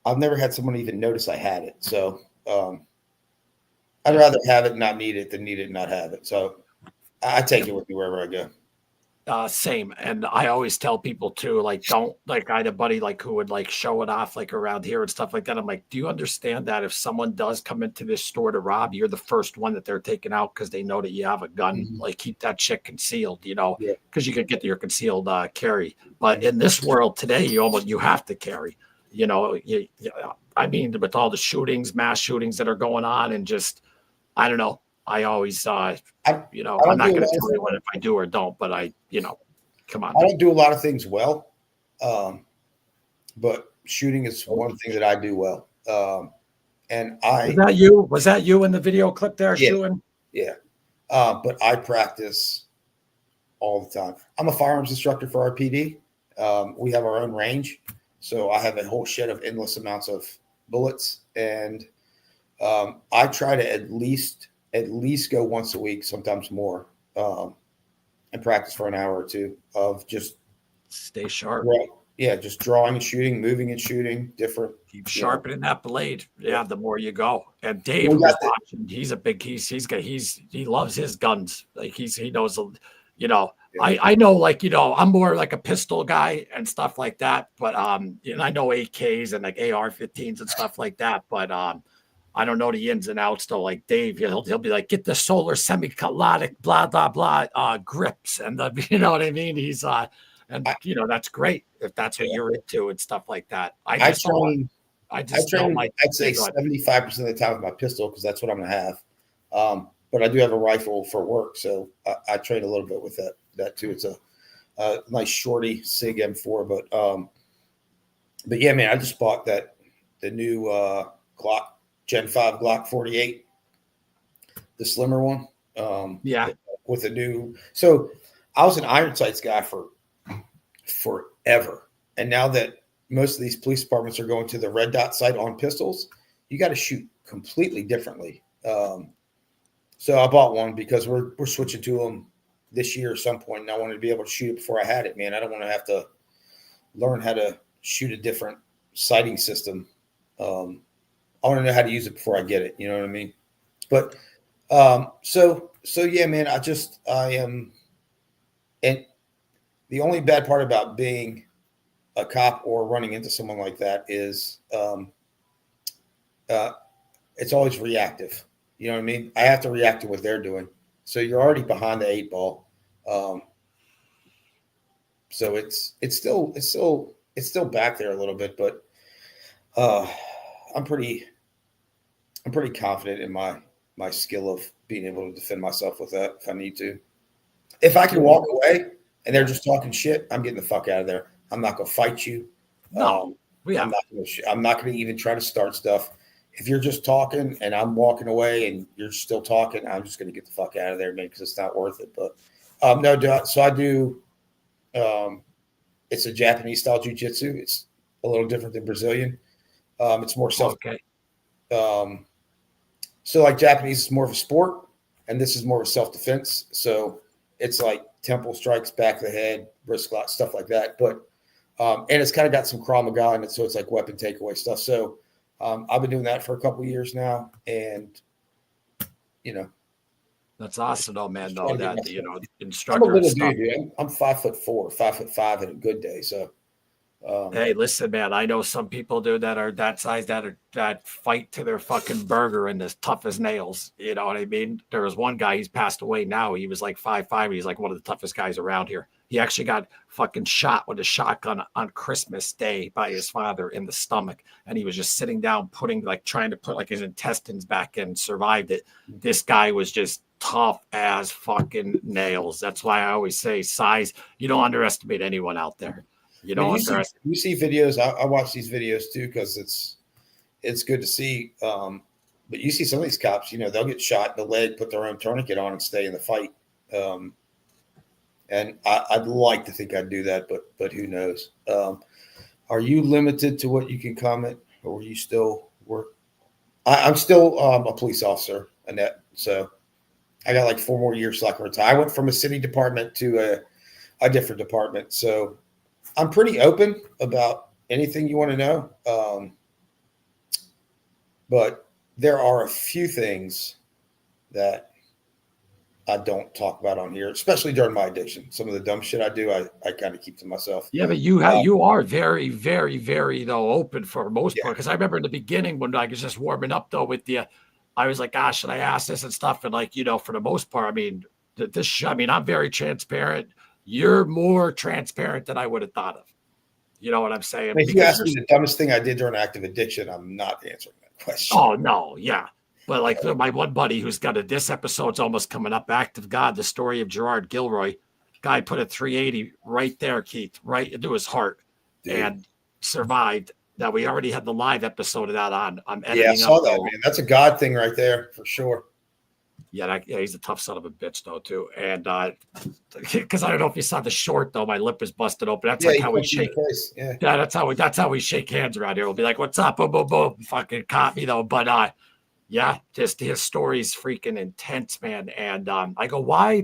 I've never had someone even notice I had it. So I'd rather have it and not need it than need it and not have it. So I take it with me wherever I go. Same. And I always tell people too, like, don't, like, I had a buddy like who would like show it off like around here and stuff like that. I'm like, do you understand that if someone does come into this store to rob, you're the first one that they're taking out because they know that you have a gun. Mm-hmm. Like, keep that shit concealed, because you could get your concealed carry. But in this world today, you have to carry. I mean, with all the shootings, mass shootings that are going on, and just, I don't know. I always, I'm not going to tell you what if I do or don't, but come on. I don't do a lot of things well, but shooting is one thing that I do well. And was that you in the video clip there shooting? Yeah. But I practice all the time. I'm a firearms instructor for our PD. We have our own range. So I have a whole shed of endless amounts of bullets. And I try to at least go once a week, sometimes more, and practice for an hour or two of just stay sharp. Right. Yeah, just drawing and shooting, moving and shooting, different. Keep sharpening that blade. Yeah, the more you go. And Dave was watching. He's a big he loves his guns. Like he knows You know, Yeah. I know, like, you know, I'm more like a pistol guy and stuff like that. But and I know AKs and like AR-15s and stuff like that. But I don't know the ins and outs though. Like Dave, he'll be like, get the solar semicolonic blah blah blah grips, and the, you know what I mean. He's and you know, that's great if that's what you're into and stuff like that. I just don't I'd say 75% of the time with my pistol because that's what I'm going to have. But I do have a rifle for work, so I train a little bit with that too. It's a nice shorty SIG M4, but yeah, man, I just bought the new Glock Gen 5 Glock 48, the slimmer one. With a new. So I was an iron sights guy for forever, and now that most of these police departments are going to the red dot sight on pistols, you got to shoot completely differently. So I bought one because we're switching to them this year at some point, and I wanted to be able to shoot it before I had it, man. I don't want to have to learn how to shoot a different sighting system. I want to know how to use it before I get it. You know what I mean? But so yeah, man, I am, and the only bad part about being a cop or running into someone like that is it's always reactive. You know what I mean? I have to react to what they're doing. So you're already behind the 8 ball. So it's still back there a little bit, but I'm pretty confident in my skill of being able to defend myself with that if I need to. If I can walk away and they're just talking shit, I'm getting the fuck out of there. I'm not going to fight you. No, I'm not going to even try to start stuff. If you're just talking and I'm walking away and you're still talking, I'm just going to get the fuck out of there, man, because it's not worth it. But so I do. It's a Japanese style jiu-jitsu. It's a little different than Brazilian. It's more self. Okay. So like Japanese is more of a sport, and this is more of a self-defense. So it's like temple strikes, back of the head, wrist lock, stuff like that. But and it's kind of got some Krav Maga in it, so it's like weapon takeaway stuff. So I've been doing that for a couple of years now, and you know, that's awesome, though, man. Though that I'm instructor. a little dude, dude. I'm 5'4", 5'5" in a good day. So hey, listen, man, I know some people do that are that size that fight to their fucking burger and as tough as nails. You know what I mean? There was one guy, he's passed away now. He was like 5'5". He's like one of the toughest guys around here. He actually got fucking shot with a shotgun on Christmas Day by his father in the stomach. And he was just sitting down, trying to put like his intestines back in, survived it. This guy was just tough as fucking nails. That's why I always say size. You don't underestimate anyone out there. You know, you see videos. I watch these videos too because it's good to see. But you see some of these cops, you know, they'll get shot in the leg, put their own tourniquet on, and stay in the fight. And I'd like to think I'd do that, but who knows? Are you limited to what you can comment, or you still work? I'm still a police officer, Annette. So I got like 4 more years so I can retire. I went from a city department to a different department, so I'm pretty open about anything you want to know. But there are a few things that I don't talk about on here, especially during my addiction. Some of the dumb shit I do, I kind of keep to myself. Yeah, but you are very, very, very though open for the most part. Because I remember in the beginning when I was just warming up though with the, I was like, gosh, should I ask this and stuff? And like, you know, for the most part, I mean, I'm very transparent. You're more transparent than I would have thought of. You know what I'm saying? If you ask me the dumbest thing I did during active addiction, I'm not answering that question. Oh no, yeah. But like my one buddy who's got this episode's almost coming up, Act of God, the story of Gerard Gilroy. Guy put a 380 right there, Keith, right into his heart, and survived. Now we already had the live episode of that on. I'm editing. Yeah, I saw that, man. That's a God thing right there for sure. Yeah, he's a tough son of a bitch though too, and because I don't know if you saw the short though, my lip is busted open. That's like how we shake. Yeah, that's how we shake hands around here. We'll be like, "What's up?" Boom, boom, boom. Fucking caught me though, but yeah, just his story's freaking intense, man. And I go, why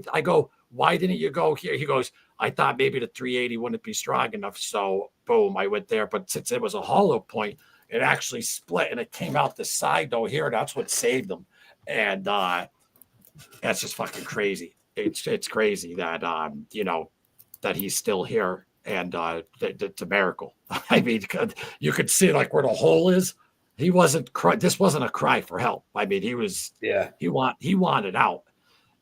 didn't you go here? He goes, I thought maybe the 380 wouldn't be strong enough, so boom, I went there. But since it was a hollow point, it actually split and it came out the side though here. That's what saved him, and that's just fucking crazy. it's crazy that that he's still here, and it's a miracle. I mean, you could see like where the hole is. He wasn't this wasn't a cry for help. I mean, he wanted out,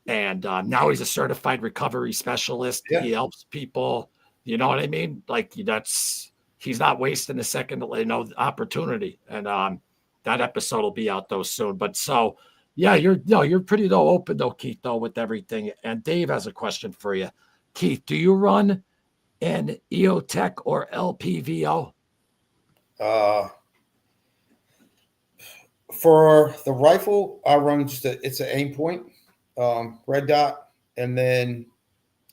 and now he's a certified recovery specialist. Yeah. He helps people. You know what I mean? Like he's not wasting a second, opportunity. And that episode will be out though soon. But so yeah, you're pretty open though, Keith, though, with everything. And Dave has a question for you. Keith, do you run an EOTech or LPVO? For the rifle, I run it's an aim point, red dot, and then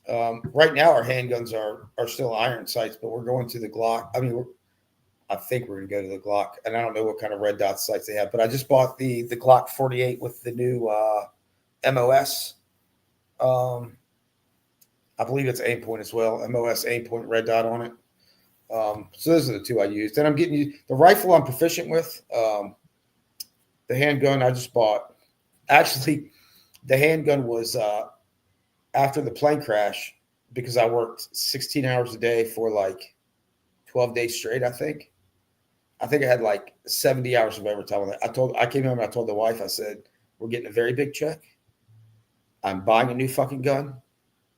right now our handguns are still iron sights, but we're going to the Glock. I mean, I think we're going to go to the Glock, and I don't know what kind of red dot sights they have, but I just bought the Glock 48 with the new MOS. I believe it's aim point as well. MOS aim point red dot on it. So those are the two I used. And I'm getting the rifle I'm proficient with. The handgun I just bought. Actually, the handgun was after the plane crash because I worked 16 hours a day for like 12 days straight, I think. I had like 70 hours of overtime on that. I came home and I told the wife, I said, we're getting a very big check. I'm buying a new fucking gun,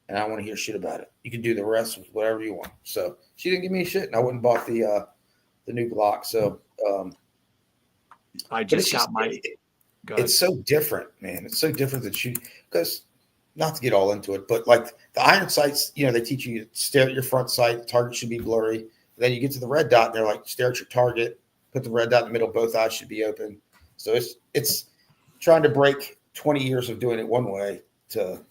and I want to hear shit about it. You can do the rest with whatever you want. So she didn't give me shit, and I went and bought the new Glock. So I just got it's so different, man. It's so different than shooting because not to get all into it, but like the iron sights, they teach you to stare at your front sight. The target should be blurry. Then you get to the red dot, and they're like, stare at your target, put the red dot in the middle, both eyes should be open. So it's trying to break 20 years of doing it one way to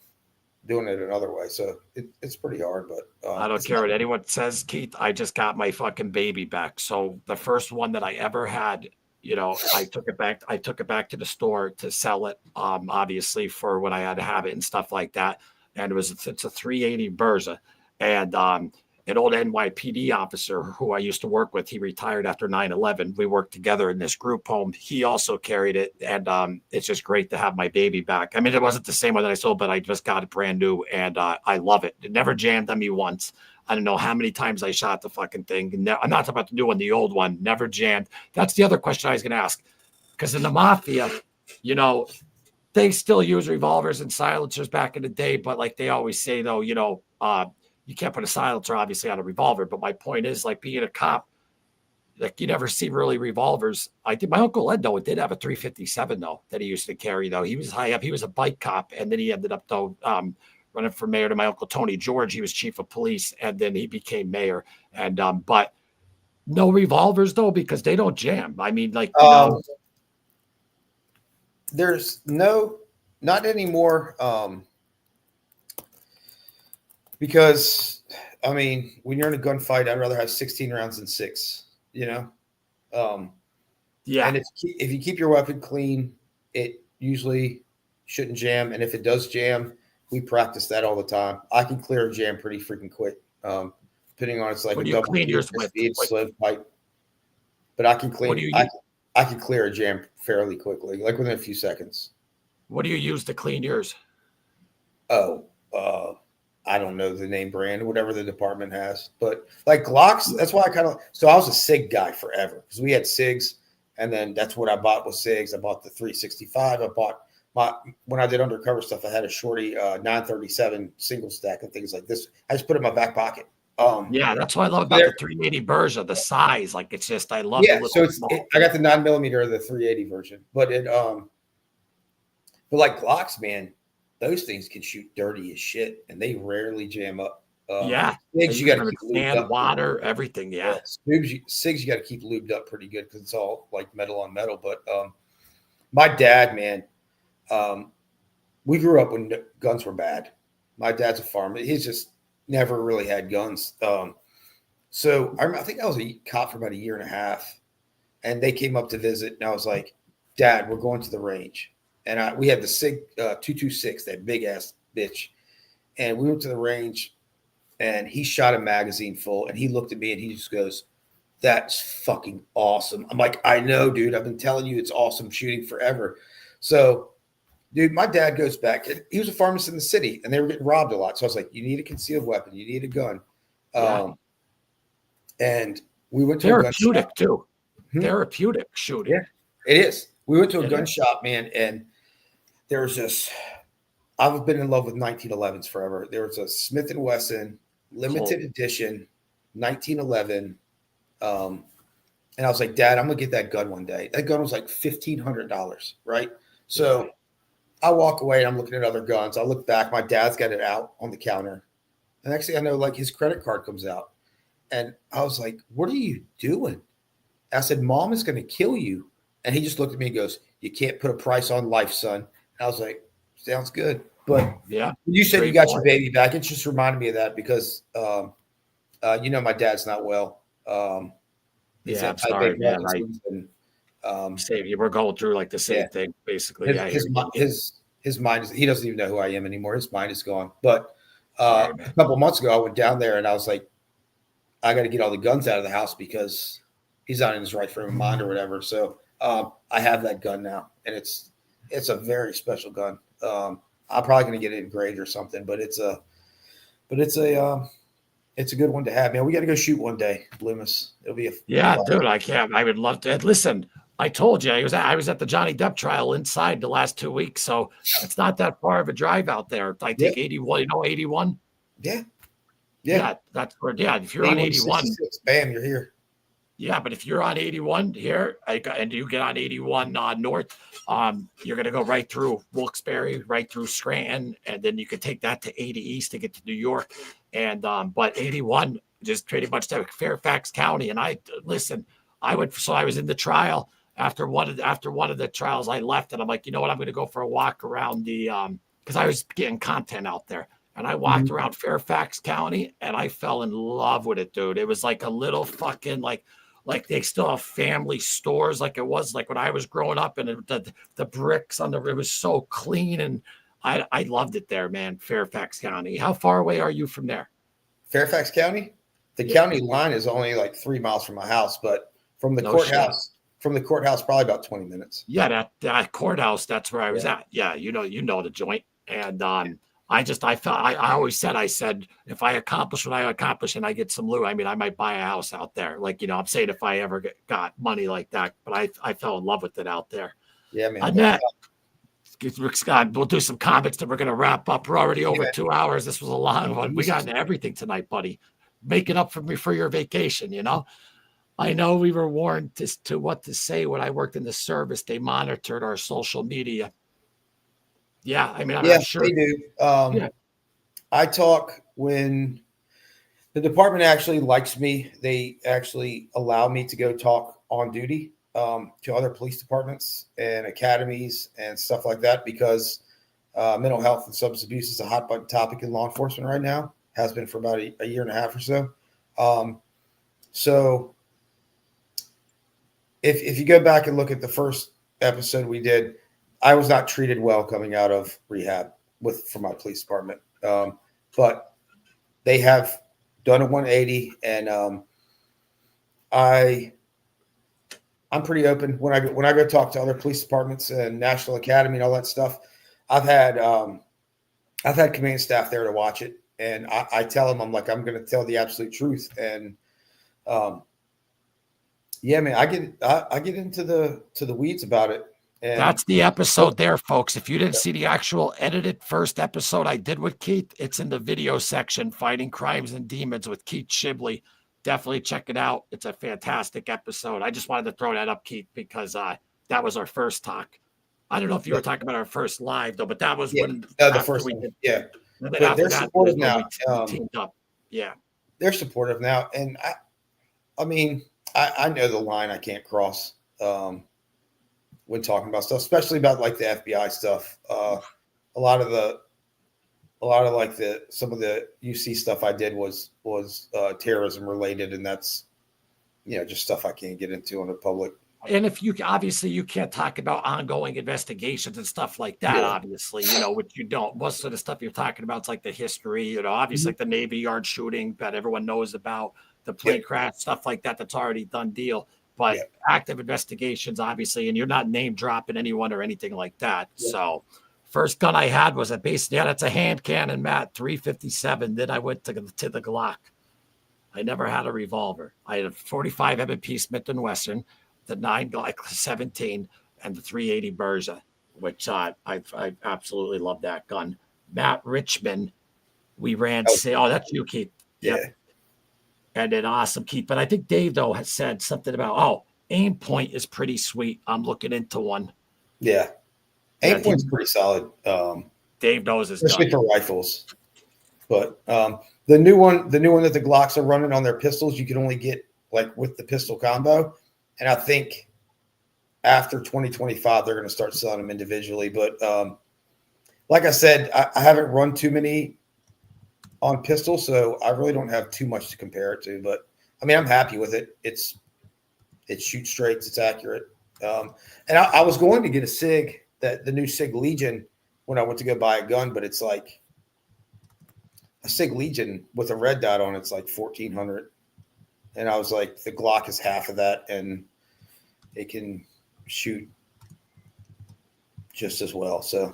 doing it another way. So it's pretty hard, but I don't care what anyone says, Keith. I just got my fucking baby back. So the first one that I ever had, I took it back. I took it back to the store to sell it, obviously for when I had to have it and stuff like that. And it's a 380 Berza, and an old NYPD officer who I used to work with, he retired after 9/11. We worked together in this group home. He also carried it, and it's just great to have my baby back. I mean, it wasn't the same one that I sold, but I just got it brand new, and I love it. It never jammed on me once. I don't know how many times I shot the fucking thing. I'm not about to do on the old one, never jammed. That's the other question I was going to ask, because in the Mafia, they still use revolvers and silencers back in the day, but like they always say, though, you can't put a silencer, obviously, on a revolver. But my point is, like, being a cop, like, you never see really revolvers. My Uncle Ed, though, did have a 357, though, that he used to carry, though. He was high up. He was a bike cop, and then he ended up, though, running for mayor to my Uncle Tony George. He was chief of police, and then he became mayor. And but no revolvers, though, because they don't jam. I mean, like, there's not anymore. Because, I mean, when you're in a gunfight, I'd rather have 16 rounds than 6, Yeah. And if you keep your weapon clean, it usually shouldn't jam. And if it does jam, we practice that all the time. I can clear a jam pretty freaking quick, depending on it's like a double speed, slow pipe. But I can clean. I can clear a jam fairly quickly, like within a few seconds. What do you use to clean yours? I don't know the name brand, whatever the department has, but like Glocks, that's why I was a SIG guy forever because we had SIGs, and then that's what I bought was SIGs. I bought the 365. I bought when I did undercover stuff, I had a Shorty 937 single stack and things like this. I just put it in my back pocket. That's what I love about the 380 version, the size. Like, it's just, I love it. So I got the 9mm of the 380 version, but like Glocks, man, those things can shoot dirty as shit, and they rarely jam up. SIGs, you got to keep lubed up. Water, everything. SIGs, you got to keep lubed up pretty good because it's all like metal on metal. But my dad, man, we grew up when guns were bad. My dad's a farmer. He's just never really had guns. So I think I was a cop for about a year and a half, and they came up to visit, and I was like, Dad, we're going to the range. And we had the SIG 226, that big ass bitch. And we went to the range, and he shot a magazine full, and he looked at me and he just goes, that's fucking awesome. I'm like, I know, dude. I've been telling you it's awesome shooting forever. So Dude, my dad goes back. He was a pharmacist in the city, and they were getting robbed a lot. So I was like, "You need a concealed weapon. You need a gun." And we went to a gun Therapeutic shop. too. Therapeutic shooting. Yeah, it is. We went to a gun shop, man, and there was this. I've been in love with 1911s forever. There was a Smith & Wesson limited edition 1911. And I was like, Dad, I'm going to get that gun one day. That gun was like $1,500, right? So I walk away and I'm looking at other guns. I look back. My dad's got it out on the counter. And next thing I know, like his credit card comes out. And I was like, what are you doing? I said, Mom is going to kill you. And he just looked at me and goes, you can't put a price on life, son. And I was like, sounds good. But you said you got your baby back. It just reminded me of that because, my dad's not well. I'm sorry, man. We're going through like the same thing, basically. His mind is, he doesn't even know who I am anymore. His mind is gone. But a couple of months ago, I went down there and I was like, I got to get all the guns out of the house because he's not in his right frame of mind or whatever. So I have that gun now, and it's a very special gun. I'm probably going to get it engraved or something, but it's a good one to have, man. We got to go shoot one day, Loomis. It'll be dude. I would love to. Listen, I told you I was at the Johnny Depp trial inside the last 2 weeks, so it's not that far of a drive out there. I take 81. 81. Yeah. That's where. Yeah, if you're on 81, bam, you're here. Yeah, but if you're on 81 here and you get on 81 north, you're going to go right through Wilkes-Barre, right through Scranton, and then you could take that to 80 East to get to New York. And but 81 just pretty much to Fairfax County. And I was in the trial after one of the trials. I left and I'm like, you know what? I'm going to go for a walk around the because I was getting content out there. And I walked around Fairfax County and I fell in love with it, dude. It was like a little fucking like they still have family stores like it was like when I was growing up, and the bricks on it was so clean, and I loved it there, man. Fairfax County. How far away are you from there? Fairfax County? The county line is only like 3 miles from my house, but from the courthouse, probably about 20 minutes. Yeah, that courthouse, that's where I was at. Yeah, you know the joint. And I always said, if I accomplish what I accomplish and I get some loot, I mean, I might buy a house out there. Like, I'm saying if I ever got money like that, but I fell in love with it out there. Yeah, man. Annette, Scott, we'll do some comments that we're going to wrap up. We're already over 2 hours. This was a long one. We got into everything tonight, buddy. Making up for your vacation, I know we were warned to what to say when I worked in the service. They monitored our social media. Yeah, I mean, I'm sure they do. I talk when the department actually likes me. They actually allow me to go talk on duty to other police departments and academies and stuff like that because mental health and substance abuse is a hot button topic in law enforcement right now. Has been for about a year and a half or so. So if you go back and look at the first episode we did, I was not treated well coming out of rehab for my police department. But they have done a 180, and I'm pretty open when I go talk to other police departments and National Academy and all that stuff. I've had command staff there to watch it, and I tell them I'm going to tell the absolute truth. And man, I get into the weeds about it. And that's the episode there, folks. If you didn't see the actual edited first episode I did with Keith, it's in the video section, Fighting Crimes and Demons with Keith Shibley. Definitely check it out. It's a fantastic episode. I just wanted to throw that up, Keith, because that was our first talk. I don't know if you were talking about our first live, though, but that was when the first we did. Yeah. But they're supportive now. Teamed up. Yeah. They're supportive now. And I mean, I know the line I can't cross. When talking about stuff, especially about like the FBI stuff, a lot of some of the UC stuff I did was terrorism related, and that's just stuff I can't get into on the public. And if you can't talk about ongoing investigations and stuff like that, obviously, which you don't. Most of the stuff you're talking about is like the history, obviously like the Navy Yard shooting that everyone knows about, the plane crash, stuff like that. That's already done deal. But active investigations, obviously, and you're not name dropping anyone or anything like that. So First gun I had was that's a hand cannon, Matt, 357. Then I went to the Glock. I never had a revolver. I had a 45 M&P Smith & Wesson, the 9 Glock 17, and the 380 Berza, which I absolutely love that gun. Matt Richmond, we ran. That's you, Keith. Yeah. Yep. And then awesome, Keith. But I think Dave though has said something about aim point is pretty sweet. I'm looking into one. Yeah. Aim point's pretty solid. Dave knows his especially gun. for rifles. But the new one that the Glocks are running on their pistols, you can only get like with the pistol combo. And I think after 2025, they're going to start selling them individually. But like I said, I haven't run too many on pistol, so I really don't have too much to compare it to. But I mean, I'm happy with it. It shoots straights. It's accurate. And I was going to get a SIG, the new SIG Legion, when I went to go buy a gun, but it's like a SIG Legion with a red dot on it's like $1,400, and I was like, the Glock is half of that, and it can shoot just as well. So,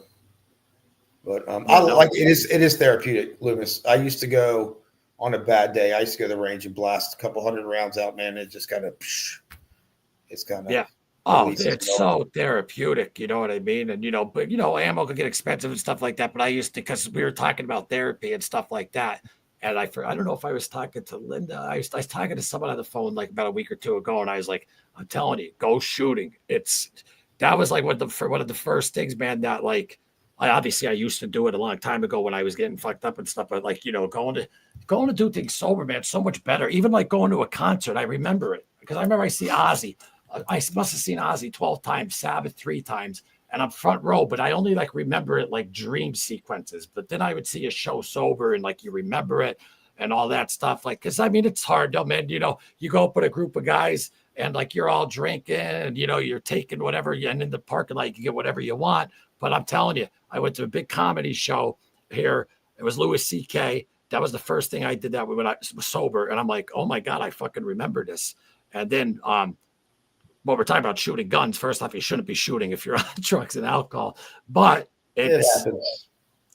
but I like it is therapeutic, Loomis. I used to go on a bad day. I used to go to the range and blast a couple hundred rounds out, man. It just kind of, it's kind of yeah. Oh, it's so therapeutic, you know what I mean? And, but, ammo could get expensive and stuff like that. But I used to, because we were talking about therapy and stuff like that. And I don't know if I was talking to Linda. I was talking to someone on the phone like about a week or two ago. And I was like, I'm telling you, go shooting. That was like one of the first things, man, that like, I used to do it a long time ago when I was getting fucked up and stuff. But like, going to do things sober, man, so much better. Even like going to a concert. I remember it because I remember I see Ozzy. I must have seen Ozzy 12 times, Sabbath 3 times, and I'm front row, but I only like remember it like dream sequences. But then I would see a show sober and like you remember it and all that stuff. Like, cause I mean, it's hard though, man. You go up with a group of guys and like you're all drinking and you're taking whatever and in the parking lot, you can get whatever you want. But I'm telling you, I went to a big comedy show here. It was Louis C.K. That was the first thing I did that when I was sober. And I'm like, oh my God, I fucking remember this. And then, well, we're talking about shooting guns. First off, you shouldn't be shooting if you're on drugs and alcohol. But it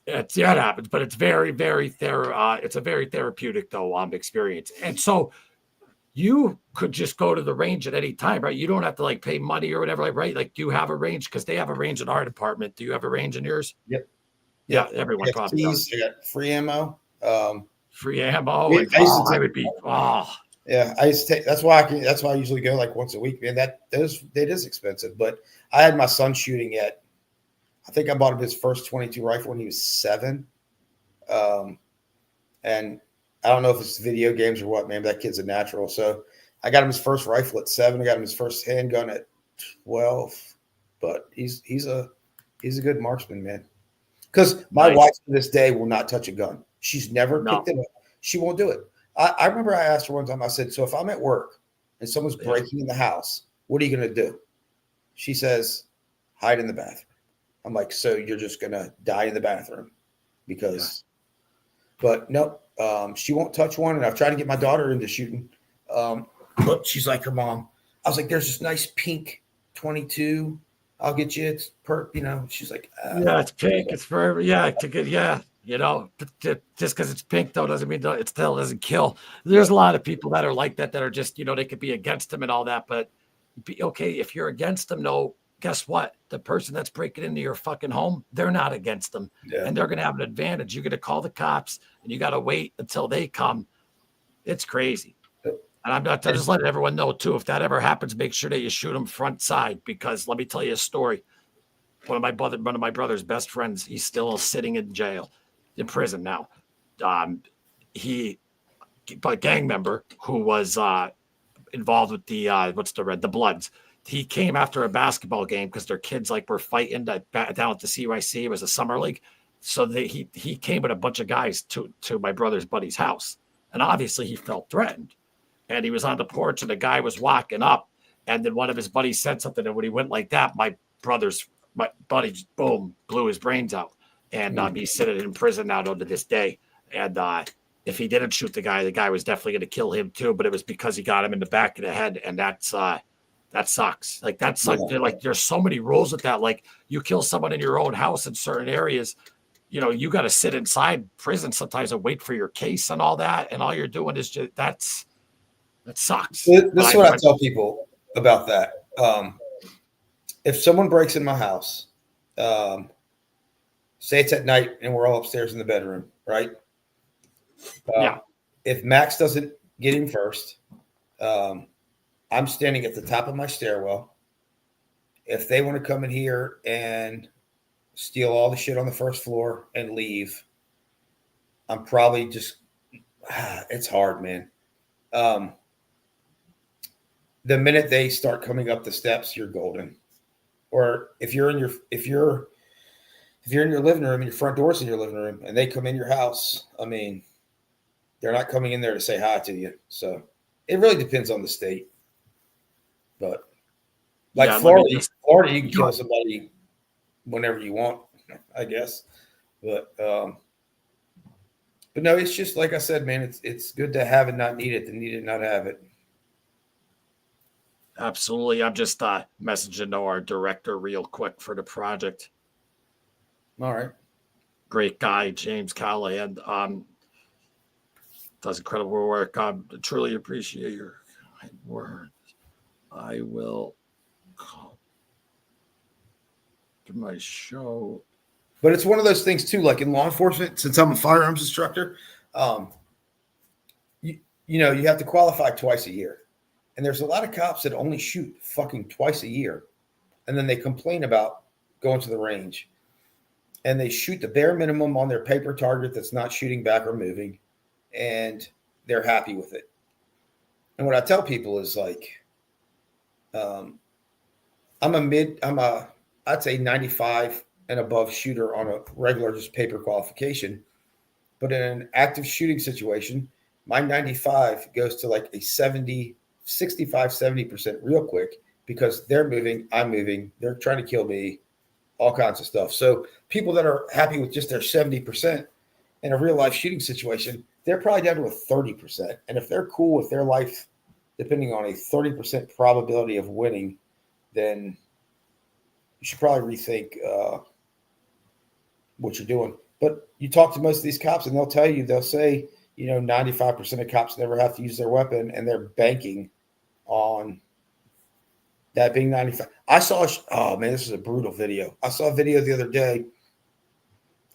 happens. But it's very, very it's a very therapeutic though experience. And so you could just go to the range at any time, right? You don't have to like pay money or whatever, like, right? Like, do you have a range? Because they have a range in our department. Do you have a range in yours? Yep. Yeah, everyone probably does. I got free ammo. Free ammo. Yeah, I used to take. That's why I usually go like once a week. Man, it is expensive. But I had my son shooting at. I think I bought him his first 22 rifle when he was 7. And I don't know if it's video games or what, man. But that kid's a natural. So I got him his first rifle at 7. I got him his first handgun at 12. But he's a good marksman, man. Because my wife to this day will not touch a gun. She's never picked it up. She won't do it. I remember I asked her one time, I said, so if I'm at work and someone's breaking in the house, what are you going to do? She says, hide in the bathroom. I'm like, so you're just going to die in the bathroom? But no, she won't touch one. And I've tried to get my daughter into shooting. But she's like her mom. I was like, there's this nice pink 22. I'll get you. It's she's like, it's pink. It's forever. Yeah. Just because it's pink though doesn't mean it still doesn't kill. There's a lot of people that are like that are just they could be against them and all that, but okay, if you're against them, no, guess what? The person that's breaking into your fucking home, they're not against them, and they're gonna have an advantage. You're gonna call the cops, and you gotta wait until they come. It's crazy, and I'm just letting everyone know too. If that ever happens, make sure that you shoot them front side, because let me tell you a story. One of my brother's best friends, he's still sitting in jail. In prison now. A gang member who was involved with the Bloods. He came after a basketball game because their kids were fighting down at the CYC. It was a summer league. So he came with a bunch of guys to my brother's buddy's house. And obviously he felt threatened. And he was on the porch and the guy was walking up. And then one of his buddies said something. And when he went like that, my buddy, boom, blew his brains out. And he's sitting in prison now to this day. And if he didn't shoot the guy was definitely going to kill him too. But it was because he got him in the back of the head. And that's that sucks. Like that sucks. Yeah. Like there's so many rules with that. Like you kill someone in your own house in certain areas, you know, you got to sit inside prison sometimes and wait for your case and all that. And all you're doing is just that sucks. This is what I tell people about that. If someone breaks in my house, say it's at night and we're all upstairs in the bedroom, right? Yeah. If Max doesn't get him first, I'm standing at the top of my stairwell. If they want to come in here and steal all the shit on the first floor and leave, I'm probably just, it's hard, man. The minute they start coming up the steps, you're golden. Or if you're in your living room and your front door's in your living room and they come in your house, I mean, they're not coming in there to say hi to you. So it really depends on the state. But like Florida, you can kill somebody whenever you want, I guess. But no, it's just like I said, man, it's good to have it, not need it, than need it, not have it. Absolutely. I'm just messaging our director real quick for the project. All right. Great guy, James Callahan. Does incredible work. I truly appreciate your words. I will call to my show. But it's one of those things too, like in law enforcement, since I'm a firearms instructor, you have to qualify twice a year. And there's a lot of cops that only shoot fucking twice a year. And then they complain about going to the range. And they shoot the bare minimum on their paper target that's not shooting back or moving. And they're happy with it. And what I tell people is like, I'd say 95 and above shooter on a regular just paper qualification. But in an active shooting situation, my 95 goes to like a 65-70% real quick because they're moving, I'm moving, they're trying to kill me, all kinds of stuff. So people that are happy with just their 70% in a real life shooting situation, they're probably down to a 30%. And if they're cool with their life, depending on a 30% probability of winning, then you should probably rethink what you're doing. But you talk to most of these cops and they'll say, 95% of cops never have to use their weapon, and they're banking on that being 95. Oh man, this is a brutal video. I saw a video the other day.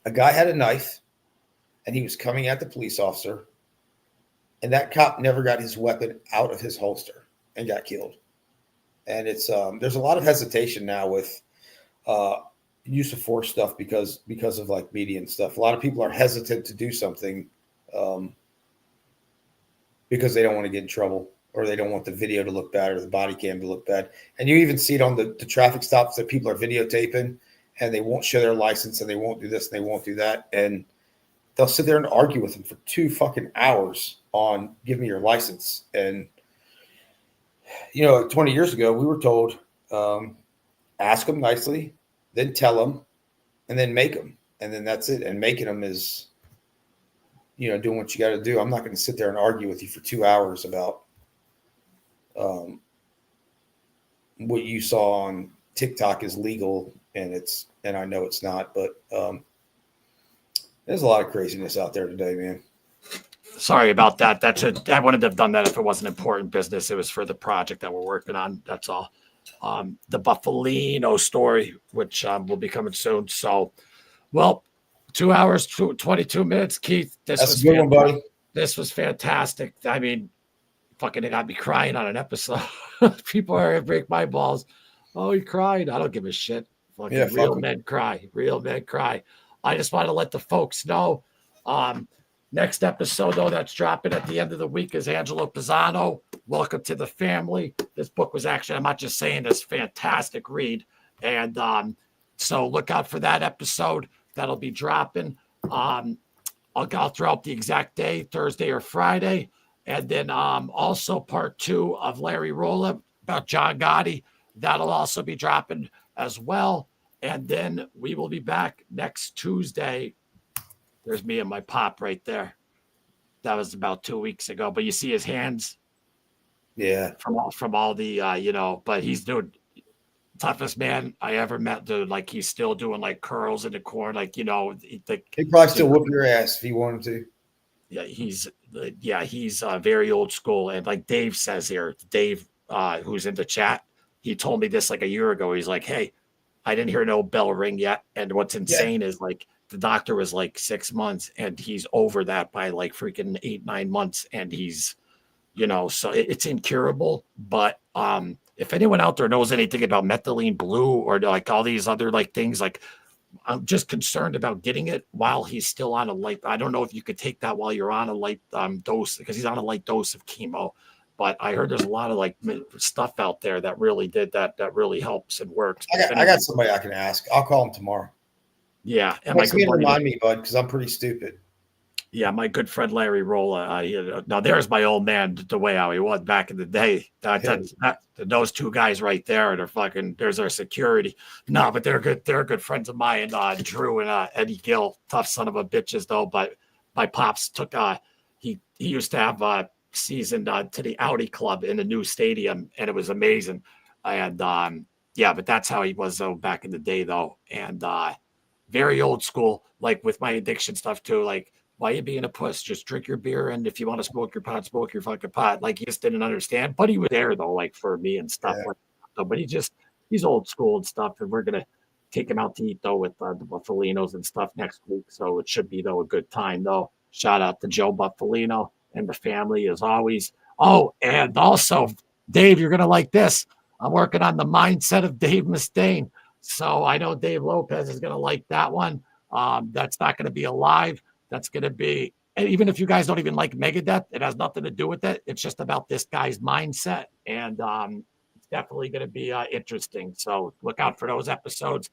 A guy had a knife and he was coming at the police officer, and that cop never got his weapon out of his holster and got killed. And it's there's a lot of hesitation now with use of force stuff because of like media and stuff. A lot of people are hesitant to do something because they don't want to get in trouble, or they don't want the video to look bad or the body cam to look bad. And you even see it on the traffic stops that people are videotaping and they won't show their license and they won't do this and they won't do that. And they'll sit there and argue with them for 2 fucking hours on give me your license. And, 20 years ago, we were told, ask them nicely, then tell them, and then make them. And then that's it. And making them is, doing what you got to do. I'm not going to sit there and argue with you for 2 hours about what you saw on TikTok is legal, and I know it's not, but there's a lot of craziness out there today, man. Sorry about that. I wouldn't have done that if it wasn't important business. It was for the project that we're working on. That's all. The Buffalino story, which will be coming soon. So, 2 hours, 22 minutes, Keith. That's a good one, buddy. This was fantastic. I mean, fucking it got me crying on an episode. People are gonna break my balls. Oh, he cried. I don't give a shit. Fucking real men cry. Real men cry. I just want to let the folks know. Next episode, though, that's dropping at the end of the week is Angelo Pisano. Welcome to the family. This book was actually, I'm not just saying this, fantastic read. And so look out for that episode. That'll be dropping. I'll throw out the exact day, Thursday or Friday. And then also part 2 of Larry Rolla about John Gotti. That'll also be dropping as well. And then we will be back next Tuesday. There's me and my pop right there. That was about 2 weeks ago. But you see his hands. Yeah. from all the but he's doing toughest man I ever met, dude. Like he's still doing like curls in the corner, like He'd probably still whoop your ass if he wanted to. he's very old school. And like Dave says here, Dave, who's in the chat, he told me this like a year ago. He's like, hey, I didn't hear no bell ring yet. And what's insane is like the doctor was like 6 months and he's over that by like freaking 8-9 months. And he's, so it's incurable. But if anyone out there knows anything about methylene blue or like all these other like things, like I'm just concerned about getting it while he's still on a light. I don't know if you could take that while you're on a light dose, because he's on a light dose of chemo. But I heard there's a lot of like stuff out there that really that really helps and works. I got somebody I can ask. I'll call him tomorrow. Yeah, and remind me, bud, because I'm pretty stupid. Yeah, my good friend Larry Rolla. Now there's my old man, the way how he was back in the day. Those two guys right there, they're fucking. There's our security. No, but they're good. They're good friends of mine. Drew and Eddie Gill, tough son of a bitches though. But my pops took. He used to have seasoned to the Audi Club in the new stadium, and it was amazing. And but that's how he was though back in the day though, and very old school. Like with my addiction stuff too, like. Why are you being a puss? Just drink your beer, and if you want to smoke your pot, smoke your fucking pot. Like he just didn't understand, but he was there though, like for me and stuff. Yeah. Like that. But he's old school and stuff, and we're gonna take him out to eat though with the Buffalinos and stuff next week. So it should be though a good time though. Shout out to Joe Buffalino and the family as always. Oh, and also Dave, you're gonna like this. I'm working on the mindset of Dave Mustaine, so I know Dave Lopez is gonna like that one. That's not gonna be a live. That's going to be, and even if you guys don't even like Megadeth, it has nothing to do with it. It's just about this guy's mindset. And it's definitely going to be interesting. So look out for those episodes.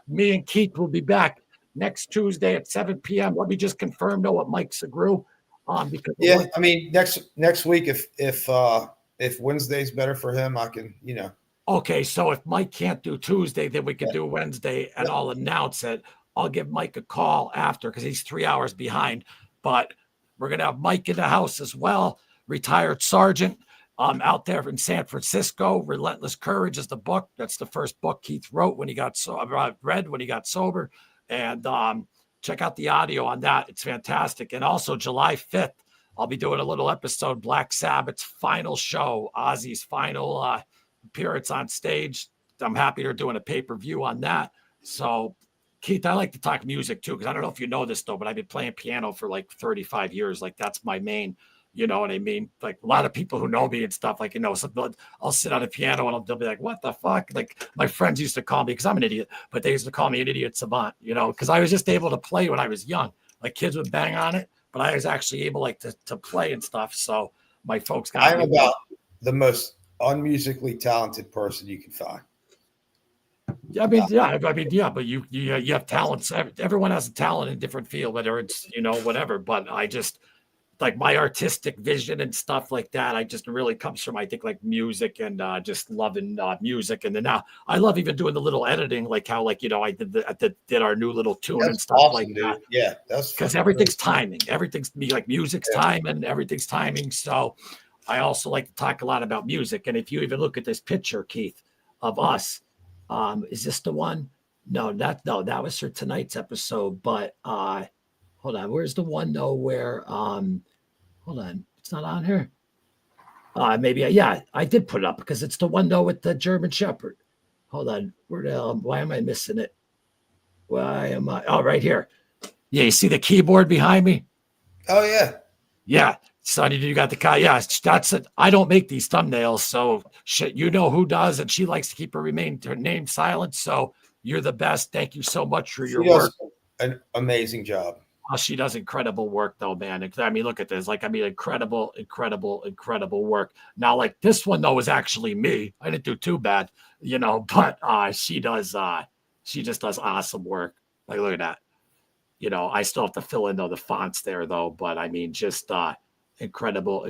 Me and Keith will be back next Tuesday at 7 p.m. Let me just confirm though what Mike Segru. Because I mean, next week, if Wednesday's better for him, I can, Okay, so if Mike can't do Tuesday, then we can do Wednesday, and I'll announce it. I'll give Mike a call after because he's 3 hours behind. But we're going to have Mike in the house as well, retired sergeant out there in San Francisco. Relentless Courage is the book. That's the first book Keith wrote when he got read when he got sober. And check out the audio on that. It's fantastic. And also July 5th, I'll be doing a little episode, Black Sabbath's final show, Ozzy's final appearance on stage. I'm happy they're doing a pay-per-view on that. So Keith, I like to talk music too, because I don't know if you know this though, but I've been playing piano for like 35 years. Like that's my main, you know what I mean? Like a lot of people who know me and stuff, like, I'll sit on a piano and they'll be like, what the fuck? Like my friends used to call me, because I'm an idiot, but they used to call me an idiot savant, because I was just able to play when I was young. Like kids would bang on it, but I was actually able like to play and stuff. So my folks got I'm about the most unmusically talented person you can find. But you have talents. Everyone has a talent in a different field, whether it's, whatever. But I just like my artistic vision and stuff like that. I just really comes from, I think, like music and just loving music. And then now I love even doing the little editing, like how, like, I did our new little tune and stuff awesome, like dude. That. Yeah. That's because everything's timing. Everything's me, like music's time and everything's timing. So I also like to talk a lot about music. And if you even look at this picture, Keith, of us, is this the one? No, that was for tonight's episode. But hold on, where's the one though where hold on, it's not on here. Maybe I did put it up because it's the one though with the German Shepherd. Hold on, where the hell? Why am I missing it? Why am I? Oh, right here. Yeah, you see the keyboard behind me? Oh yeah. Yeah. Sonny, you got the car. Yeah, that's it. I don't make these thumbnails, so shit, who does, and she likes to keep her name silent. So you're the best. Thank you so much for your work. An amazing job. Oh, she does incredible work, though, man. I mean, look at this. Like, I mean, incredible work. Now, like this one though is actually me. I didn't do too bad, but she just does awesome work. Like, look at that. I still have to fill in though the fonts there though, but I mean, just incredible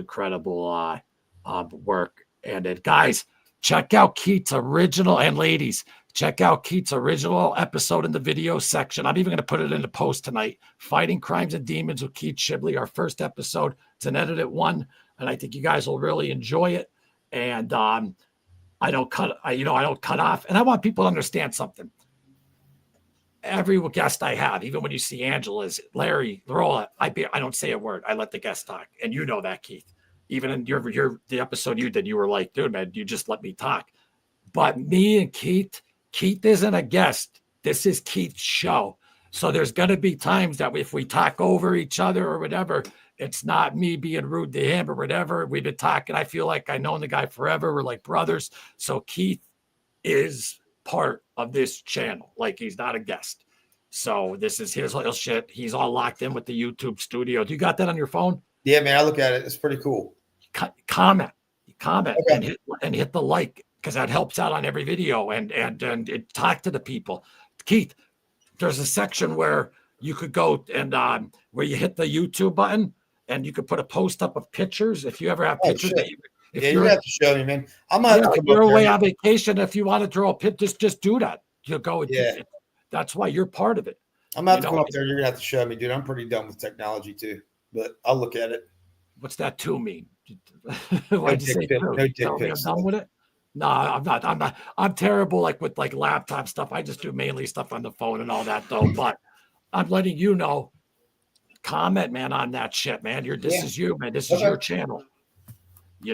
work. And then guys, check out Keith's original, and ladies, check out Keith's original episode in the video section. I'm even going to put it in the post tonight. Fighting Crimes and Demons with Keith Shibley, our first episode. It's an edited one, and I think you guys will really enjoy it. And I don't cut off. And I want people to understand something. Every guest I have, even when you see Angela's, Larry, Larola, I don't say a word. I let the guest talk. And you know that, Keith. Even in the episode you did, you were like, dude, man, you just let me talk. But me and Keith isn't a guest. This is Keith's show. So there's going to be times that if we talk over each other or whatever, it's not me being rude to him or whatever. We've been talking. I feel like I've known the guy forever. We're like brothers. So Keith is part of this channel. Like, he's not a guest. So this is his little shit. He's all locked in with the YouTube studio. Do you got that on your phone? Yeah, man, I look at it. It's pretty cool. Comment Okay. and hit the like, because that helps out on every video and talk to the people. Keith, there's a section where you could go and where you hit the YouTube button and you could put a post up of pictures. If you ever have pictures, you have to show me, man. I'm not. You're away on vacation. If you want to draw a picture, just do that. You'll go. That's why you're part of it. I'm not to come up there. You're gonna have to show me, dude. I'm pretty done with technology too, but I'll look at it. What's that two mean? Why'd you say two? No dick pics. I'm done with it. No, I'm not. I'm terrible with laptop stuff. I just do mainly stuff on the phone and all that though. But I'm letting you know. Comment, man, on that shit, man. This is you, man. This is your channel.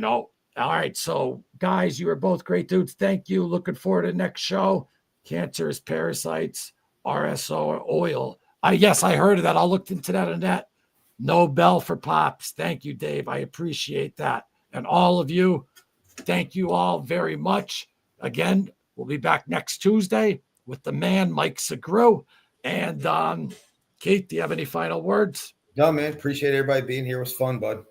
All right. So, guys, you are both great dudes. Thank you. Looking forward to the next show. Cancers, parasites, RSO, oil. Yes, I heard of that. I'll look into that and that. No bell for pops. Thank you, Dave. I appreciate that. And all of you, thank you all very much. Again, we'll be back next Tuesday with the man, Mike Segru. And Keith, do you have any final words? No, man. Appreciate everybody being here. It was fun, bud.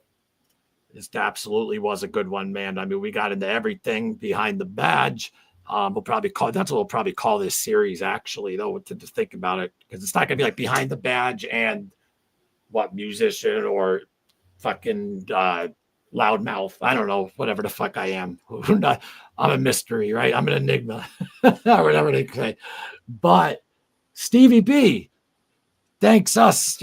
This absolutely was a good one, man. I mean, we got into everything behind the badge. We'll probably call this series, actually, though, to think about it, because it's not gonna be like behind the badge and what musician or fucking loudmouth. I don't know, whatever the fuck I am. I'm a mystery, right? I'm an enigma, or whatever they say. But Stevie B, thanks us,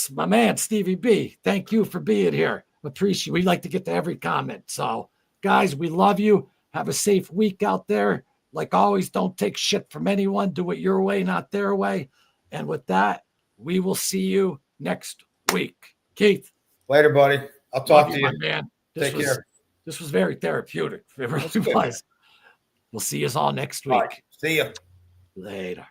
my man, Stevie B. Thank you for being here. Appreciate. We'd like to get to every comment. So, guys, we love you. Have a safe week out there. Like always, don't take shit from anyone. Do it your way, not their way. And with that, we will see you next week. Keith. Later, buddy. I'll talk to you. My man. Take care. This was very therapeutic. It really was. We'll see you all next week. All right. See you. Later.